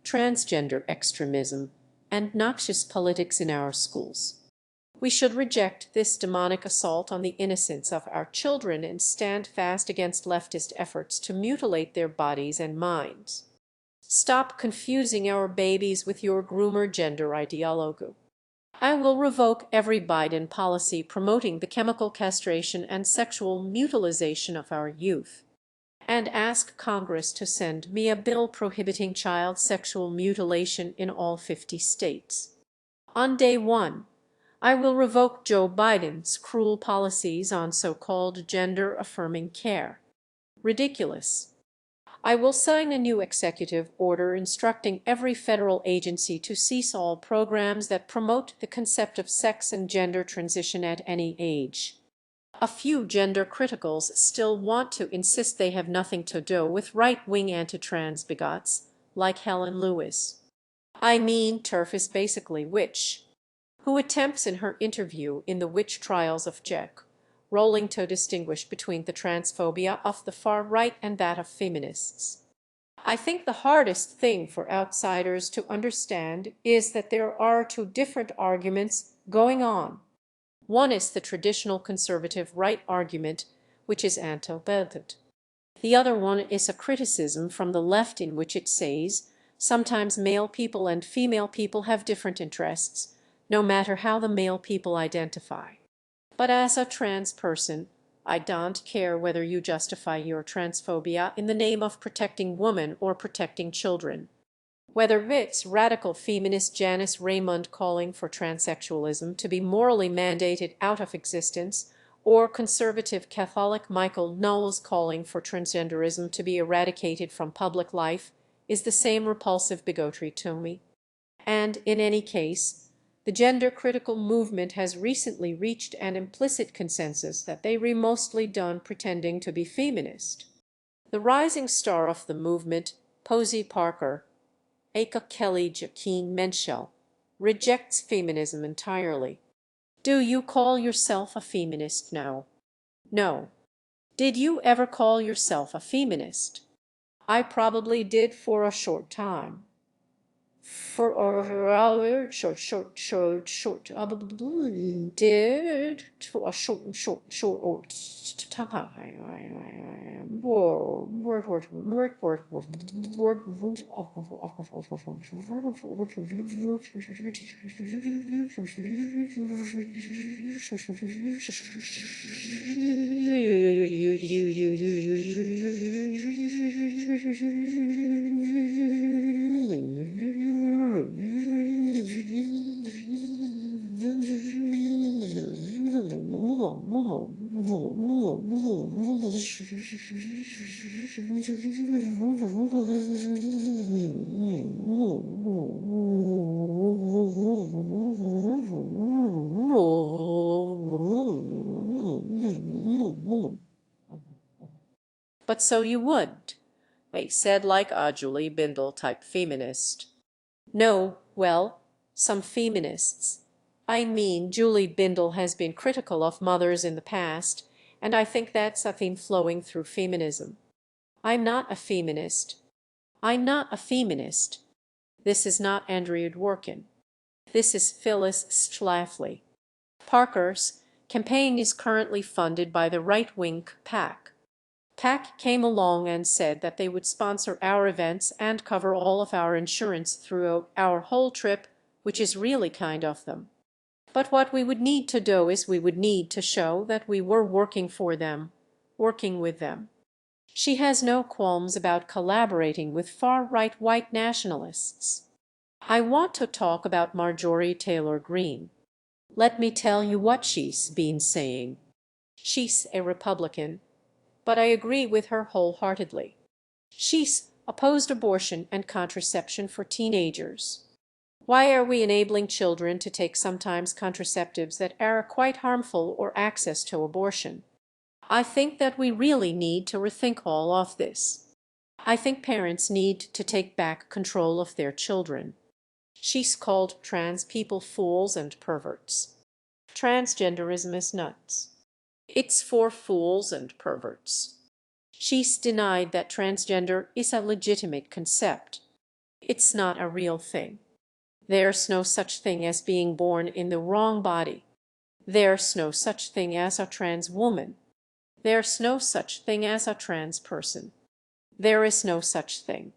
transgender extremism, and noxious politics in our schools. We should reject this demonic assault on the innocence of our children and stand fast against leftist efforts to mutilate their bodies and minds. Stop confusing our babies with your groomer gender ideology. I will revoke every Biden policy promoting the chemical castration and sexual mutilization of our youth, and ask Congress to send me a bill prohibiting child sexual mutilation in all 50 states. On day one, I will revoke Joe Biden's cruel policies on so-called gender-affirming care. Ridiculous. I will sign a new executive order instructing every federal agency to cease all programs that promote the concept of sex and gender transition at any age. A few gender criticals still want to insist they have nothing to do with right-wing anti-trans bigots, like Helen Lewis. I mean, TERF is basically witch, who attempts in her interview in The Witch Trials of Rowling to distinguish between the transphobia of the far right and that of feminists. I think the hardest thing for outsiders to understand is that there are two different arguments going on. One is the traditional conservative right argument, which is anti-belted. The other one is a criticism from the left in which it says sometimes male people and female people have different interests, no matter how the male people identify. But as a trans person, I don't care whether you justify your transphobia in the name of protecting women or protecting children. Whether it's radical feminist Janice Raymond calling for transsexualism to be morally mandated out of existence, or conservative Catholic Michael Knowles calling for transgenderism to be eradicated from public life, is the same repulsive bigotry to me. And in any case, the gender-critical movement has recently reached an implicit consensus that they were mostly done pretending to be feminist. The rising star of the movement, Posey Parker, Aka Kelly Joaquin Menschel, rejects feminism entirely. Do you call yourself a feminist now? No. Did you ever call yourself a feminist? I probably did for a short time. For a did for a short time. But so you wouldn't. I said like a Julie Bindel type feminist. No, well, some feminists. I mean, Julie Bindel has been critical of mothers in the past, and I think that's a theme flowing through feminism. I'm not a feminist. I'm not a feminist. This is not Andrea Dworkin. This is Phyllis Schlafly. Parker's campaign is currently funded by the right-wing PAC. PAC came along and said that they would sponsor our events and cover all of our insurance throughout our whole trip, which is really kind of them. But what we would need to do is we would need to show that we were working for them, working with them. She has no qualms about collaborating with far-right white nationalists. I want to talk about Marjorie Taylor Greene. Let me tell you what she's been saying. She's a Republican, but I agree with her wholeheartedly. She's opposed abortion and contraception for teenagers. Why are we enabling children to take sometimes contraceptives that are quite harmful or access to abortion? I think that we really need to rethink all of this. I think parents need to take back control of their children. She's called trans people fools and perverts. Transgenderism is nuts. It's for fools and perverts. She's denied that transgender is a legitimate concept. It's not a real thing. There's no such thing as being born in the wrong body. There's no such thing as a trans woman. There's no such thing as a trans person. There is no such thing.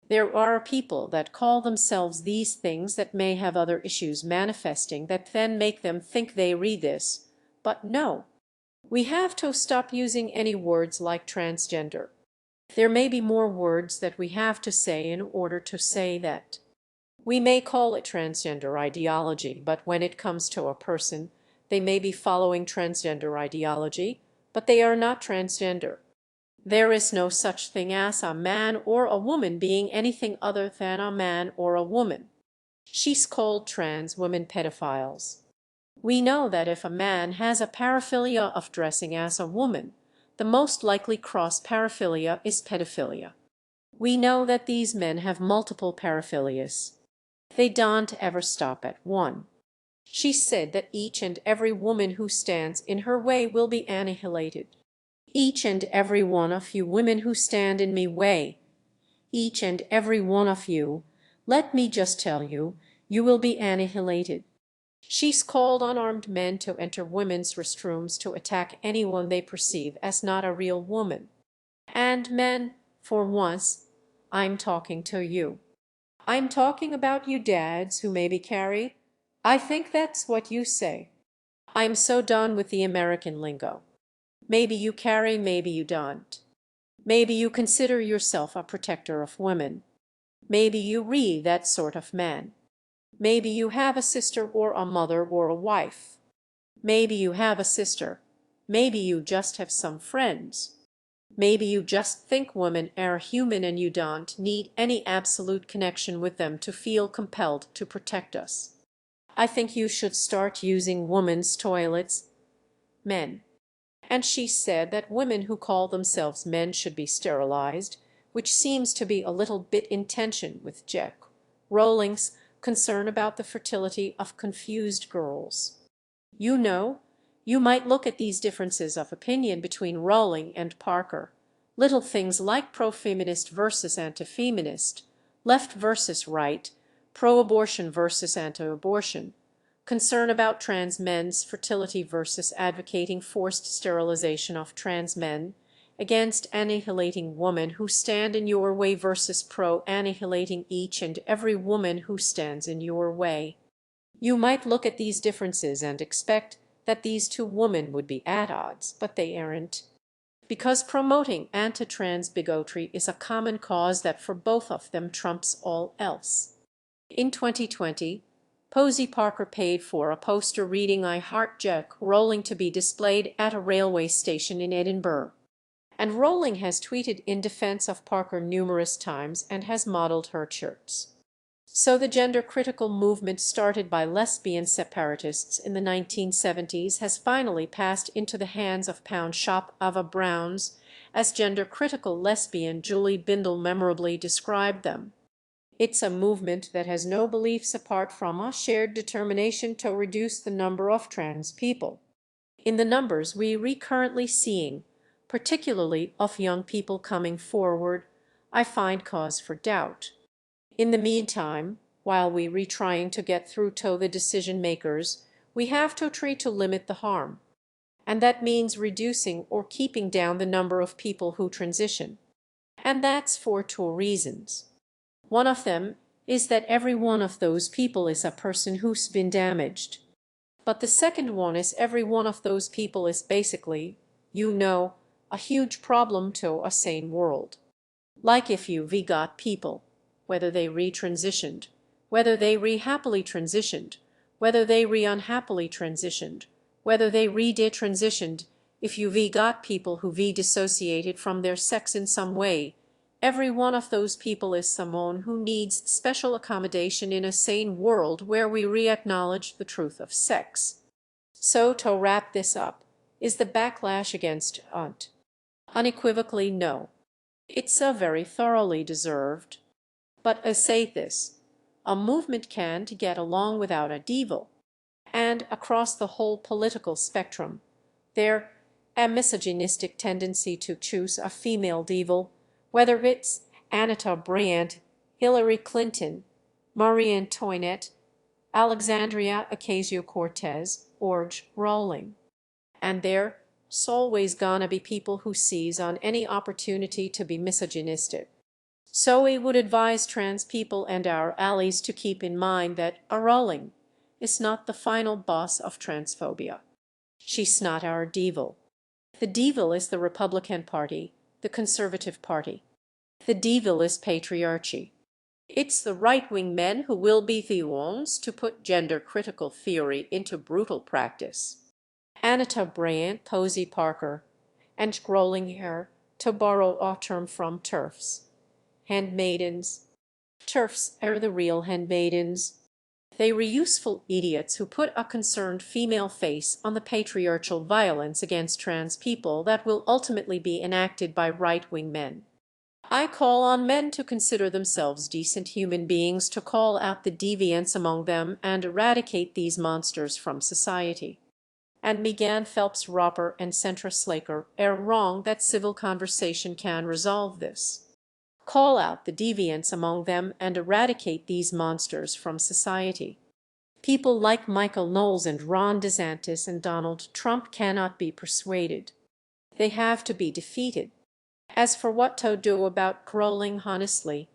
There are people that call themselves these things that may have other issues manifesting that then make them think they read this. But no, we have to stop using any words like transgender. There may be more words that we have to say in order to say that. We may call it transgender ideology, but when it comes to a person, they may be following transgender ideology, but they are not transgender. There is no such thing as a man or a woman being anything other than a man or a woman. She's called trans women pedophiles. We know that if a man has a paraphilia of dressing as a woman, the most likely cross paraphilia is pedophilia. We know that these men have multiple paraphilias. They don't ever stop at one. She said that each and every woman who stands in her way will be annihilated. Each and every one of you women who stand in me way, each and every one of you, let me just tell you, you will be annihilated. She's called on armed men to enter women's restrooms to attack anyone they perceive as not a real woman. And men, for once, I'm talking to you. I'm talking about you dads who maybe carry. I think that's what you say. I'm so done with the American lingo. Maybe you carry, maybe you don't. Maybe you consider yourself a protector of women. Maybe you re that sort of man. Maybe you have a sister or a mother or a wife. Maybe you have a sister. Maybe you just have some friends. Maybe you just think women are human and you don't need any absolute connection with them to feel compelled to protect us. I think you should start using women's toilets. Men. And she said that women who call themselves men should be sterilized, which seems to be a little bit in tension with Jack Rowling's concern about the fertility of confused girls. You know, you might look at these differences of opinion between Rowling and Parker. Little things like pro-feminist versus anti-feminist, left versus right, pro-abortion versus anti-abortion, concern about trans men's fertility versus advocating forced sterilization of trans men, against annihilating women who stand in your way versus pro-annihilating each and every woman who stands in your way. You might look at these differences and expect that these two women would be at odds, but they aren't. Because promoting anti-trans bigotry is a common cause that for both of them trumps all else. In 2020, Posey Parker paid for a poster reading "I Heart Jack Rowling" to be displayed at a railway station in Edinburgh. And Rowling has tweeted in defense of Parker numerous times and has modeled her shirts. So the gender-critical movement started by lesbian separatists in the 1970s has finally passed into the hands of Pound Shop Ava Browns, as gender-critical lesbian Julie Bindel memorably described them. It's a movement that has no beliefs apart from a shared determination to reduce the number of trans people. In the numbers we currently seeing, particularly of young people coming forward, I find cause for doubt. In the meantime, while we trying to get through to the decision makers, we have to try to limit the harm. And that means reducing or keeping down the number of people who transition. And that's for two reasons. One of them is that every one of those people is a person who's been damaged. But the second one is every one of those people is basically, a huge problem to a sane world. Like if you've got people, whether they retransitioned, whether they re-happily transitioned, whether they re-unhappily transitioned, whether they re-detransitioned, if you've got people who've dissociated from their sex in some way, every one of those people is someone who needs special accommodation in a sane world where we re-acknowledge the truth of sex. So to wrap this up, is the backlash against UNT? Unequivocally no. It's a very thoroughly deserved. But I say this, a movement can't get along without a devil. And across the whole political spectrum, there a misogynistic tendency to choose a female devil, whether it's Anita Bryant, Hillary Clinton, Marie Antoinette, Alexandria Ocasio-Cortez, or Rowling. And there's always gonna be people who seize on any opportunity to be misogynistic. So we would advise trans people and our allies to keep in mind that a Rowling is not the final boss of transphobia. She's not our devil. The devil is the Republican Party, the Conservative Party. The devil is patriarchy. It's the right-wing men who will be the ones to put gender-critical theory into brutal practice. Anita Bryant, Posey Parker, and Rowling here, to borrow a term from TERFs. Handmaidens. TERFs are the real handmaidens. They were useful idiots who put a concerned female face on the patriarchal violence against trans people that will ultimately be enacted by right-wing men. I call on men to consider themselves decent human beings to call out the deviants among them and eradicate these monsters from society. And Megan Phelps Roper and Centra Slaker are wrong that civil conversation can resolve this. Call out the deviants among them and eradicate these monsters from society. People like Michael Knowles and Ron DeSantis and Donald Trump cannot be persuaded. They have to be defeated. As for what to do about Rowling, honestly,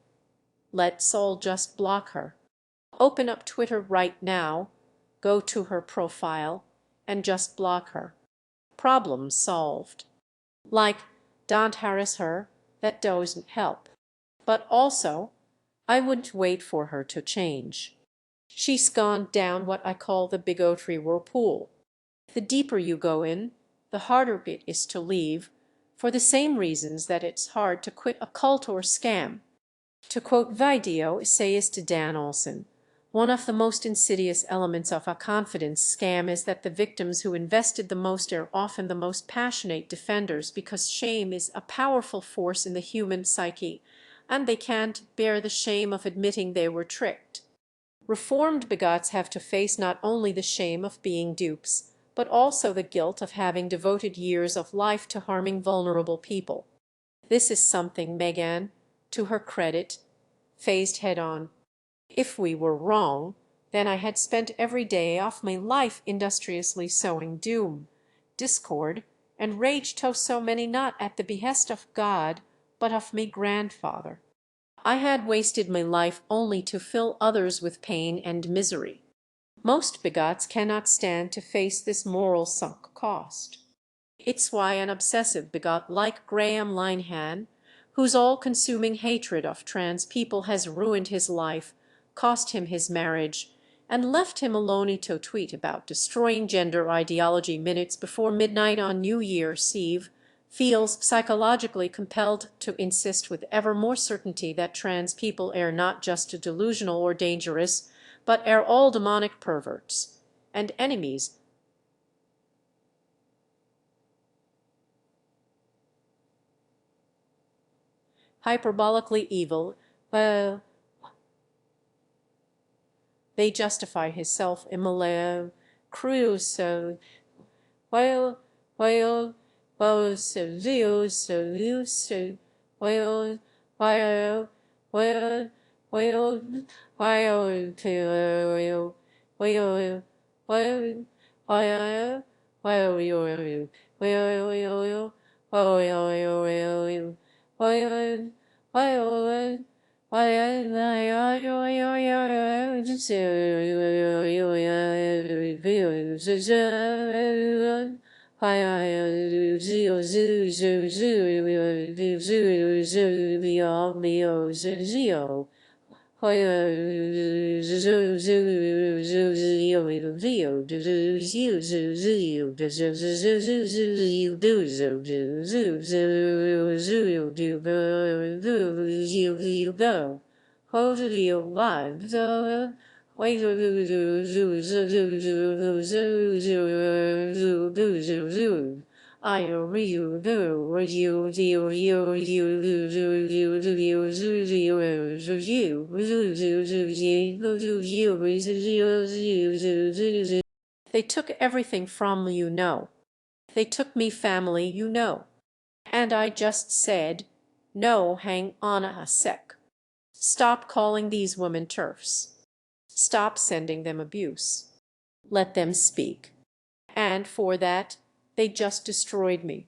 let's all just block her. Open up Twitter right now, go to her profile, and just block her. Problem solved. Like, don't harass her, that doesn't help. But also, I wouldn't wait for her to change. She's gone down what I call the bigotry whirlpool. The deeper you go in, the harder it is to leave, for the same reasons that it's hard to quit a cult or scam. To quote video essayist Dan Olson, one of the most insidious elements of a confidence scam is that the victims who invested the most are often the most passionate defenders because shame is a powerful force in the human psyche, and they can't bear the shame of admitting they were tricked. Reformed bigots have to face not only the shame of being dupes, but also the guilt of having devoted years of life to harming vulnerable people. This is something Meghan, to her credit, faced head-on. If we were wrong, then I had spent every day of my life industriously sowing doom, discord, and rage to so many, not at the behest of God, but of me grandfather. I had wasted my life only to fill others with pain and misery. Most bigots cannot stand to face this moral sunk cost. It's why an obsessive bigot like Graham Linehan, whose all-consuming hatred of trans people has ruined his life, cost him his marriage, and left him alone to tweet about destroying gender ideology minutes before midnight on New Year's Eve, feels psychologically compelled to insist with ever more certainty that trans people are not just delusional or dangerous, but are all demonic perverts and enemies. Hyperbolically evil. Well, they justify his self-immolation. Cruise. So, well, well, well, so, well, so, well, well, well, well, well, well, well, well, well, They took everything from me, you know. They took me family, you know. And I just said, no, hang on a sec. Stop calling these women TERFs. Stop sending them abuse. Let them speak. And for that, they just destroyed me.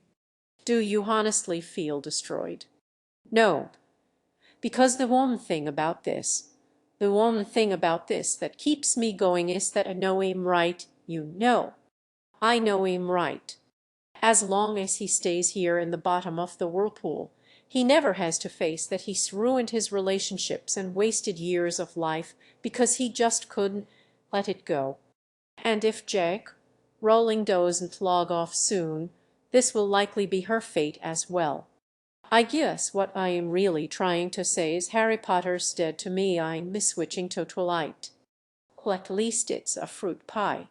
Do you honestly feel destroyed? No. Because the one thing about this that keeps me going is that I know him right, you know. I know him right. As long as he stays here in the bottom of the whirlpool, he never has to face that he's ruined his relationships and wasted years of life because he just couldn't let it go. And if Rowling doesn't log off soon, this will likely be her fate as well. I guess what I am really trying to say is Harry Potter's dead to me. I'm switching to Twilight. Well, at least it's a fruit pie.